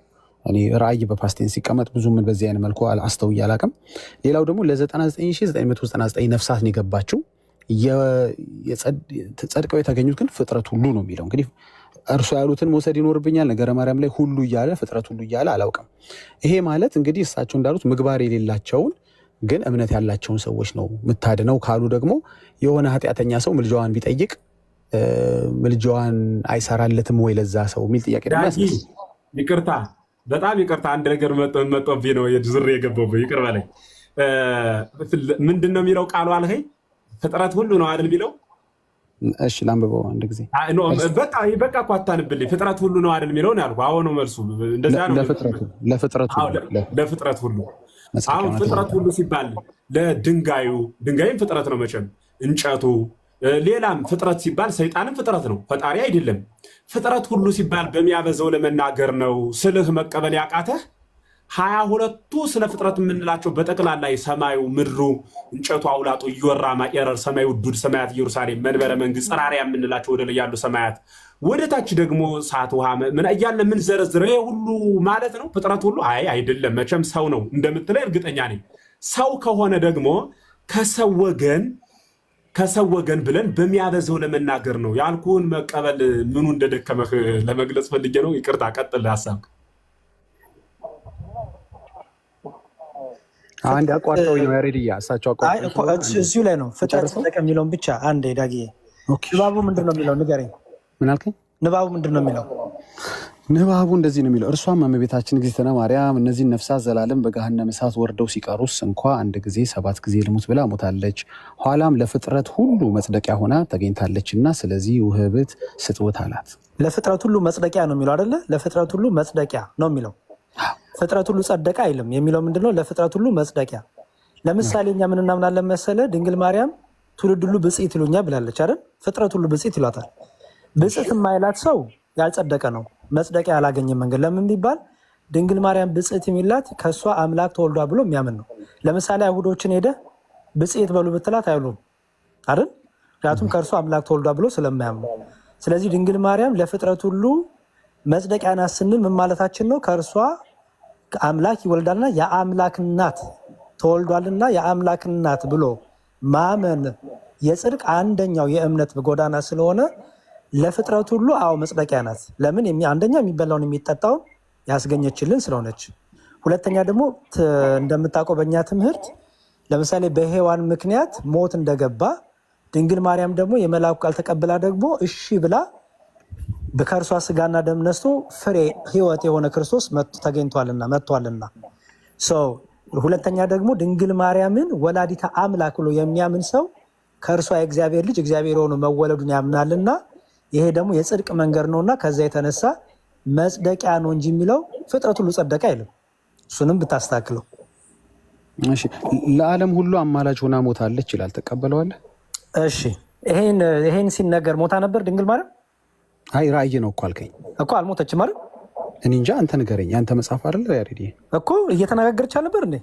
እኔ ራእይ በፓስቴንስ ሲቀመጥ ብዙ ምን በዚህ አይነት መልኩ አስተውዬ አላውቅም። ሌላው ደግሞ ለ99999 ነፍሳት ነው የገባችው። ጸድቀው የተገኙት ግን ፍጥረት ሁሉ ነው የሚለው። እንግዲህ እርሱ ያሉትን መውሰድ ይኖርብኛል ነገረ ማርያም ላይ ሁሉ እያለ ፍጥረት ሁሉ እያለ አላውቅም። ይሄ ማለት እንግዲህ እሳቸው እንዳሉት ምግባር የሌላቸውን ግን እምነት ያላቸውን ሰዎች ነው የምታድነው ካሉ ደግሞ የሆነ ኃጢአተኛ ሰው ምልጃዋን ቢጠይቅ ምልጃዋን አይሰራለትም ወይ ለዛ ሰው የሚል ጥያቄ ደግሞ ያስነሳል። ይቅርታ፣ በጣም ይቅርታ፣ አንድ ነገር መጥቶብኝ ነው ዝር የገባው። ይቅር በለኝ። ምንድን ነው የሚለው ቃሉ አልኸኝ? ፍጥረት ሁሉ ነው አይደል የሚለው? እሺ ላንብበው አንድ ጊዜ። በቃ እኮ አታንብልኝ። ፍጥረት ሁሉ ነው አይደል የሚለው ነው ያልኩህ። አሁን ነው መልሱ። እንደዛ ነው። ለፍጥረት ሁሉ አሁን ፍጥረት ሁሉ ሲባል ድንጋይም ፍጥረት ነው መቼም፣ እንጨቱ፣ ሌላም ፍጥረት ሲባል ሰይጣንም ፍጥረት ነው፣ ፈጣሪ አይደለም። ፍጥረት ሁሉ ሲባል በሚያበዛው ለመናገር ነው ስልህ መቀበል ያቃተህ። 22ቱ ስለ ፍጥረት የምንላቸው በጠቅላላ ሰማዩ፣ ምድሩ፣ እንጨቱ፣ አውላጡ፣ እየወራ ማኤረር፣ ሰማዩ ዱድ፣ ሰማያት ኢየሩሳሌም፣ መንበረ መንግስት፣ ጽራሪያ የምንላቸው ወደ ላይ ያሉ ሰማያት፣ ወደ ታች ደግሞ እሳት፣ ውሃ እያለ ምን ዘረዝረው ይሄ ሁሉ ማለት ነው ፍጥረት ሁሉ? አይደለም። መቼም ሰው ነው እንደምትለኝ እርግጠኛ ነኝ። ሰው ከሆነ ደግሞ ከሰው ወገን ብለን በሚያበዛው ለመናገር ነው ያልኩህን መቀበል ምኑ እንደደከመህ ለመግለጽ ፈልጌ ነው። ይቅርታ፣ ቀጥል ሀሳብ። አንድ አቋርጠው ነው ያሬድያ እሳቸው አቋርጠው እዚሁ ላይ ነው ፍጥረት የሚለውን ብቻ አንዴ ዳጊ ንባቡ ምንድን ነው የሚለው ንገረኝ። ምን አልከኝ? ንባቡ ምንድን ነው የሚለው? ንባቡ እንደዚህ ነው የሚለው። እርሷም እመቤታችን እግዝእትነ ማርያም እነዚህን ነፍሳት ዘላለም በገሃነመ እሳት ወርደው ሲቀሩስ እንኳ አንድ ጊዜ 7 ጊዜ ልሙት ብላ ሞታለች። ኋላም ለፍጥረት ሁሉ መጽደቂያ ሆና ተገኝታለችና ስለዚህ ውህብት ስጥውት አላት። ለፍጥረት ሁሉ መጽደቂያ ነው የሚለው አይደለ? ለፍጥረት ሁሉ መጽደቂያ ነው የሚለው። ፍጥረት ሁሉ ጸደቀ አይልም። የሚለው ምንድነው? ለፍጥረት ሁሉ መጽደቂያ። ለምሳሌ እኛ ምን እናምናለን መሰለ? ድንግል ማርያም ትውልድ ሁሉ ብጽዕት ይሉኛ ብላለች አይደል? ፍጥረት ሁሉ ብጽዕት ይሏታል። ብጽዕት የማይላት ሰው ያልጸደቀ ነው፣ መጽደቂያ ያላገኘ መንገድ። ለምን ቢባል ድንግል ማርያም ብጽዕት የሚላት ከእሷ አምላክ ተወልዷ ብሎ የሚያምን ነው። ለምሳሌ አይሁዶችን ሄደ ብጽዕት በሉ ብትላት አይሉም አይደል? ምክንያቱም ከእርሷ አምላክ ተወልዷ ብሎ ስለማያምኑ። ስለዚህ ድንግል ማርያም ለፍጥረት ሁሉ መጽደቂያ ናት ስንል ምን ማለታችን ነው? ከእርሷ አምላክ ይወልዳልና የአምላክ እናት ተወልዷልና የአምላክ እናት ብሎ ማመን የጽድቅ አንደኛው የእምነት ጎዳና ስለሆነ ለፍጥረት ሁሉ መጽደቂያ ናት። ለምን? አንደኛ የሚበላውን የሚጠጣውን ያስገኘችልን ስለሆነች፣ ሁለተኛ ደግሞ እንደምታውቀው በእኛ ትምህርት ለምሳሌ በሔዋን ምክንያት ሞት እንደገባ ድንግል ማርያም ደግሞ የመልአኩ ቃል ተቀብላ ደግሞ እሺ ብላ በከርሷ ስጋና ደም ነስቶ ፍሬ ሕይወት የሆነ ክርስቶስ ተገኝቷልና መጥቷልና። ሁለተኛ ደግሞ ድንግል ማርያምን ወላዲታ አምላክ ብሎ የሚያምን ሰው ከእርሷ የእግዚአብሔር ልጅ እግዚአብሔር የሆነ መወለዱን ያምናልና ይሄ ደግሞ የጽድቅ መንገድ ነውና ከዛ የተነሳ መጽደቂያ ነው እንጂ የሚለው ፍጥረት ሁሉ ጸደቀ አይልም። እሱንም ብታስተካክለው። እሺ፣ ለዓለም ሁሉ አማላጅ ሆና ሞታለች ይላል። ተቀበለዋለህ? እሺ፣ ይሄን ሲነገር ሞታ ነበር ድንግል ማርያም? አይ ራእይ ነው እኮ አልከኝ እኮ። አልሞተችም አይደል? እኔ እንጃ፣ አንተ ንገረኝ። አንተ መጽሐፍ አይደል ያሬድ? እኮ እየተነጋገረች አልነበር እንዴ?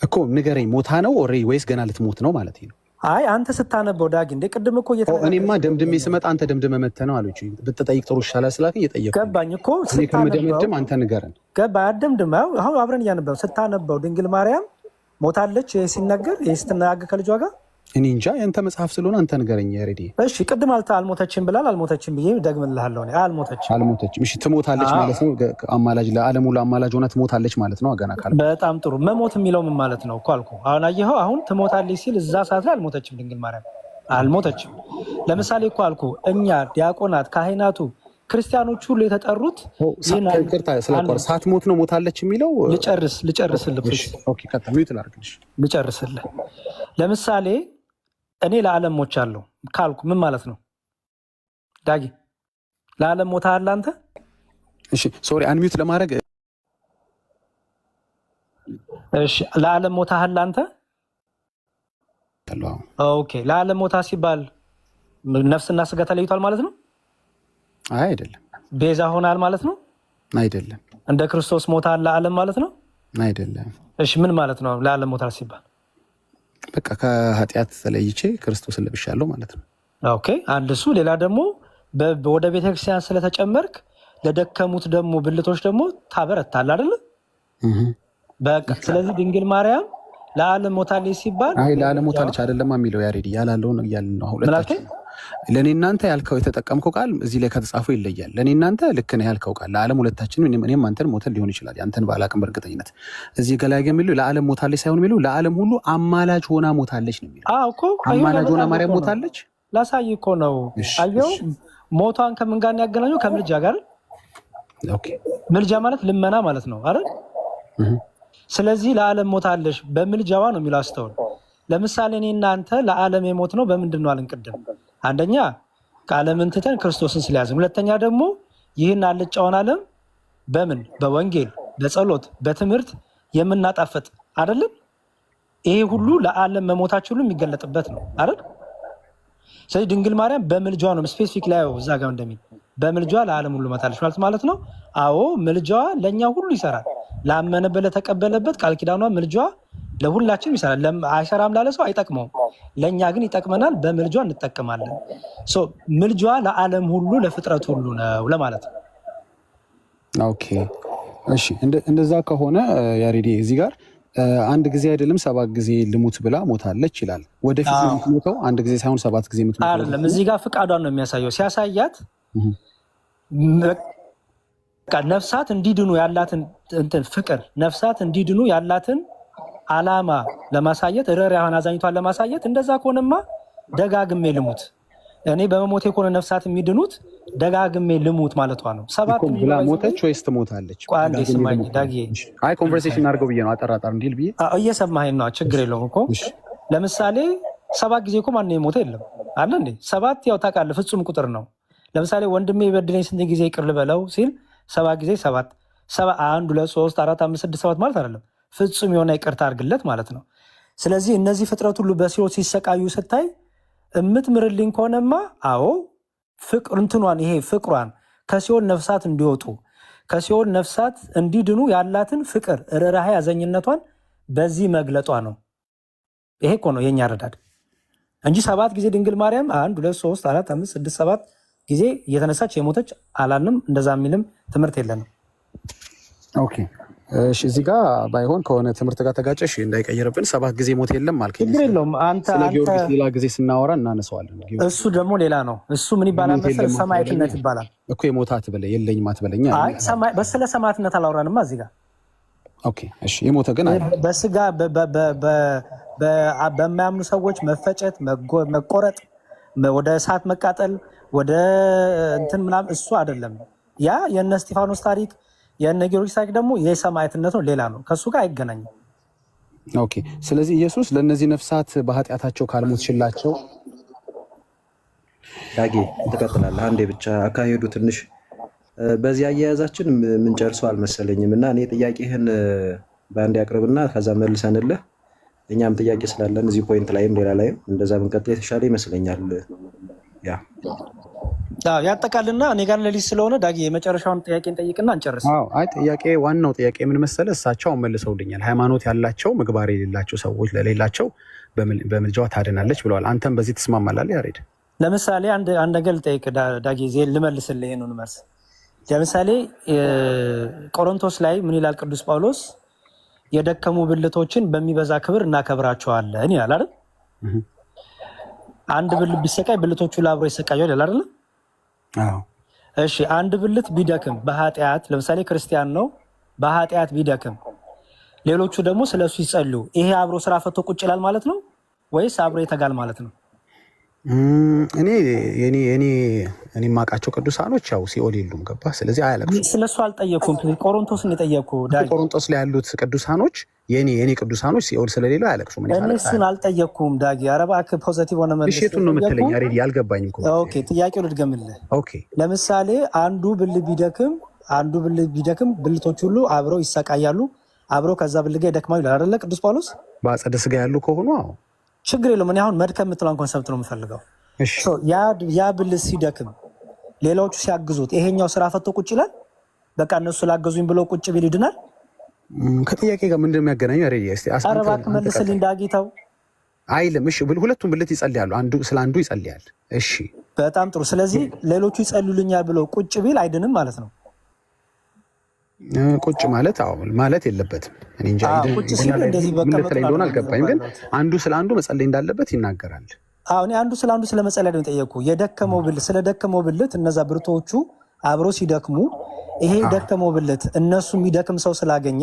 እኮ ንገረኝ። ሞታ ነው ወይስ ገና ልትሞት ነው ማለት ነው? አይ አንተ ስታነበው ዳጊ እንደ ቅድም እኮ እኔማ ደምድሜ ስመጣ አንተ ደምድመ መተህ ነው አሉች። ብትጠይቅ ጥሩ ይሻላል ስላልከኝ እየጠየኩህ ገባኝ እኮ። ስታነበው አንተ ንገረን። ገባህ? አደምድም። አሁን አብረን እያነበብን ስታነበው ድንግል ማርያም ሞታለች ሲነገር ስትነጋገር ከልጇ ጋር እኔ እንጃ፣ ያንተ መጽሐፍ ስለሆነ አንተ ንገረኝ ያሬድ። እሺ፣ ቅድም አልሞተችም ብላል። አልሞተችም ብዬ ደግምልሃለሁ። አልሞተችም። እሺ፣ ትሞታለች ማለት ነው። አማላጅ ለዓለም ሁሉ አማላጅ ሆና ትሞታለች ማለት ነው። ገና ካለ በጣም ጥሩ። መሞት የሚለው ምን ማለት ነው እኮ አልኩህ። አሁን አየኸው፣ አሁን ትሞታለች ሲል እዛ ሰዓት ላይ አልሞተችም ድንግል ማርያም አልሞተችም። ለምሳሌ እኮ አልኩህ እኛ ዲያቆናት፣ ካህናቱ፣ ክርስቲያኖች ሁሉ የተጠሩት ሳትሞት ነው ሞታለች የሚለው። ልጨርስልህ። ለምሳሌ እኔ ለዓለም ሞቻለሁ ካልኩ ምን ማለት ነው ዳጊ? ለዓለም ሞታል አንተ? እሺ ሶሪ አንሚዩት ለማድረግ እሺ፣ ለዓለም ሞታል አንተ? ኦኬ፣ ለዓለም ሞታ ሲባል ነፍስና ስጋ ተለይቷል ማለት ነው? አይደለም። ቤዛ ሆናል ማለት ነው? አይደለም። እንደ ክርስቶስ ሞታል ለዓለም ማለት ነው? አይደለም። እሺ ምን ማለት ነው ለዓለም ሞታል ሲባል? በቃ ከኃጢአት ተለይቼ ክርስቶስን ለብሻለሁ ማለት ነው። ኦኬ፣ አንድ እሱ። ሌላ ደግሞ ወደ ቤተክርስቲያን ስለተጨመርክ ለደከሙት ደግሞ ብልቶች ደግሞ ታበረታል አይደለ? በቃ ስለዚህ ድንግል ማርያም ለዓለም ሞታለች ሲባል አይ ለዓለም ሞታለች አይደለም የሚለው ያሬድ ያላለው ነው እያልን ነው። ለእኔ እናንተ ያልከው የተጠቀምከው ቃል እዚህ ላይ ከተጻፈው ይለያል። ለእኔ እናንተ ልክ ነህ ያልከው ቃል ለዓለም ሁለታችንም እኔም አንተን ሞተን ሊሆን ይችላል። ያንተን ባላቅም በእርግጠኝነት እዚህ ገላገ የሚለው ለዓለም ሞታለች ሳይሆን የሚለው ለዓለም ሁሉ አማላጅ ሆና ሞታለች ነው የሚለው። እኮ አማላጅ ሆና ማርያም ሞታለች። ላሳይ እኮ ነው። አየው ሞቷን ከምን ጋር ያገናኘው? ከምልጃ ጋር። ኦኬ ምልጃ ማለት ልመና ማለት ነው አይደል? ስለዚህ ለዓለም ሞታለች በምልጃዋ ነው የሚለው። አስተውል። ለምሳሌ እኔ እናንተ ለዓለም የሞት ነው በምንድን ነው አልን ቅድም? አንደኛ ከዓለምን ትተን ክርስቶስን ስለያዝን፣ ሁለተኛ ደግሞ ይህን አልጫውን ዓለም በምን በወንጌል በጸሎት በትምህርት የምናጣፈጥ አይደለም? ይሄ ሁሉ ለዓለም መሞታችን ሁሉ የሚገለጥበት ነው አይደል? ስለዚህ ድንግል ማርያም በምልጃዋ ነው ስፔሲፊክ ላይ እዛ ጋር እንደሚል በምልጃዋ ለዓለም ሁሉ ሞታለች ማለት ነው። አዎ ምልጃዋ ለእኛ ሁሉ ይሰራል። ላመነበት ለተቀበለበት ቃል ኪዳኗ ምልጃዋ ለሁላችንም ይሰራል። አይሰራም ላለ ሰው አይጠቅመውም፣ ለእኛ ግን ይጠቅመናል። በምልጃዋ እንጠቀማለን። ምልጃዋ ለዓለም ሁሉ ለፍጥረት ሁሉ ነው ለማለት ነው። ኦኬ እሺ፣ እንደዛ ከሆነ ያሬዲ እዚህ ጋር አንድ ጊዜ አይደለም 7 ጊዜ ልሙት ብላ ሞታለች ይላል። ወደፊት ነው የምትሞተው? አንድ ጊዜ ሳይሆን 7 ጊዜ የምትሞተው አይደለም። እዚህ ጋር ፍቃዷን ነው የሚያሳየው። ሲያሳያት ነፍሳት እንዲድኑ ያላትን ፍቅር፣ ነፍሳት እንዲድኑ ያላትን ዓላማ ለማሳየት ርኅራኄዋን አዛኝቷን ለማሳየት እንደዛ ከሆነማ ደጋግሜ ልሙት፣ እኔ በመሞቴ ከሆነ ነፍሳት የሚድኑት ደጋግሜ ልሙት ማለቷ ነው። 7 ብላ ሞተች ወይስ ትሞታለች? አንዴ ስማኝ ዳጊ። አይ ኮንቨርሴሽን አድርገው ብዬ ነው አጠራጣር እንዲል ብዬ። እየሰማኸኝ ነው? ችግር የለውም እኮ። ለምሳሌ 7 ጊዜ እኮ ማነው የሞተ የለም አለ እንዴ? 7 ያው ታውቃለህ ፍጹም ቁጥር ነው። ለምሳሌ ወንድሜ ይበድለኝ ስንት ጊዜ ይቅር ልበለው ሲል 7 ጊዜ 7 1 2 3 4 5 6 7 ማለት አይደለም። ፍጹም የሆነ ይቅርታ አድርግለት ማለት ነው። ስለዚህ እነዚህ ፍጥረት ሁሉ በሲኦል ሲሰቃዩ ስታይ እምትምርልኝ ከሆነማ አዎ ፍቅር እንትኗን ይሄ ፍቅሯን ከሲኦል ነፍሳት እንዲወጡ ከሲኦል ነፍሳት እንዲድኑ ያላትን ፍቅር ርኅራኄ ያዘኝነቷን በዚህ መግለጧ ነው። ይሄ እኮ ነው የኛ ረዳድ እንጂ 7 ጊዜ ድንግል ማርያም 1 2 3 4 5 6 7 ጊዜ እየተነሳች የሞተች አላልንም። እንደዛ የሚልም ትምህርት የለንም። ኦኬ እሺ፣ እዚህ ጋር ባይሆን ከሆነ ትምህርት ጋር ተጋጨሽ እንዳይቀይርብን 7 ጊዜ ሞት የለም አልከኝ። ችግር የለውም። ስለ ጊዮርጊስ ሌላ ጊዜ ስናወራ እናነሳዋለን። እሱ ደግሞ ሌላ ነው። እሱ ምን ይባላል መሰለህ? ሰማዕትነት ይባላል እኮ። የሞታት በላይ የለኝም አትበለኝ። አይ በስለ ሰማዕትነት አላወራንማ እዚህ ጋር። ኦኬ እሺ፣ የሞተ ግን በስጋ በማያምኑ ሰዎች መፈጨት፣ መቆረጥ፣ ወደ እሳት መቃጠል፣ ወደ እንትን ምናምን እሱ አይደለም። ያ የእነ እስጢፋኖስ ታሪክ የእነ ጊዮርጊስ ታሪክ ደግሞ የሰማዕትነት ነው፣ ሌላ ነው። ከእሱ ጋር አይገናኝም። ኦኬ ስለዚህ ኢየሱስ ለእነዚህ ነፍሳት በኃጢአታቸው ካልሞትሽላቸው ዳጌ ትቀጥላለህ። አንዴ ብቻ አካሄዱ ትንሽ በዚህ አያያዛችን ምንጨርሰው አልመሰለኝም እና እኔ ጥያቄህን በአንድ ያቅርብና ከዛ መልሰንልህ እኛም ጥያቄ ስላለን እዚህ ፖይንት ላይም ሌላ ላይም እንደዛ ብንቀጥል የተሻለ ይመስለኛል። ያጠቃልና እኔ ጋር ለሊት ስለሆነ ዳጊ የመጨረሻውን ጥያቄ እንጠይቅና እንጨርስ። አይ ጥያቄ ዋናው ጥያቄ ምን መሰለህ? እሳቸው መልሰውልኛል። ሃይማኖት ያላቸው ምግባር የሌላቸው ሰዎች ለሌላቸው በምልጃዋ ታድናለች ብለዋል። አንተም በዚህ ትስማማላለህ ያሬድ? ለምሳሌ አንድ ነገር ልጠይቅ ዳጊ፣ ልመልስልህ ይሄንን መልስ። ለምሳሌ ቆሮንቶስ ላይ ምን ይላል ቅዱስ ጳውሎስ? የደከሙ ብልቶችን በሚበዛ ክብር እናከብራቸዋለን ይላል አይደል? አንድ ብልት ቢሰቃይ ብልቶቹ አብሮ ይሰቃያል ይላል አይደል? እሺ አንድ ብልት ቢደክም በኃጢአት ለምሳሌ ክርስቲያን ነው በኃጢአት ቢደክም ሌሎቹ ደግሞ ስለሱ ይጸልዩ፣ ይሄ አብሮ ስራ ፈቶ ቁጭ ይላል ማለት ነው ወይስ አብሮ ይተጋል ማለት ነው? እኔ የማውቃቸው ቅዱሳኖች ያው ሲኦል የሉም። ገባ? ስለዚህ አያለቅሱም። ስለሱ አልጠየኩም። ቆሮንቶስን የጠየኩ ቆሮንቶስ ላይ ያሉት ቅዱሳኖች የኔ ቅዱሳኖች ሲኦል ስለሌሉ አያለቅሱም። እሱን አልጠየኩም ዳጊ። ኧረ እባክህ ፖዘቲቭ ሆነ መልስ። እሺቱን ነው የምትለኝ? አሬዲ ያልገባኝም እኮ። ኦኬ ጥያቄው ልድገምልህ። ኦኬ ለምሳሌ አንዱ ብልት ቢደክም ብልቶች ሁሉ አብረው ይሰቃያሉ፣ አብረው ከዛ ብልት ጋር ይደክማሉ ይላል አይደለ ቅዱስ ጳውሎስ? በአጸደ ስጋ ያሉ ከሆኑ አዎ ችግር የለውም። እኔ አሁን መድከም የምትለውን ኮንሰፕት ነው የምፈልገው። ያ ብልት ሲደክም ሌላዎቹ ሲያግዙት ይሄኛው ስራ ፈቶ ቁጭ ይላል? በቃ እነሱ ላገዙኝ ብለው ቁጭ ቢል ይድናል? ከጥያቄ ጋር ምንድን ነው የሚያገናኘው? ኧረ እባክህ መልስልኝ ዳጊታው አይልም። እሺ ሁለቱም ብልት ይጸልያሉ፣ ስለ አንዱ ይጸልያል። እሺ በጣም ጥሩ። ስለዚህ ሌሎቹ ይጸልዩልኛል ብለው ቁጭ ቢል አይድንም ማለት ነው? ቁጭ ማለት ማለት የለበትም። እኔ እንጃ ምን እንደሆነ አልገባኝም፣ ግን አንዱ ስለ አንዱ መጸለይ እንዳለበት ይናገራል። አሁን አንዱ ስለ መጸለይ ነው የጠየቁ። የደከመው ብልት ስለደከመው ብልት እነዛ ብርቶቹ አብረው ሲደክሙ ይሄ ደከመው ብልት እነሱ የሚደክም ሰው ስላገኘ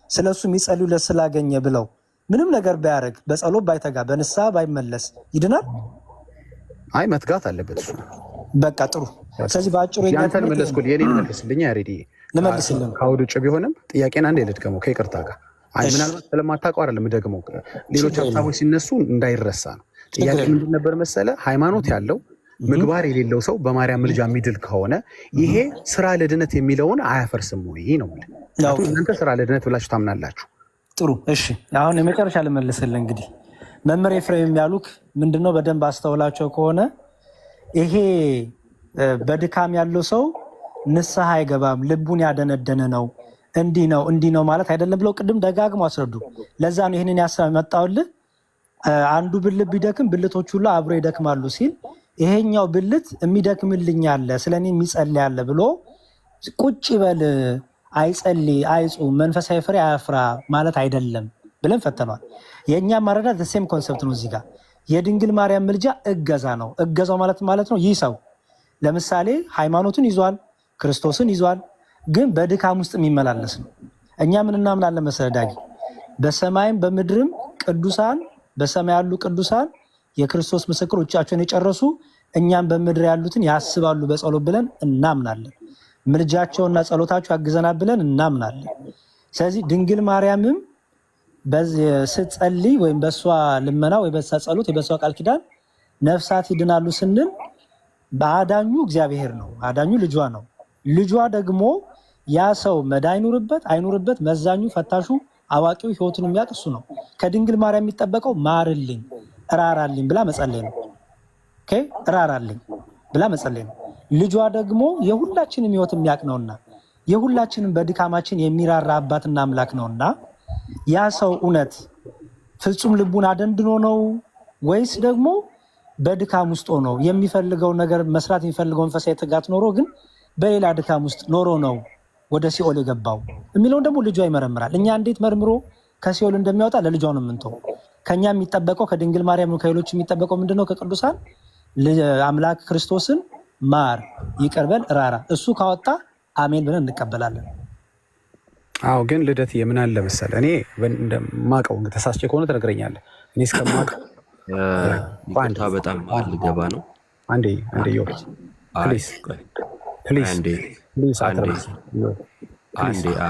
ስለሱ የሚጸልዩለት ስላገኘ ብለው ምንም ነገር ባያደርግ በጸሎት ባይተጋ በንስሐ ባይመለስ ይድናል? አይ መትጋት አለበት እሱ። በቃ ጥሩ። ስለዚህ በአጭሩ ያንተን መለስኩልህ። የኔን መልስልኝ ያሬዲ። ልመልስልህ ከአውድ ውጭ ቢሆንም ጥያቄን አንዴ ልድገመው ከይቅርታ ጋር። አይ ምናልባት ስለማታውቀው አይደለም ደግመው ሌሎች ሀሳቦች ሲነሱ እንዳይረሳ ነው። ጥያቄ ምንድን ነበር መሰለ? ሃይማኖት ያለው ምግባር የሌለው ሰው በማርያም ምልጃ የሚድል ከሆነ ይሄ ስራ ለድነት የሚለውን አያፈርስም ወይ ነው ማለት? እናንተ ስራ ለድነት ብላችሁ ታምናላችሁ? ጥሩ እሺ። አሁን የመጨረሻ ልመልስልህ። እንግዲህ መምህር ኤፍሬም ያሉክ ምንድነው? በደንብ አስተውላቸው ከሆነ ይሄ በድካም ያለው ሰው ንስሐ አይገባም፣ ልቡን ያደነደነ ነው፣ እንዲህ ነው ማለት አይደለም ብለው ቅድም ደጋግሞ አስረዱ። ለዛ ነው ይህንን ያመጣውልህ። አንዱ ብልት ቢደክም ብልቶች ሁሉ አብሮ ይደክማሉ ሲል ይሄኛው ብልት የሚደክምልኝ አለ ስለኔ የሚጸልይ አለ ብሎ ቁጭ በል አይጸልይ አይጹም መንፈሳዊ ፍሬ አያፍራ ማለት አይደለም ብለን ፈተኗል። የእኛ ማረዳት ሴም ኮንሰፕት ነው። እዚህ ጋር የድንግል ማርያም ምልጃ እገዛ ነው። እገዛው ማለት ነው ይህ ሰው ለምሳሌ ሃይማኖቱን ይዟል፣ ክርስቶስን ይዟል፣ ግን በድካም ውስጥ የሚመላለስ ነው። እኛ ምን እናምናለን መሰለህ ዳጊ? በሰማይም በምድርም ቅዱሳን በሰማይ ያሉ ቅዱሳን የክርስቶስ ምስክር ውጫቸውን የጨረሱ እኛም በምድር ያሉትን ያስባሉ በጸሎት ብለን እናምናለን። ምልጃቸውና ጸሎታቸው ያግዘናል ብለን እናምናለን። ስለዚህ ድንግል ማርያምም ስትጸልይ ወይም በእሷ ልመና ወይ በእሷ ጸሎት ወይ በእሷ ቃል ኪዳን ነፍሳት ይድናሉ ስንል በአዳኙ እግዚአብሔር ነው፣ አዳኙ ልጇ ነው። ልጇ ደግሞ ያ ሰው መዳ አይኑርበት መዛኙ ፈታሹ አዋቂው ህይወቱን የሚያውቅ እሱ ነው። ከድንግል ማርያም የሚጠበቀው ማርልኝ እራራልኝ ብላ መጸለይ ነው። እራራልኝ ብላ መጸለይ ነው። ልጇ ደግሞ የሁላችንም ህይወት የሚያውቅ ነውና የሁላችንም በድካማችን የሚራራ አባትና አምላክ ነውና ያ ሰው እውነት ፍጹም ልቡን አደንድኖ ነው ወይስ ደግሞ በድካም ውስጥ ሆኖ የሚፈልገው ነገር መስራት የሚፈልገው መንፈሳዊ ትጋት ኖሮ ግን በሌላ ድካም ውስጥ ኖሮ ነው ወደ ሲኦል የገባው የሚለውን ደግሞ ልጇ ይመረምራል። እኛ እንዴት መርምሮ ከሲኦል እንደሚያወጣ ለልጇ ነው የምንተው። ከኛ የሚጠበቀው ከድንግል ማርያም ነው። ከሌሎች የሚጠበቀው ምንድነው? ከቅዱሳን አምላክ ክርስቶስን ማር፣ ይቅርበል፣ ራራ። እሱ ካወጣ አሜን ብለን እንቀበላለን። አዎ ግን ልደት የምን አለ መሰለህ፣ እኔ እንደማውቀው ተሳስቼ ከሆነ ትነግረኛለህ። እኔ እስከማውቀው ይቅርታ በጣም ልገባ ነው። አንዴ ፕሊዝ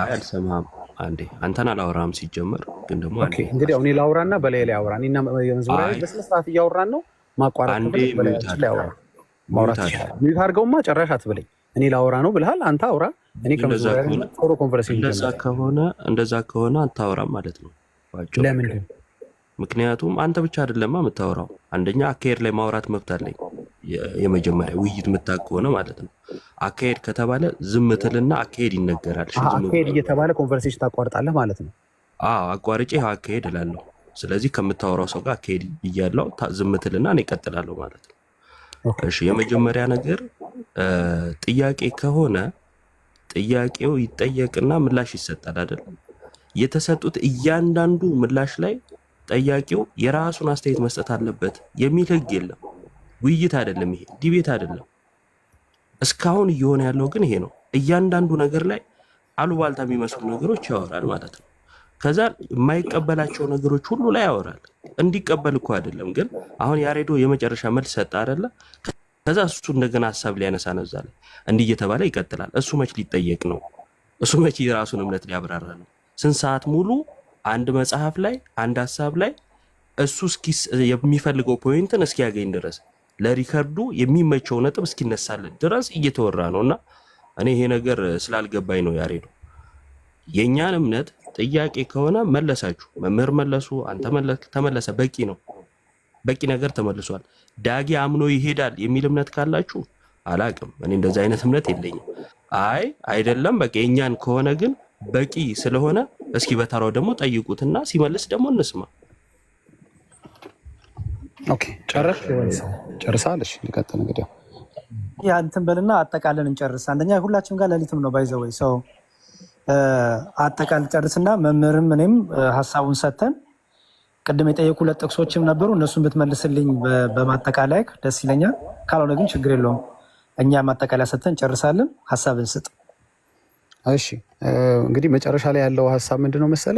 አልሰማህም። አንዴ አንተን አላወራህም ሲጀመር፣ ግን ደግሞ እንግዲህ እኔ ላውራና በላይ ላይ አውራ። እኔና የመዝሙሪያ በስነ ስርዓት እያወራን ነው። ማቋረጥ ማውራት ሚዩት አድርገውማ ጨራሽ አትበለኝ። እኔ ላውራ ነው ብልሃል፣ አንተ አውራ። እኔ ከመዝሙሪያ ኮንፈረንስ እንደዛ ከሆነ አታወራም ማለት ነው። ለምንድን? ምክንያቱም አንተ ብቻ አይደለማ የምታወራው። አንደኛ አካሄድ ላይ ማውራት መብት አለኝ። የመጀመሪያ ውይይት የምታውቅ ከሆነ ማለት ነው። አካሄድ ከተባለ ዝም ትልና አካሄድ ይነገራል። አካሄድ እየተባለ ኮንቨርሴሽን ታቋርጣለህ ማለት ነው። አቋርጬ ይኸው አካሄድ እላለሁ። ስለዚህ ከምታወራው ሰው ጋር አካሄድ እያለው ዝም ትልና እኔ እቀጥላለሁ ማለት ነው። እሺ፣ የመጀመሪያ ነገር ጥያቄ ከሆነ ጥያቄው ይጠየቅና ምላሽ ይሰጣል አይደለም? የተሰጡት እያንዳንዱ ምላሽ ላይ ጠያቂው የራሱን አስተያየት መስጠት አለበት የሚል ህግ የለም። ውይይት አይደለም ይሄ፣ ዲቤት አይደለም። እስካሁን እየሆነ ያለው ግን ይሄ ነው። እያንዳንዱ ነገር ላይ አሉባልታ የሚመስሉ ነገሮች ያወራል ማለት ነው። ከዛ የማይቀበላቸው ነገሮች ሁሉ ላይ ያወራል። እንዲቀበል እኮ አይደለም። ግን አሁን ያሬዶ የመጨረሻ መልስ ሰጠ አይደለ? ከዛ እሱ እንደገና ሀሳብ ሊያነሳ ነው። እዛ ላይ እንዲህ እየተባለ ይቀጥላል። እሱ መች ሊጠየቅ ነው? እሱ መች የራሱን እምነት ሊያብራራ ነው? ስንት ሰዓት ሙሉ አንድ መጽሐፍ ላይ አንድ ሀሳብ ላይ እሱ የሚፈልገው ፖይንትን እስኪያገኝ ድረስ ለሪከርዱ የሚመቸው ነጥብ እስኪነሳለት ድረስ እየተወራ ነው። እና እኔ ይሄ ነገር ስላልገባኝ ነው ያሬዶ። የእኛን እምነት ጥያቄ ከሆነ መለሳችሁ፣ መምህር መለሱ፣ አንተ ተመለሰ፣ በቂ ነው። በቂ ነገር ተመልሷል። ዳጊ አምኖ ይሄዳል የሚል እምነት ካላችሁ አላቅም። እኔ እንደዚህ አይነት እምነት የለኝም። አይደለም በቃ የእኛን ከሆነ ግን በቂ ስለሆነ እስኪ በተራው ደግሞ ጠይቁትና ሲመልስ ደግሞ እንስማ። ኦኬ ጨርሳለሽ? ሊቀጥል እንግዲህ እንትን በልና አጠቃለን እንጨርስ። አንደኛ ሁላችንም ጋር ሌሊትም ነው ባይዘወይ ሰው አጠቃል ጨርስና መምህርም እኔም ሀሳቡን ሰተን ቅድም የጠየቁ ሁለት ጥቅሶችም ነበሩ። እነሱን ብትመልስልኝ በማጠቃለያ ደስ ይለኛል። ካልሆነ ግን ችግር የለውም። እኛ ማጠቃለያ ሰጥተን እንጨርሳለን። ሀሳብን ስጥ። እሺ እንግዲህ መጨረሻ ላይ ያለው ሀሳብ ምንድነው መሰለ?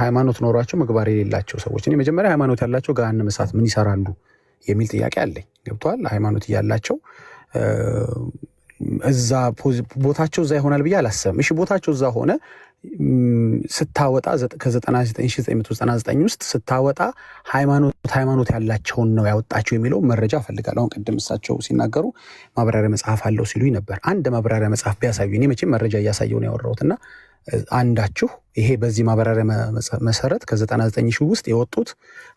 ሃይማኖት ኖሯቸው ምግባር የሌላቸው ሰዎች እኔ መጀመሪያ ሃይማኖት ያላቸው ገሃነመ እሳት ምን ይሰራሉ የሚል ጥያቄ አለኝ። ገብቷል? ሃይማኖት ያላቸው እዛ ቦታቸው እዛ ይሆናል ብዬ አላሰብም። እሺ ቦታቸው እዛ ሆነ ስታወጣ ከ99999 ውስጥ ስታወጣ ሃይማኖት ያላቸውን ነው ያወጣቸው የሚለው መረጃ ፈልጋለሁ። አሁን ቅድም እሳቸው ሲናገሩ ማብራሪያ መጽሐፍ አለው ሲሉኝ ነበር። አንድ ማብራሪያ መጽሐፍ ቢያሳዩ እኔ መቼም መረጃ እያሳየው ነው ያወራሁትና አንዳችሁ ይሄ በዚህ ማብራሪያ መሰረት ከ99000 ውስጥ የወጡት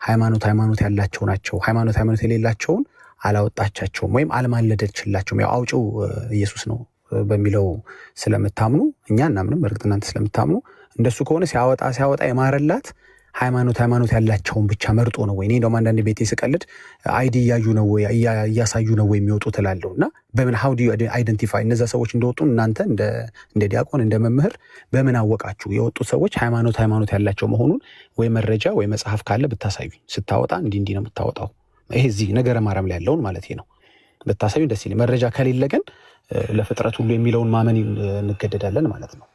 ሃይማኖት ያላቸው ናቸው፣ ሃይማኖት የሌላቸውን አላወጣቻቸውም ወይም አልማለደችላቸውም። ያው አውጪው ኢየሱስ ነው በሚለው ስለምታምኑ እኛ እናምንም፣ እርግጥ እናንተ ስለምታምኑ እንደሱ ከሆነ ሲያወጣ የማረላት ሃይማኖት ያላቸውን ብቻ መርጦ ነው ወይ? እኔ እንደውም አንዳንድ ቤቴ ስቀልድ አይዲ እያዩ ነው ወይ እያሳዩ ነው ወይ የሚወጡት እላለሁ። እና በምን ሃው ዱ ዩ አይደንቲፋይ እነዛ ሰዎች እንደወጡ እናንተ እንደ ዲያቆን እንደ መምህር በምን አወቃችሁ የወጡት ሰዎች ሃይማኖት ያላቸው መሆኑን? ወይ መረጃ ወይ መጽሐፍ ካለ ብታሳዩኝ። ስታወጣ እንዲህ ነው የምታወጣው። ይሄ እዚህ ነገረ ማርያም ላይ ያለውን ማለት ነው ብታሳዩኝ ደስ ይለኝ። መረጃ ከሌለ ግን ለፍጥረት ሁሉ የሚለውን ማመን እንገደዳለን ማለት ነው።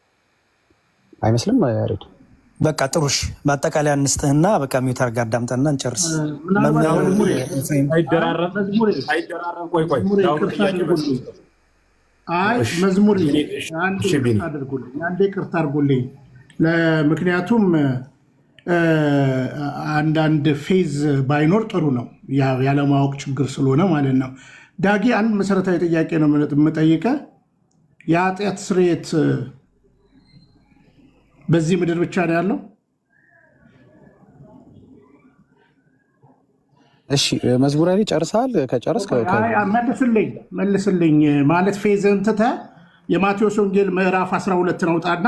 አይመስልም? ያሬድ በቃ ጥሩሽ በአጠቃላይ አንስተህና በቃ ሚውት አድርገህ አዳምጠና እንጨርስ። መዝሙር አንዴ ይቅርታ አድርጉልኝ። ምክንያቱም አንዳንድ ፌዝ ባይኖር ጥሩ ነው፣ ያለማወቅ ችግር ስለሆነ ማለት ነው። ዳጊ አንድ መሰረታዊ ጥያቄ ነው የምጠይቀህ። የኃጢአት ስርየት በዚህ ምድር ብቻ ነው ያለው? እሺ መዝሙር ላይ ጨርሰሃል? ከጨረስክ መልስልኝ። ማለት ፌዝን ትተህ የማቴዎስ ወንጌል ምዕራፍ 12 አውጣና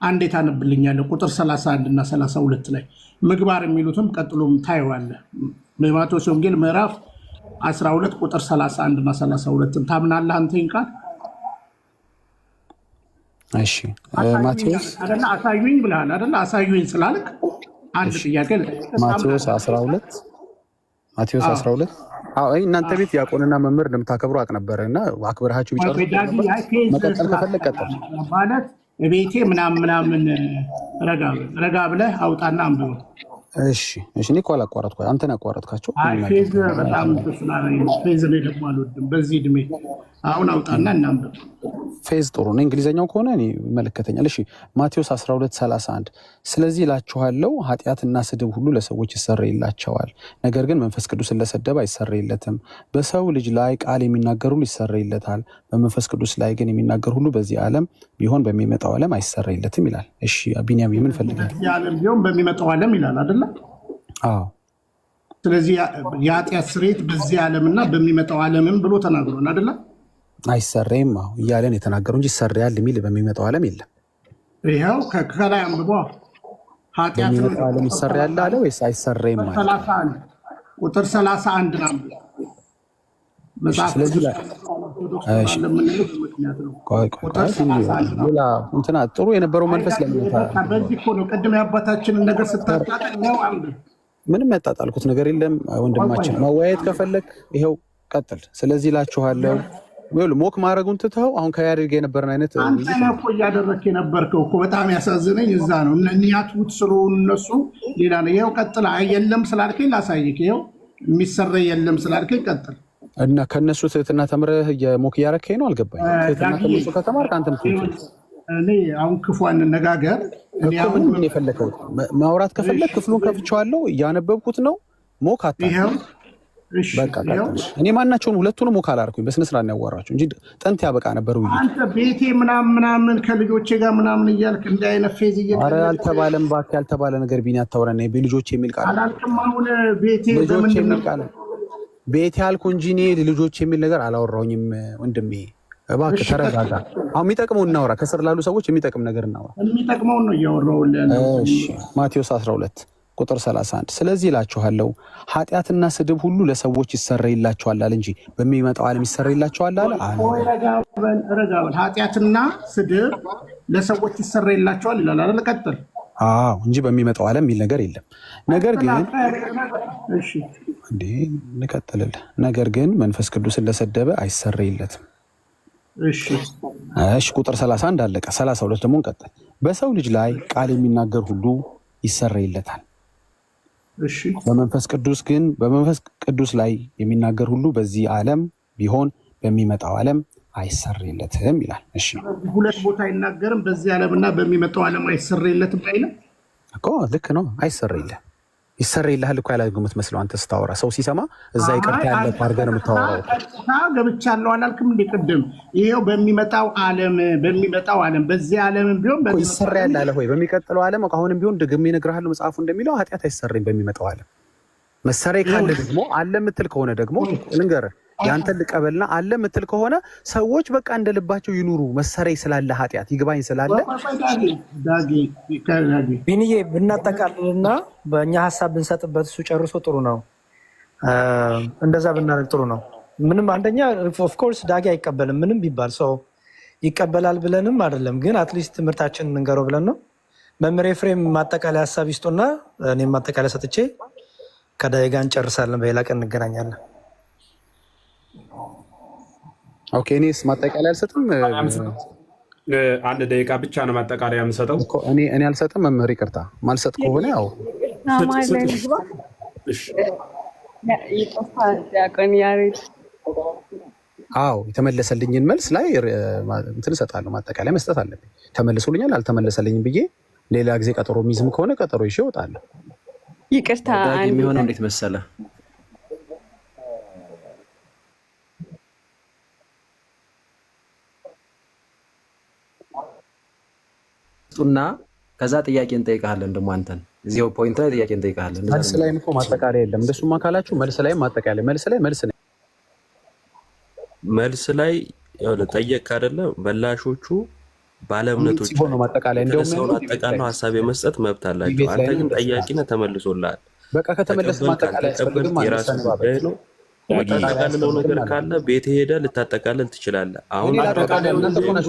አንዴ ታነብልኛለህ። ቁጥር 31 እና 32 ላይ ምግባር የሚሉትም ቀጥሎም ታየዋለህ። የማቴዎስ ወንጌል ምዕራፍ 12 ቁጥር 31 እና 32 ታምናለህ አንተ? ይንቃል እሺ ማቴዎስ አሳዩኝ ብለሃል አይደል? አሳዩኝ ስላልክ አንድ ጥያቄ ማቴዎስ 12 እናንተ ቤት ዲያቆንና መምህር እንደምታከብሩ አውቅ ነበረ እና አክብራችሁ ቢጨርሱ መቀጠል ከፈለግ ቀጥል ማለት ቤቴ ምናምን ረጋ ብለህ አውጣና አንብበው። እሺ እኔ እኮ አላቋረጥኩ፣ አንተን ያቋረጥካቸው። ፌዝ በጣም ፌዝ ላይ ደግሞ አልወድም በዚህ እድሜ። አሁን አውጣና እናንብብ። ፌዝ ጥሩ ነው፣ እንግሊዘኛው ከሆነ እኔ ይመለከተኛል። እሺ ማቴዎስ 12:31 ስለዚህ እላችኋለሁ ኃጢአትና ስድብ ሁሉ ለሰዎች ይሰረይላቸዋል፣ ነገር ግን መንፈስ ቅዱስን ለሰደበ አይሰረይለትም። በሰው ልጅ ላይ ቃል የሚናገር ሁሉ ይሰረይለታል፣ በመንፈስ ቅዱስ ላይ ግን የሚናገር ሁሉ በዚህ ዓለም ቢሆን በሚመጣው ዓለም አይሰረይለትም ይላል። እሺ ቢኒያም ምን ፈልጋለህ? ዓለም ቢሆን በሚመጣው ዓለም ይላል አይደለ? አዎ። ስለዚህ የኃጢአት ስርየት በዚህ ዓለምና በሚመጣው ዓለምም ብሎ ተናግሯል አይደለ? አይሰረይም እያለን የተናገሩ እንጂ ይሰረያል የሚል በሚመጣው ዓለም የለም። ይኸው ከላይ አንብቦ ኃጢአት በሚመጣው ዓለም ይሰረያል አለ ወይስ አይሰረይም ማለት? ቁጥር 31 ነው። ስለዚህ እንትና ጥሩ የነበረው መንፈስ በዚህ እኮ ነው። ቅድም የአባታችንን ነገር ስታጣጥል ነው። ምንም ያጣጣልኩት ነገር የለም ወንድማችን። መወያየት ከፈለግ ይኸው ቀጥል። ስለዚህ እላችኋለሁ ሞክ ማድረጉን ትተኸው አሁን ከያድርግ የነበረን አይነት አንተ ነህ እኮ እያደረግህ የነበርከው እኮ። በጣም ያሳዝነኝ እዛ ነው። እኒያቱት ስለሆኑ እነሱ ሌላ ነው። ይኸው ቀጥል። የለም ስላልከኝ ላሳይክ። ይኸው የሚሰረይ የለም ስላልከኝ ቀጥል። እና ከነሱ ትህትና ተምረህ የሞክ እያረከኝ ነው። አልገባኝ። ትህትና ከነሱ ከተማርክ አንተም እኔ አሁን ክፉ አንነጋገር። ምን የፈለከው ማውራት ከፈለግ ክፍሉን ከፍቼዋለሁ፣ እያነበብኩት ነው። ሞክ አታውቅም። በቃ እኔ ማናቸውን ሁለቱንም ሞክ አላደረኩኝ። በስነ ስርዓት ነው ያዋራችሁ እንጂ ጥንት ያበቃ ነበር። አንተ ቤቴ ምናምን ከልጆቼ ጋር ምናምን እያልክ እንዲህ አይነት ፌዝ እየተባለ ኧረ አልተባለም። እባክህ ያልተባለ ነገር ቢኒ አታውራና ልጆቼ የሚል ቃል አላልክም። አሁን ቤቴ ልጆቼ የሚል ቃል ቤቴ አልኩ እንጂ እኔ ልጆች የሚል ነገር አላወራሁኝም ወንድሜ። እባክህ ተረጋጋ። አሁን የሚጠቅመውን እናውራ። ከስር ላሉ ሰዎች የሚጠቅም ነገር እናውራ። የሚጠቅመውን ነው እያወራሁልህ ያለው። እሺ ማቴዎስ 12 ቁጥር 31 ስለዚህ እላችኋለሁ ኃጢአትና ስድብ ሁሉ ለሰዎች ይሰረይላቸዋል አለ እንጂ በሚመጣው ዓለም ይሰረይላቸዋል አለ። ረጋ በል። ኃጢአትና ስድብ ለሰዎች ይሰረይላቸዋል ይላል አይደል? ቀጥል። አዎ እንጂ በሚመጣው ዓለም የሚል ነገር የለም። ነገር ግን እንዴ እንቀጥልልህ። ነገር ግን መንፈስ ቅዱስን ለሰደበ አይሰረይለትም። እሺ ቁጥር 31 አለቀ። 32 ደግሞ እንቀጥል። በሰው ልጅ ላይ ቃል የሚናገር ሁሉ ይሰረይለታል። በመንፈስ ቅዱስ ላይ የሚናገር ሁሉ በዚህ ዓለም ቢሆን በሚመጣው ዓለም አይሰረይለትም ይላል። እሺ ሁለት ቦታ አይናገርም። በዚህ ዓለምና በሚመጣው ዓለም አይሰረይለትም አይልም እኮ። ልክ ነው። አይሰረይልህ ይሰረይልሃል እኮ ያላልኩ የምትመስለው አንተ ስታወራ ሰው ሲሰማ እዛ ይቅርታ ያለ አድርገህ ነው የምታወራው። ገብቻለሁ አላልክም እንደ ቅድም? ይሄው በሚመጣው ዓለም በዚህ ዓለም ቢሆን ይሰረያል አለ ሆይ? በሚቀጥለው ዓለም አሁንም ቢሆን ደግሜ እነግርሃለሁ መጽሐፉ እንደሚለው ኃጢአት አይሰረይም በሚመጣው ዓለም። መሰረይ ካለ ደግሞ አለ የምትል ከሆነ ደግሞ ልንገርህ ያንተን ልቀበልና አለ የምትል ከሆነ ሰዎች በቃ እንደ ልባቸው ይኑሩ። መሰረይ ስላለ ኃጢአት ይግባኝ ስላለ ቢንዬ ብናጠቃልልና በእኛ ሀሳብ ብንሰጥበት እሱ ጨርሶ ጥሩ ነው። እንደዛ ብናደርግ ጥሩ ነው። ምንም አንደኛ ኦፍኮርስ ዳጊ አይቀበልም ምንም ቢባል ሰው ይቀበላል ብለንም አይደለም፣ ግን አትሊስት ትምህርታችን እንንገረው ብለን ነው። መምህር ኤፍሬም ማጠቃለያ ሀሳብ ይስጡና እኔም ማጠቃለያ ሰጥቼ ከዳጊ ጋር እንጨርሳለን። በሌላ ቀን እንገናኛለን። ኦኬ እኔስ ማጠቃለያ አልሰጥም። አንድ ደቂቃ ብቻ ነው ማጠቃለያ የምሰጠው። እኔ አልሰጥም። መምህር ይቅርታ ማልሰጥ ከሆነ ያው አዎ የተመለሰልኝን መልስ ላይ እንትን እሰጣለሁ። ማጠቃለያ መስጠት አለብኝ። ተመልሶልኛል አልተመለሰልኝም ብዬ ሌላ ጊዜ ቀጠሮ የሚይዝም ከሆነ ቀጠሮ ይዤ እወጣለሁ። ይቅርታ የሚሆነው እንዴት መሰለ እና ከዛ ጥያቄ እንጠይቃለን። ደግሞ አንተን እዚያው ፖይንት ላይ ጥያቄ እንጠይቃለን። መልስ ላይ እኮ ማጠቃለያ የለም። እንደሱማ ካላችሁ መልስ ላይ ማጠቃለያ መልስ ላይ ጠየቅ አይደለ? በላሾቹ ባለእምነቶች ሆኖ ማጠቃለያ እንደውም ሰውን አጠቃለው ሀሳብ የመስጠት መብት አላቸው። አንተ ግን ጠያቂነህ ተመልሶልሃል። በቃ ከተመለሰ ማጠቃለያ ተቀበል። የራስ ጉዳይ ነው። የምታጠቃልለው ነገር ካለ ቤት ሄደህ ልታጠቃልል ትችላለህ። አሁን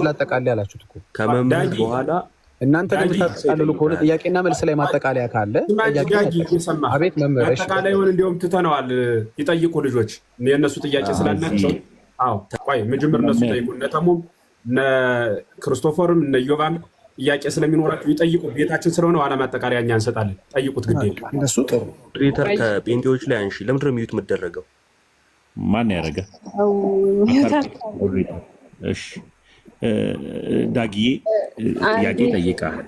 ላጠቃለያ አላችሁት እኮ ከመምህር በኋላ እናንተ የምታጠቃልሉ ከሆነ ጥያቄና መልስ ላይ ማጠቃለያ ካለ አቤት መምህር አጠቃላዩን እንዲሁም ትተነዋል። ይጠይቁ ልጆች የእነሱ ጥያቄ ስላላቸው ቆይ መጀመር እነሱ ጠይቁ። እነ ተሙም እነ ክርስቶፈርም እነ ዮባም ጥያቄ ስለሚኖራቸው ይጠይቁ። ቤታችን ስለሆነ ኋላ ማጠቃለያ እኛ እንሰጣለን። ጠይቁት ግድ የለም። እነሱ ጥሩ ሪተር ከጴንጤዎች ላይ አንሺ። ለምንድን ነው ሚዩት የምትደረገው? ማን ያደረገ? እሺ ዳጊዬ ጥያቄ ጠይቃል።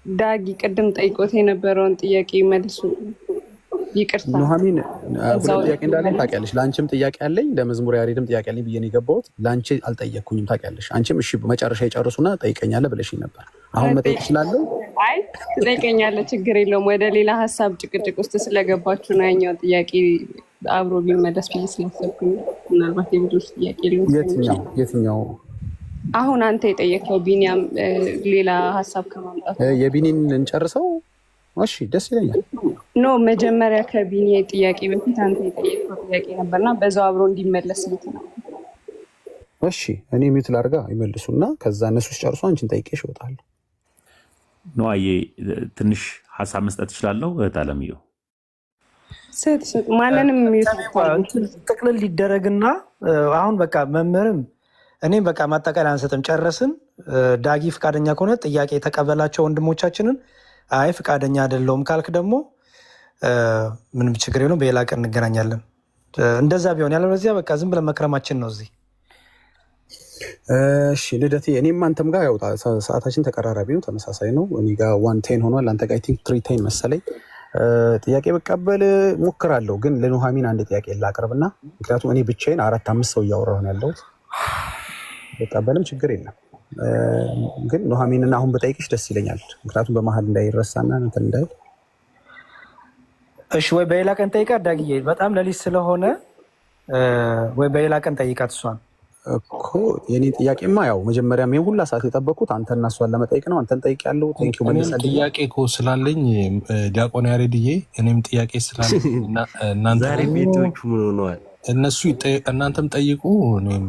ዳጊ ቅድም ጠይቆት የነበረውን ጥያቄ መልሱ። ይቅርታ ኑሐሚን ሁለት ጥያቄ እንዳለኝ ታውቂያለሽ። ለአንቺም ጥያቄ አለኝ፣ ለመዝሙር ያሬድም ጥያቄ አለኝ ብዬ ነው የገባሁት። ለአንቺ አልጠየቅኩኝም ታውቂያለሽ። አንቺም እሺ መጨረሻ የጨርሱና ጠይቀኛለህ ብለሽኝ ነበር። አሁን መጠየቅ እችላለሁ? አይ ትጠይቀኛለህ፣ ችግር የለውም። ወደ ሌላ ሀሳብ ጭቅጭቅ ውስጥ ስለገባችሁ ነው ያኛው ጥያቄ አብሮ ቢመለስ ብዬ ስላሰብኩኝ ምናልባት የብዙዎች ጥያቄ ሊሆን የትኛው አሁን አንተ የጠየቀው ቢኒያም ሌላ ሀሳብ ከማምጣት የቢኒን እንጨርሰው። እሺ ደስ ይለኛል። ኖ መጀመሪያ ከቢኒ ጥያቄ በፊት አንተ የጠየቀው ጥያቄ ነበርና በዛው አብሮ እንዲመለስ ነው። እሺ እኔ ሚውት ላድርጋ ይመልሱና ከዛ እነሱ ሲጨርሱ አንቺን ጠይቄሽ እወጣለሁ። ነዋዬ ትንሽ ሀሳብ መስጠት እችላለሁ? እህት አለምየው ማንንም ጥቅልል ሊደረግና አሁን በቃ መምህርም እኔም በቃ ማጠቃለያ አንሰጥም፣ ጨረስን። ዳጊ ፍቃደኛ ከሆነ ጥያቄ የተቀበላቸው ወንድሞቻችንን፣ አይ ፍቃደኛ አይደለሁም ካልክ ደግሞ ምንም ችግር የለውም፣ በሌላ ቀን እንገናኛለን። እንደዛ ቢሆን ያለበለዚያ በቃ ዝም ብለን መክረማችን ነው እዚህ። እሺ ልደቴ፣ እኔም አንተም ጋር ያው ሰዓታችን ተቀራራቢ ነው፣ ተመሳሳይ ነው። እኔ ጋር 110 ሆኗል፣ አንተ ጋር አይ ቲንክ 310 መሰለኝ። ጥያቄ በቀበል ሞክራለሁ፣ ግን ለኑሐሚን አንድ ጥያቄ ላቅርብና ምክንያቱም እኔ ብቻዬን 4-5 ሰው እያወራሁ ነው ያለሁት። በቀበልም ችግር የለም፣ ግን ኑሐሚንን አሁን በጠይቅሽ ደስ ይለኛል፣ ምክንያቱም በመሀል እንዳይረሳና እንትን እንዳይል። እሺ ወይ በሌላ ቀን ጠይቃት ዳግዬ፣ በጣም ለሊት ስለሆነ ወይ በሌላ ቀን ጠይቃት እሷን እኮ። የኔ ጥያቄማ ያው መጀመሪያም ይሄን ሁላ ሰዓት የጠበቅኩት አንተና እሷን ለመጠየቅ ነው። አንተን ጠይቄያለሁ። ቴንኪው መልሰልኝ። ጥያቄ እኮ ስላለኝ ዲያቆን ያሬድዬ፣ እኔም ጥያቄ ስላለኝ እናንተ ዛሬ ቤቶቹ ምን ሆነዋል? እነሱ እናንተም ጠይቁ። እኔም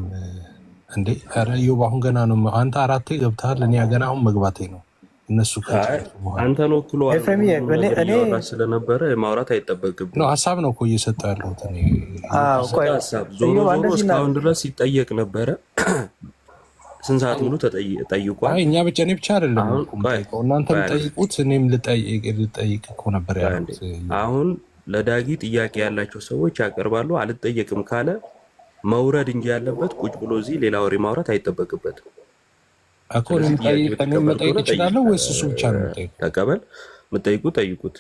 እንዴ ኧረ ኢዮብ አሁን ገና ነው። አንተ 4 ገብተሃል፣ እኔ ገና አሁን መግባቴ ነው። እነሱ አንተን ወክሎ ስለነበረ ማውራት አይጠበቅብም ነው። ሀሳብ ነው እኮ እየሰጠ ያለሁት እኔ። ዞሮ ዞሮ እስካሁን ድረስ ሲጠየቅ ነበረ። ስንት ሰዓት ሙሉ ተጠይቋል። እኛ ብቻ እኔ ብቻ አይደለም እናንተ ልጠይቁት እኔም ልጠይቅ እኮ ነበር ያሉት። አሁን ለዳጊ ጥያቄ ያላቸው ሰዎች ያቀርባሉ። አልጠየቅም ካለ መውረድ እንጂ ያለበት ቁጭ ብሎ እዚህ ሌላ ወሬ ማውራት አይጠበቅበትም እኮ። እኔም መጠየቅ እችላለሁ ወይስ እሱ ብቻ ነው የምጠይቅ? ተቀበል፣ የምጠይቁ ጠይቁት።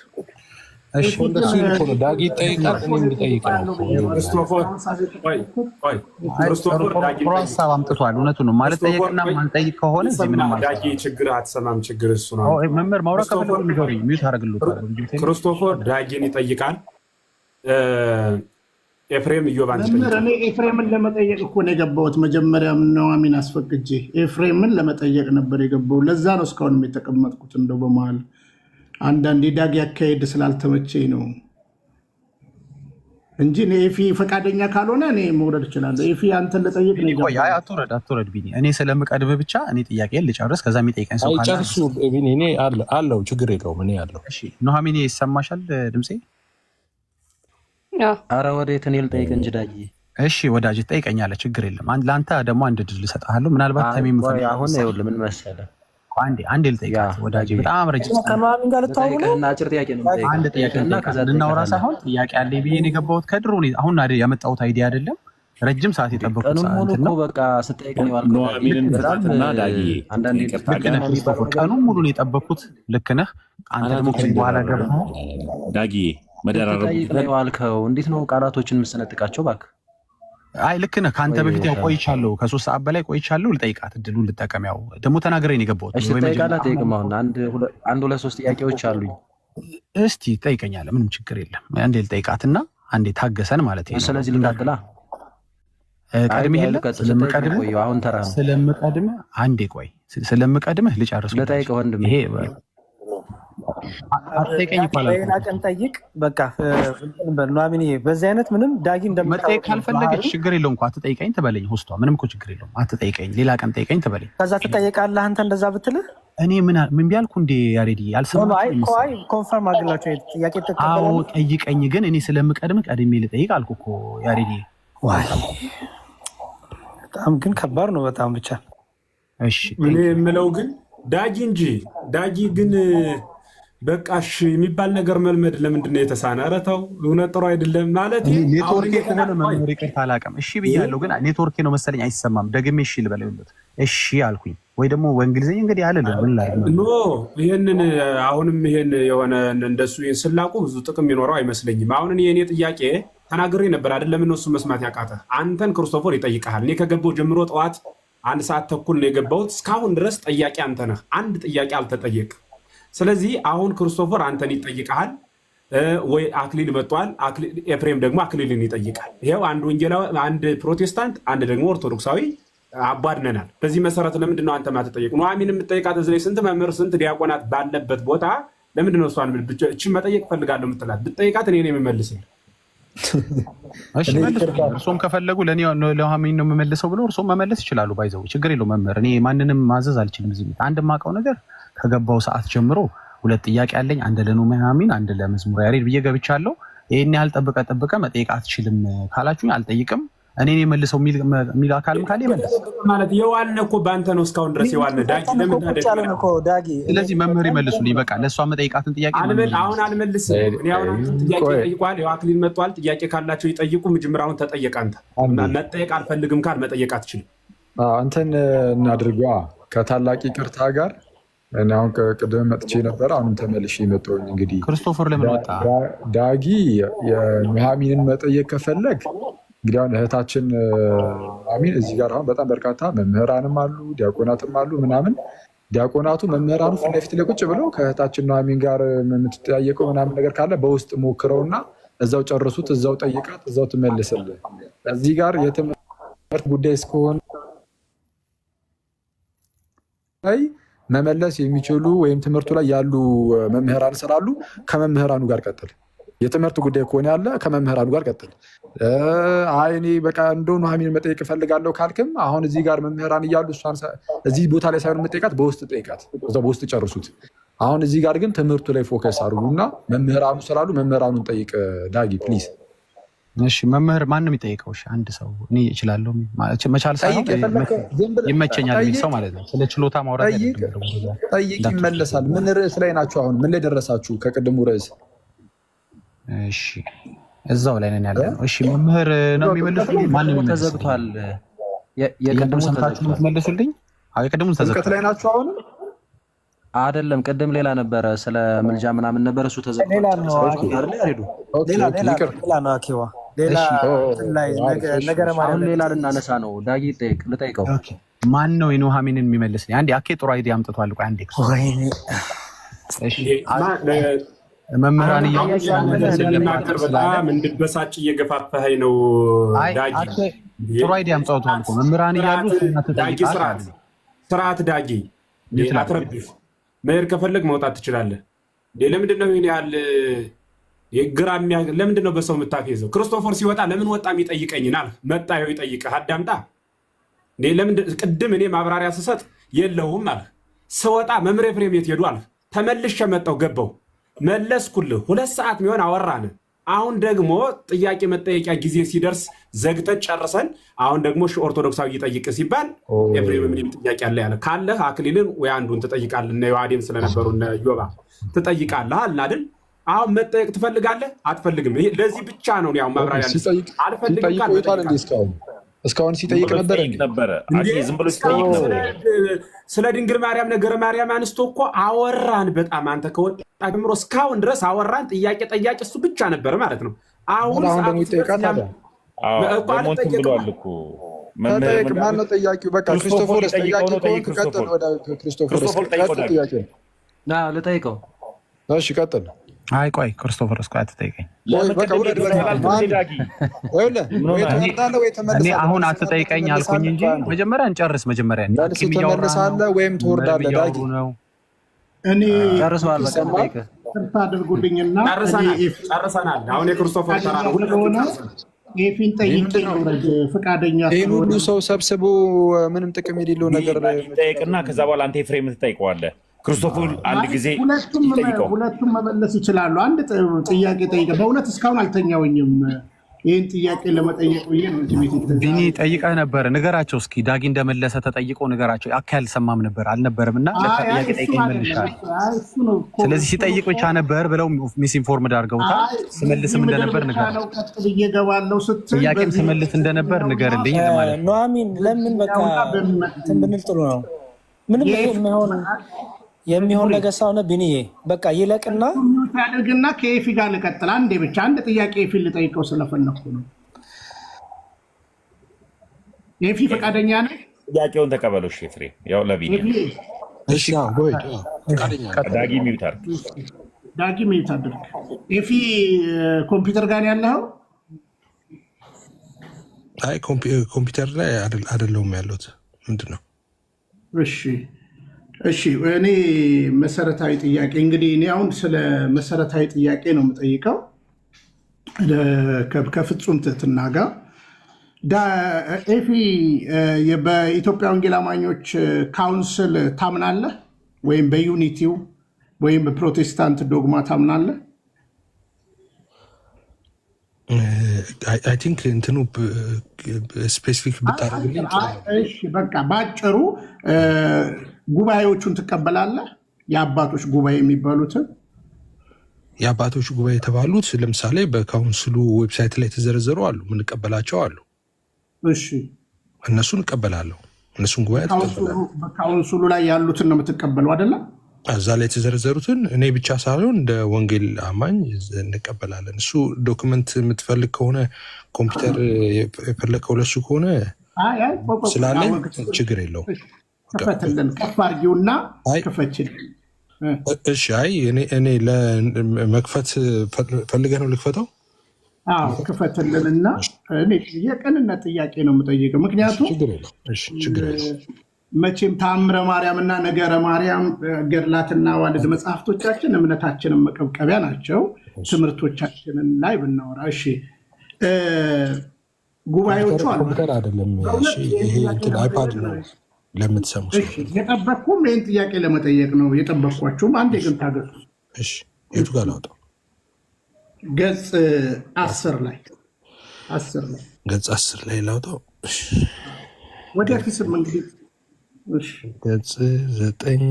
እሺ እንደሱ እኮ ነው። ዳጊ ይጠይቃል፣ እኔም ልጠይቅ ነው። ክርስቶፎር ሀሳብ አምጥቷል። እውነቱን ነው ማለት ጠየቅና ማንጠይቅ ከሆነ እዚህ ምንም ዳጊ ችግር አትሰማም። ችግር እሱ ነው። መምህር ማውራት ከፈለጉ ንገሩኝ፣ ሚዩት አደርግልዎታል። ክርስቶፎር ዳጊን ይጠይቃል። ኤፍሬም እዮባን እኔ ኤፍሬምን ለመጠየቅ እኮ ነው የገባሁት። መጀመሪያም ኑሐሚን አስፈቅጄ ኤፍሬምን ለመጠየቅ ነበር የገባው። ለዛ ነው እስካሁንም የተቀመጥኩት። እንደው በመሀል አንዳንድ የዳጊ አካሄድ ስላልተመቸኝ ነው እንጂ ኤፊ ፈቃደኛ ካልሆነ እኔ መውረድ እችላለሁ። ኤፊ አንተን ልጠይቅ ነው የገባሁት። አትውረድ ቢኒ፣ እኔ ስለምቀድም ብቻ እኔ ጥያቄን ልጨርስ፣ ከዛ የሚጠይቀኝ ሰው ካለ ጨርሱ። ቢኒ እኔ አለው ችግር የለውም እኔ አለው። እሺ ኑሐሚን ይሰማሻል ድምጼ? አረ ወዴት እኔ ልጠይቅ እንጂ ዳጊ። እሺ ወዳጅ ትጠይቀኛለህ፣ ችግር የለም። ለአንተ ደግሞ አንድ ድል እሰጥሃለሁ። ምናልባት ተሜም አሁን ይኸውልህ ምን መሰለህ፣ አንዴ ልጠይቃት ወዳጅ። በጣም ረጅም ከኑሐሚን ጋር ልታወሩ ነው። አጭር ጥያቄ ነው አንድ ጥያቄ እና ከዛ ልናወራ ሳይሆን ጥያቄ አለኝ ብዬ ነው የገባሁት። ከድሮ አሁን ያመጣሁት አይዲያ አይደለም። ረጅም ሰዓት የጠበቁት ቀኑን ሙሉ እኮ በቃ ስጠይቅ ነው ያልኩት። ኑሐሚንን ፍታትና ዳጊ አንዳንዴ ቀኑን ሙሉ ነው የጠበቁት። ልክ ነህ አንተ ደግሞ በኋላ ገብተህ ዳጊ መደራረብ ነው ያልከው። እንዴት ነው ቃላቶችን የምሰነጥቃቸው? እባክህ አይ ልክ ነህ። ከአንተ በፊት ያው ቆይቻለሁ፣ ከ3 ሰዓት በላይ ቆይቻለሁ። ልጠይቃት እድሉን ልጠቀም። ያው ደግሞ ተናግሬ ነው የገባሁት። እሺ ጠይቃላት። ጠይቅም አሁን አንድ ሁለት ሶስት ጥያቄዎች አሉኝ። እስቲ ጠይቀኛለህ፣ ምንም ችግር የለም። አንዴ ልጠይቃትና አንዴ ታገሰን ማለት ነው። ስለዚህ ልቀጥላ ቀድሜህ ስለምቀድምህ አንዴ ቆይ፣ ስለምቀድምህ ልጨርስ። ልጠይቅህ ወንድም ይሄ አትጠይቀኝ ይባላል። ሌላ ቀን ጠይቅ። በቃ ኑሐሚን በዚህ አይነት ምንም ዳጊ መጠየቅ ካልፈለገች ችግር የለውም እኮ አትጠይቀኝ ትበለኝ። ሆስቷ ምንም እኮ ችግር የለውም። አትጠይቀኝ፣ ሌላ ቀን ጠይቀኝ ትበለኝ። ከዛ ትጠይቃለህ አንተ እንደዛ ብትልህ እኔ ምን ቢያልኩ እንዴ ያሬዲ አልሰማሁም። ኮንፈርም አድርግላቸው ጥያቄ አዎ ጠይቀኝ፣ ግን እኔ ስለምቀድም ቀድሜ ልጠይቅ አልኩ እኮ ያሬዲ። በጣም ግን ከባድ ነው በጣም ብቻ። እሺ እኔ የምለው ግን ዳጊ እንጂ ዳጊ ግን በቃሽ የሚባል ነገር መልመድ ለምንድን ነው የተሳነ? ኧረ ተው፣ እውነት ጥሩ አይደለም ማለት ኔትወርክ ከሆነ መምህር ይቅርታ አላውቅም። እሺ ብያለሁ፣ ግን ኔትወርክ ነው መሰለኝ አይሰማም። ደግሜ እሺ ልበለውለት። እሺ አልኩኝ ወይ ደግሞ በእንግሊዝኛ እንግዲህ አለልኝ። ምን ላይ ኖ ይሄንን አሁንም ይሄን የሆነ እንደሱ ስላቁ ብዙ ጥቅም የሚኖረው አይመስለኝም። አሁን የኔ ጥያቄ ተናግሬ ነበር አይደለም? እነሱ መስማት ያቃተ አንተን ክርስቶፎር ይጠይቃል። እኔ ከገባሁ ጀምሮ ጠዋት 1 ሰዓት ተኩል ነው የገባሁት። እስካሁን ድረስ ጠያቂ አንተ ነህ። አንድ ጥያቄ አልተጠየቅ። ስለዚህ አሁን ክርስቶፎር አንተን ይጠይቃል ወይ አክሊል መጥቷል። ኤፍሬም ደግሞ አክሊልን ይጠይቃል። ይሄው አንድ ወንጌላዊ፣ አንድ ፕሮቴስታንት፣ አንድ ደግሞ ኦርቶዶክሳዊ አባድነናል። በዚህ መሰረት ለምንድን ነው አንተ ማትጠይቅ? ኑሐሚን የምትጠይቃት እዚህ ላይ ስንት መምህር ስንት ዲያቆናት ባለበት ቦታ ለምንድን ነው እሷን እችን መጠየቅ ፈልጋለሁ የምትላት? ብትጠይቃት እኔ ነው የምመልስልህ። እሺ እርሶም ከፈለጉ ለኑሐሚን ነው የምመልሰው ብሎ እርሶም መመለስ ይችላሉ። ባይዘው ችግር የለው መምህር። እኔ ማንንም ማዘዝ አልችልም። እዚህ ቤት አንድ የማውቀው ነገር ከገባው ሰዓት ጀምሮ 2 ጥያቄ አለኝ። አንድ ለኑሐሚን አንድ ለመዝሙር ያሬድ ብዬ ገብቻለሁ። ይሄን ያህል ጠብቀ መጠየቅ አትችልም ካላችሁኝ አልጠይቅም። እኔ መልሰው የሚል አካልም ካለ ይመለስ ማለት የዋልነ እኮ በአንተ ነው እስካሁን ድረስ የዋልነ ዳጊ ለምን ዳጊ። ስለዚህ መምህር ይመልሱልኝ። በቃ ለእሷ መጠይቃትን ጥያቄ አሁን አልመልስም። እኔ አሁን አንተን ጥያቄ ጠይቋል። ያው አክሊል መጥቷል። ጥያቄ ካላቸው ይጠይቁ። መጀመሪያውን ተጠየቅ። አንተ መጠየቅ አልፈልግም ካል መጠየቅ አትችልም። አንተን እናድርጓ ከታላቅ ይቅርታ ጋር እኔ አሁን ቅድም መጥቼ ነበር። አሁንም ተመልሼ መጣሁኝ። እንግዲህ ክርስቶፎር ለምን ወጣ? ዳጊ የኑሐሚንን መጠየቅ ከፈለግ እንግዲህ አሁን እህታችን ኑሐሚን እዚህ ጋር አሁን በጣም በርካታ መምህራንም አሉ ዲያቆናትም አሉ ምናምን። ዲያቆናቱ መምህራኑ ፊት ለፊት ላይ ቁጭ ብለው ከእህታችን ኑሐሚን ጋር የምትጠያየቀው ምናምን ነገር ካለ በውስጥ ሞክረውና እዛው ጨርሱት፣ እዛው ጠይቃት፣ እዛው ትመልስልህ። እዚህ ጋር የትምህርት ጉዳይ እስከሆነ ላይ መመለስ የሚችሉ ወይም ትምህርቱ ላይ ያሉ መምህራን ስላሉ ከመምህራኑ ጋር ቀጥል። የትምህርት ጉዳይ ከሆነ ያለ ከመምህራኑ ጋር ቀጥል። አይ እኔ በቃ እንደው ኑሐሚንን መጠየቅ እፈልጋለሁ ካልክም አሁን እዚህ ጋር መምህራን እያሉ እሷን እዚህ ቦታ ላይ ሳይሆን የምጠይቃት በውስጥ ጠይቃት፣ በውስጥ ጨርሱት። አሁን እዚህ ጋር ግን ትምህርቱ ላይ ፎከስ አድርጉና መምህራኑ ስላሉ መምህራኑን ጠይቅ ዳጊ ፕሊዝ። እሺ መምህር ማን ነው የሚጠይቀው? እሺ አንድ ሰው እኔ እችላለሁ መቻል ሳይሆን ይመቸኛል የሚል ሰው ማለት ነው። ስለ ችሎታ ማውራት አይደለም። ጠይቅ ይመለሳል። ምን ርዕስ ላይ ናችሁ? አሁን ምን ላይ ደረሳችሁ ከቅድሙ ርዕስ? እሺ እዛው ላይ ነን ያለ ነው። እሺ መምህር ነው የሚመልሱልኝ? ማን ነው ተዘግቷል? የቅድሙ ሰምታችሁ ነው የምትመልሱልኝ? አይ የቅድሙ ተዘግቷል ላይ ናችሁ አሁን? አይደለም ቅድም ሌላ ነበረ፣ ስለ ምልጃ ምናምን ነበር። እሱ ተዘግቷል። ሌላ ነው አኪዋ ሌላ ነገረ ማርያም ሌላ ልናነሳ ነው። ዳጊ ልጠይቀው። ማን ነው የኑሐሚንን የሚመልስልኝ? አንዴ አኬ ጥሩ አይዲያ አምጥቷል። ቆይ አንዴ መምህራን እያናገር በጣም እንድበሳጭ እየገፋፋኸኝ ነው ዳጊ። ጥሩ አይዲያ አምጥቷል እኮ መምህራን እያሉ ዳጊ ስርዓት ዳጊ አትረብሽ። መሄድ ከፈለግ መውጣት ትችላለህ። ለምንድን ነው ይሄን ያህል የግራ ለምንድን ነው በሰው የምታፌዘው? ክርስቶፎር ሲወጣ ለምን ወጣ የሚጠይቀኝናል? መጣ ይኸው ይጠይቅህ አዳምጣ። ለምንድን ቅድም እኔ ማብራሪያ ስሰጥ የለውም አለ። ስወጣ መምህር ኤፍሬም የት ሄዱ አለ። ተመልሼ መጣሁ ገባሁ መለስኩልህ። 2 ሰዓት የሚሆን አወራን። አሁን ደግሞ ጥያቄ መጠየቂያ ጊዜ ሲደርስ ዘግተን ጨርሰን አሁን ደግሞ ኦርቶዶክሳዊ ይጠይቅ ሲባል ኤፍሬም ምንም ጥያቄ አለ ያለ ካለህ አክሊልን ወይ አንዱን ትጠይቃለህ። እነ ዮሐዴም ስለነበሩ እነ ዮባ ትጠይቃለህ አልን አይደል? አሁን መጠየቅ ትፈልጋለህ አትፈልግም? ለዚህ ብቻ ነው ያው ማብራሪያ አልፈልግም ካለ እስካሁን ሲጠይቅ ነበር ዝም ብሎ ሲጠይቅ ነበር። ስለ ድንግል ማርያም ነገረ ማርያም አንስቶ እኮ አወራን። በጣም አንተ ከወጣ ጀምሮ እስካሁን ድረስ አወራን። ጥያቄ ጠያቂ እሱ ብቻ ነበር ማለት ነው። አሁን ደግሞ ይጠይቃል አለ ሞንቱን ብሏል እኮ መጠየቅ። ማነው ጠያቂው? በቃ ክርስቶፎርስ ጠያቂ ከሆንክ ቀጥል። ወደ ክርስቶፎርስ ቀጥል። ጥያቄ ልጠይቀው። እሺ ቀጥል። አይ ቆይ ክርስቶፎርስ ቆይ አትጠይቀኝ። እኔ አሁን አትጠይቀኝ አልኩኝ እንጂ መጀመሪያ እንጨርስ። መጀመሪያ ትመልሳለህ ወይም ትወርዳለህ? ዳጊ እኔ ጨርሰዋል። ቅርታ አድርጉልኝና ጨርሰናል። አሁን የክርስቶፎር ተራ ነው። ኤፊን ጠይቄ ፈቃደኛ ይህን ሁሉ ሰው ሰብስቦ ምንም ጥቅም የሌለው ነገር ጠይቅና ከዛ በኋላ አንተ ኤፍሬም ትጠይቀዋለህ። ክርስቶፎር አንድ ጊዜ ሁለቱም መመለስ ይችላሉ። አንድ ጥያቄ ጠይቀ። በእውነት እስካሁን አልተኛውኝም ይህን ጥያቄ ለመጠየቅ ብዬ ነው። ቢኒ ጠይቀህ ነበር፣ ንገራቸው እስኪ። ዳጊ እንደመለሰ ተጠይቆ ንገራቸው። አካል አልሰማም ነበር አልነበረም እና ጥያቄ ጠይቀኝ መልሻል። ስለዚህ ሲጠይቅ ብቻ ነበር ብለው ሚስ ኢንፎርምድ አድርገውታል። ስመልስም እንደነበር ንገራቸው። ጥያቄም ስመልስ እንደነበር ንገርልኝ ማለት ነው። ኑሐሚን ለምን በቃ እንትን ብንል ጥሩ ነው። ምንም የሚሆን ነገር ሳይሆን ቢኒዬ በቃ ይለቅና ያደርግና ከኤፊ ጋር ልቀጥል። አንዴ ብቻ አንድ ጥያቄ ኤፊ ልጠይቀው ስለፈለኩ ነው። ኤፊ ፈቃደኛ ነህ? ጥያቄውን ተቀበለው። እሺ ኤፍሬም ያው ለቢኒ እሺ ወይ ዳጊ ሚውት አድርግ። ዳጊ ሚውት አድርግ። ኤፊ ኮምፒውተር ጋር ያለኸው? አይ ኮምፒውተር ላይ አይደለሁም ያለሁት። ምንድን ነው? እሺ እኔ መሰረታዊ ጥያቄ እንግዲህ እኔ አሁን ስለ መሰረታዊ ጥያቄ ነው የምጠይቀው ከፍጹም ትህትና ጋር። ኤፊ በኢትዮጵያ ወንጌል አማኞች ካውንስል ታምናለህ? ወይም በዩኒቲው ወይም በፕሮቴስታንት ዶግማ ታምናለህ? አይ ቲንክ እንትኑ ስፔሲፊክ ብታደርግልኝ። እሺ በቃ ባጭሩ ጉባኤዎቹን ትቀበላለህ? የአባቶች ጉባኤ የሚባሉትን የአባቶች ጉባኤ የተባሉት ለምሳሌ በካውንስሉ ዌብሳይት ላይ የተዘረዘሩ አሉ፣ ምንቀበላቸው አሉ። እሺ እነሱን እቀበላለሁ። እነሱን ጉባኤ በካውንስሉ ላይ ያሉትን ነው የምትቀበለው አይደለም? እዛ ላይ የተዘረዘሩትን እኔ ብቻ ሳይሆን እንደ ወንጌል አማኝ እንቀበላለን። እሱ ዶክመንት የምትፈልግ ከሆነ ኮምፒውተር የፈለግከው ለሱ ከሆነ ስላለኝ ችግር የለው። ክፈትልን፣ ከፍ አድርጊውና ክፈችልን። እሺ አይ እኔ ለመክፈት ፈልገህ ነው ልክፈተው? አዎ ክፈትልንና የቅንነት ጥያቄ ነው የምጠይቀው። ምክንያቱም ችግር የለው መቼም ተአምረ ማርያም እና ነገረ ማርያም ገድላትና ዋልድ መጽሐፍቶቻችን እምነታችንን መቀብቀቢያ ናቸው። ትምህርቶቻችንን ላይ ብናወራ። እሺ ጉባኤዎቹ አሉ። ኮምፒውተር አይደለም ይሄ እንትን አይፓድ ነው ለምትሰሙ። እሺ የጠበቅኩም ይህን ጥያቄ ለመጠየቅ ነው የጠበቅኳችሁም። አንዴ ግን ታገሱ። እሺ የቱ ጋር ላውጣው? ገጽ 10 ላይ ገጽ 10 ላይ ላውጣው? ወደፊት ስም እንግዲህ ገጽ 9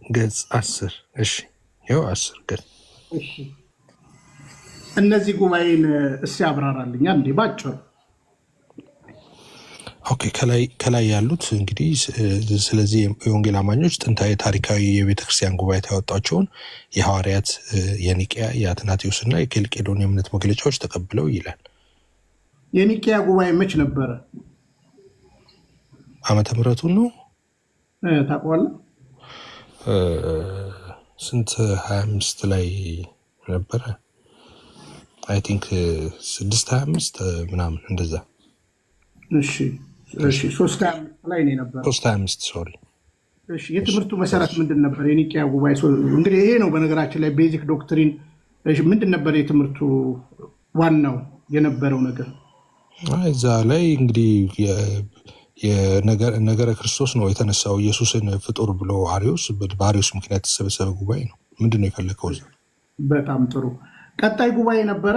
ገጽ 10 እሺ ይኸው 10 ገጽ። እሺ እነዚህ ጉባኤን እስኪ አብራራልኛ እንዴ ባጭሩ። ኦኬ ከላይ ያሉት እንግዲህ ስለዚህ የወንጌል አማኞች ጥንታዊ ታሪካዊ የቤተክርስቲያን ጉባኤ ያወጣቸውን የሐዋርያት የኒቅያ የአትናቴዎስ እና የኬልቄዶን የእምነት መግለጫዎች ተቀብለው ይላል። የኒቅያ ጉባኤ መች ነበረ? ዓመተ ምሕረቱን ነው ታውቀዋለህ? ስንት 25 ላይ ነበረ አይ ቲንክ 625 ምናምን እንደዛ። እሺ 325 ላይ ነው ነበር። 325 ሶሪ። እሺ የትምህርቱ መሰረት ምንድን ነበር? የኒቅያ ጉባኤ እንግዲህ ይሄ ነው በነገራችን ላይ ቤዚክ ዶክትሪን። እሺ ምንድን ነበር የትምህርቱ ዋናው የነበረው ነገር? እዛ ላይ እንግዲህ የነገረ ክርስቶስ ነው የተነሳው። ኢየሱስን ፍጡር ብሎ አሪዮስ በአሪዮስ ምክንያት የተሰበሰበ ጉባኤ ነው። ምንድን ነው የፈለከው? በጣም ጥሩ። ቀጣይ ጉባኤ ነበረ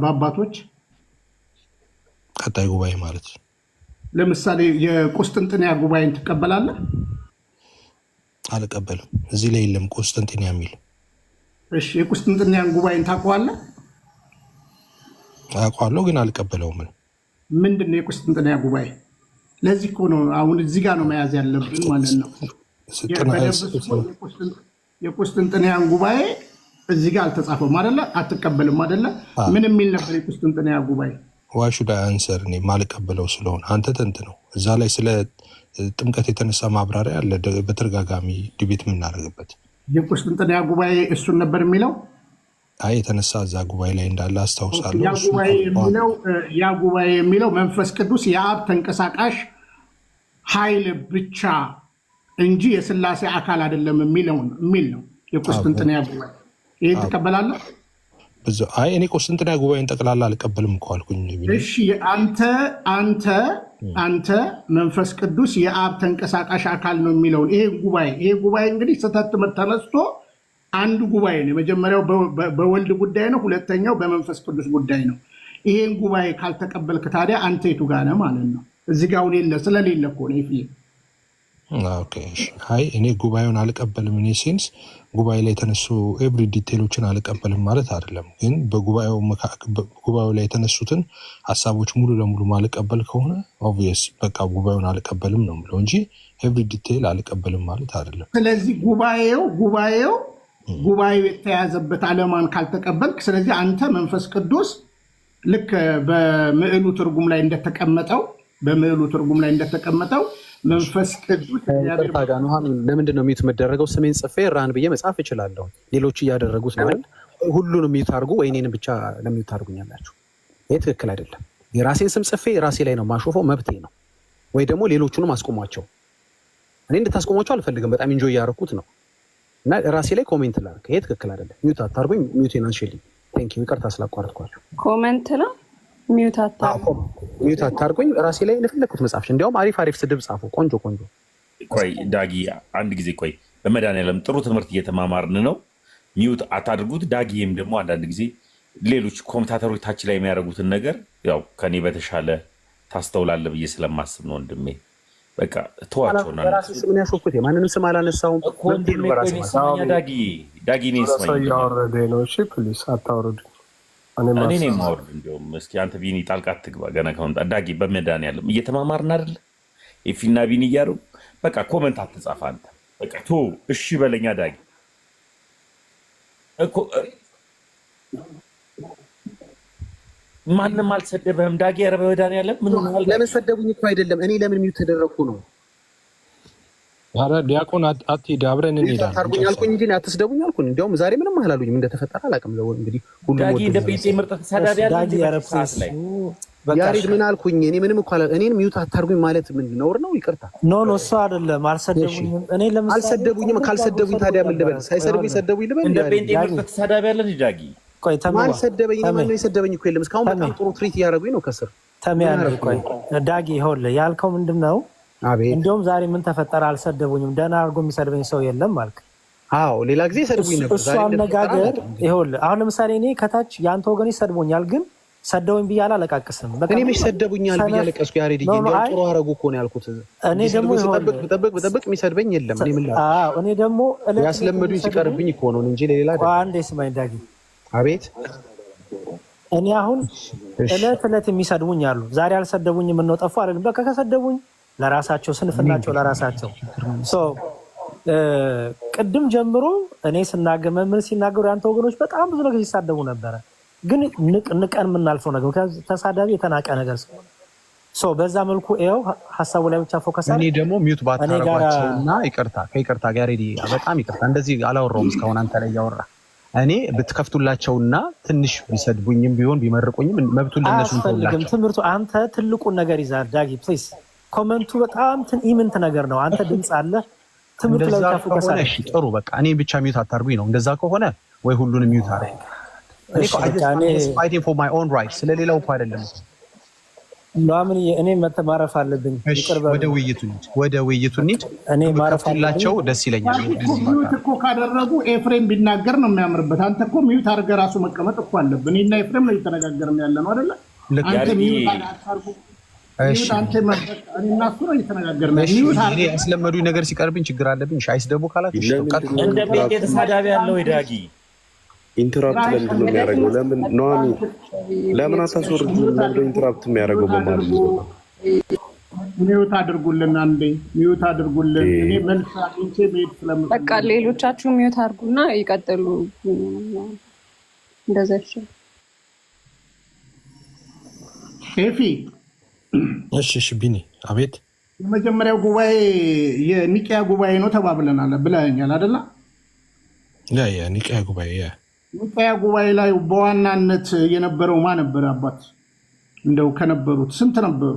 በአባቶች። ቀጣይ ጉባኤ ማለት ለምሳሌ የቁስጥንጥንያ ጉባኤን ትቀበላለህ? አልቀበልም። እዚህ ላይ የለም ቁስጥንጥንያ የሚል። እሺ የቁስጥንጥንያን ጉባኤን ታውቀዋለህ? አውቀዋለሁ ግን አልቀበለውም። ምንድን ነው የቁስጥንጥንያ ጉባኤ? ለዚህ እኮ ነው አሁን እዚህ ጋር ነው መያዝ ያለብን ማለት ነው። የቁስጥንጥንያን ጉባኤ እዚህ ጋር አልተጻፈም አይደለ? አትቀበልም አይደለ? ምን የሚል ነበር የቁስጥንጥንያ ጉባኤ? ዋሹዳ አንሰር እኔ ማልቀበለው ስለሆነ አንተ ተንት ነው። እዛ ላይ ስለ ጥምቀት የተነሳ ማብራሪያ አለ በተደጋጋሚ ዲቤት የምናደርግበት። የቁስጥንጥንያ ጉባኤ እሱን ነበር የሚለው? አይ የተነሳ እዛ ጉባኤ ላይ እንዳለ አስታውሳለሁ። ያ ጉባኤ የሚለው መንፈስ ቅዱስ የአብ ተንቀሳቃሽ ኃይል ብቻ እንጂ የስላሴ አካል አይደለም የሚል ነው የቁስጥንጥንያ ጉባኤ። ይህን ትቀበላለህ? አይ እኔ ቁስጥንጥንያ ጉባኤን ጠቅላላ አልቀበልም እኮ አልኩኝ። እሺ አንተ መንፈስ ቅዱስ የአብ ተንቀሳቃሽ አካል ነው የሚለውን ይሄ ጉባኤ እንግዲህ ስህተት ትምህርት ተነስቶ አንዱ ጉባኤ ነው። የመጀመሪያው በወልድ ጉዳይ ነው፣ ሁለተኛው በመንፈስ ቅዱስ ጉዳይ ነው። ይሄን ጉባኤ ካልተቀበልክ ታዲያ አንተ የቱ ጋር ነህ ማለት ነው? እዚህ ጋር ስለሌለ እኮ ነው ይሄ። አይ እኔ ጉባኤውን አልቀበልም። እኔ ሴንስ ጉባኤ ላይ የተነሱ ኤቭሪ ዲቴሎችን አልቀበልም ማለት አይደለም። ግን በጉባኤው ላይ የተነሱትን ሀሳቦች ሙሉ ለሙሉ ማልቀበል ከሆነ ኦብቪየስ በቃ ጉባኤውን አልቀበልም ነው የምለው እንጂ ኤቭሪ ዲቴል አልቀበልም ማለት አይደለም። ስለዚህ ጉባኤው የተያዘበት ዓለማን ካልተቀበልክ፣ ስለዚህ አንተ መንፈስ ቅዱስ ልክ በምዕሉ ትርጉም ላይ እንደተቀመጠው መንፈስ ቅዱስ ለምንድን ነው ሚዩት የምደረገው? ስሜን ጽፌ ራን ብዬ መጻፍ እችላለሁ። ሌሎች እያደረጉት ማለት ሁሉንም ሚዩት አድርጉ ወይ እኔን ብቻ ለሚዩት አድርጉኛላችሁ። ይህ ትክክል አይደለም። የራሴን ስም ጽፌ ራሴ ላይ ነው ማሾፈው፣ መብቴ ነው። ወይ ደግሞ ሌሎቹንም አስቆሟቸው። እኔ እንድታስቆሟቸው አልፈልግም። በጣም ኢንጆይ እያደረኩት ነው እና ራሴ ላይ ኮሜንት ላድርግ። ይሄ ትክክል አይደለም። ሚዩት አታርጉኝ። ሚዩቴን አንሽልኝ። ቴንኪው። ይቅርታ ስላቋረጥኳቸው። ኮሜንት ነው ሚዩት አታርጉኝ። ራሴ ላይ እንደፈለግኩት መጻፍ። እንዲያውም አሪፍ ስድብ ጻፉ። ቆንጆ። ቆይ ዳጊ አንድ ጊዜ ቆይ። በመድኃኒዓለም ጥሩ ትምህርት እየተማማርን ነው። ሚዩት አታድርጉት። ዳጊም ደግሞ አንዳንድ ጊዜ ሌሎች ኮሜንታተሮች ታች ላይ የሚያደርጉትን ነገር ያው ከኔ በተሻለ ታስተውላለህ ብዬ ስለማስብ ነው ወንድሜ። በቃ ተዋቸውና ራሴ ስምን ያሾፍኩት ማንንም ስም አላነሳውም። ዳጊ እኔን ስማኝ። እያወረደ ነው። እሺ ፕሊስ አታውርድ። እኔ ነኝ የማወርድ። እንዲያውም እስኪ አንተ ቢኒ ጣልቃ አትግባ። ገና ከመምጣ ዳጊ በመድኃኒዓለም እየተማማርን አይደለ? ኤፊና ቢኒ እያሉ በቃ ኮመንት አትጻፍ አንተ። በቃ ቶ እሺ በለኛ ዳጊ እኮ ማንም አልሰደበህም ዳጊ። ኧረ በመድኃኒዓለም ምን ሆነሃል? ለምን ሰደቡኝ እኮ አይደለም። እኔ ለምን ሚዩት ተደረግኩ ነው? ኧረ ዲያቆን አትሂድ፣ አብረን እንሄዳለን። ታርጉኝ አልኩኝ እንጂ አትስደቡኝ አልኩኝ። እንዲያውም ዛሬ ምንም አላሉኝም። እንደተፈጠረ አላውቅም። እንግዲህ ሁሉ ዳጊ እንደ ጴንጤ ምርጥ ተሳዳቢ ያለ ያሬድ ምን አልኩኝ? እኔ ምንም እኮ እኔን ሚውት አታርጉኝ ማለት ምን ነውር ነው? ይቅርታ። ኖ እሱ አይደለም። አልሰደቡኝም። እኔ ለምሳሌ አልሰደቡኝም። ካልሰደቡኝ ታዲያ ምን ልበል? ሳይሰድቡኝ ሰደቡኝ ልበል? እንደ ጴንጤ ምርጥ ተሳዳቢ ያለ ዳጊ ቆይ ማን ሰደበኝ? እኔ ማን ነው የሰደበኝ እኮ የለም። እስካሁን በጣም ጥሩ ትሪት እያደረጉኝ ነው ከስር ተሚያለህ። ቆይ ዳጊ ይኸውልህ ያልከው ምንድን ነው? አቤት። እንደውም ዛሬ ምን ተፈጠረ? አልሰደቡኝም። ደህና አድርጎ የሚሰድበኝ ሰው የለም አልክ። አዎ ሌላ ጊዜ ሰድቡኝ ነበር። እሱ አነጋገር ይኸውልህ፣ አሁን ለምሳሌ እኔ ከታች የአንተ ወገን ይሰድቦኛል፣ ግን ሰደውኝ ብዬ አላለቃቅስም። እኔ መች ሰደቡኛል ብዬ አለቀስኩ? ያሬድ እንዴ ጥሩ አረጉ እኮ ነው ያልኩት። እኔ ደግሞ ብጠብቅ የሚሰድበኝ የለም። እኔ ምን ላድርግ? እኔ ደግሞ ያስለመዱኝ ሲቀርብኝ እኮ ነው እንጂ ለሌላ አይደለም። አንዴ ስማኝ ዳጊ። አቤት። እኔ አሁን እለት እለት የሚሰድቡኝ አሉ። ዛሬ አልሰደቡኝ ምን ነው ጠፋ አይደለም። በቃ ከሰደቡኝ ለራሳቸው ስንፍናቸው ለራሳቸው። ቅድም ጀምሮ እኔ ስናገር መምህር ሲናገሩ ያንተ ወገኖች በጣም ብዙ ነገር ሲሳደቡ ነበረ። ግን ንቀን የምናልፈው ነገር ተሳዳቢ የተናቀ ነገር ሰው በዛ መልኩ ይኸው ሀሳቡ ላይ ብቻ ፎከስ እኔ ደግሞ ሚውት ባታረጓቸውና ከይቅርታ ጋር በጣም ይቅርታ፣ እንደዚህ አላወራውም እስካሁን አንተ ላይ እያወራ እኔ ብትከፍቱላቸውና ትንሽ ቢሰድቡኝም ቢሆን ቢመርቁኝም መብቱን ለነሱ እንተውላቸው። ትምህርቱ አንተ ትልቁን ነገር ይዛል ዳጊ ፕሊዝ። ኮመንቱ በጣም ኢምንት ነገር ነው። አንተ ድምፅ አለ ትምህርቱ ላይ ብቻ ፎከስ አለ። ጥሩ በቃ እኔ ብቻ ሚውት አታርጉኝ ነው። እንደዛ ከሆነ ወይ ሁሉንም ሚውት አረግ። fighting for my own rights ስለሌላው እኮ አይደለም። ለምን እኔ ማረፍ አለብኝ? ወደ ውይይቱ እንሂድ። እኔ ማረፍ አላቸው ደስ ይለኛል። ሚውት እኮ ካደረጉ ኤፍሬም ቢናገር ነው የሚያምርበት። አንተ እኮ ሚውት አድርገህ ራሱ መቀመጥ እኮ አለብህ። እኔና ኤፍሬም ነው እየተነጋገርን ያለ ነው አይደለ? አንተ ሚውት አታርጉ። አንተ እኔና እሱ ነው እየተነጋገርን ያለ። ሚውት አድርገህ ያስለመዱኝ ነገር ሲቀርብኝ ችግር አለብኝ። አይስደቡ ካላችሁ እንደ ጴንጤ ተሳዳቢ ያለው ዳጊ ኢንተራፕት ለምንድን ነው የሚያደርገው? ለምን ኖሚ ለምን አታስወርዱ? ለምን ኢንተራፕት የሚያደርገው? በማለት ነው ሚውት አድርጉልን፣ አንዴ ሚውት አድርጉልን። እኔ መልስ አግኝቼ መሄድ ስለምፈልግ በቃ ሌሎቻችሁ ሚውት አድርጉና ይቀጥሉ። እንደዛ ይሻላል። ኤፊ እሺ ቢኒ አቤት። የመጀመሪያው ጉባኤ የኒቅያ ጉባኤ ነው ተባብለናል ብለኸኛል አይደለ? የኒቅያ ጉባኤ ኒቅያ ጉባኤ ላይ በዋናነት የነበረው ማን ነበር? አባት እንደው ከነበሩት ስንት ነበሩ?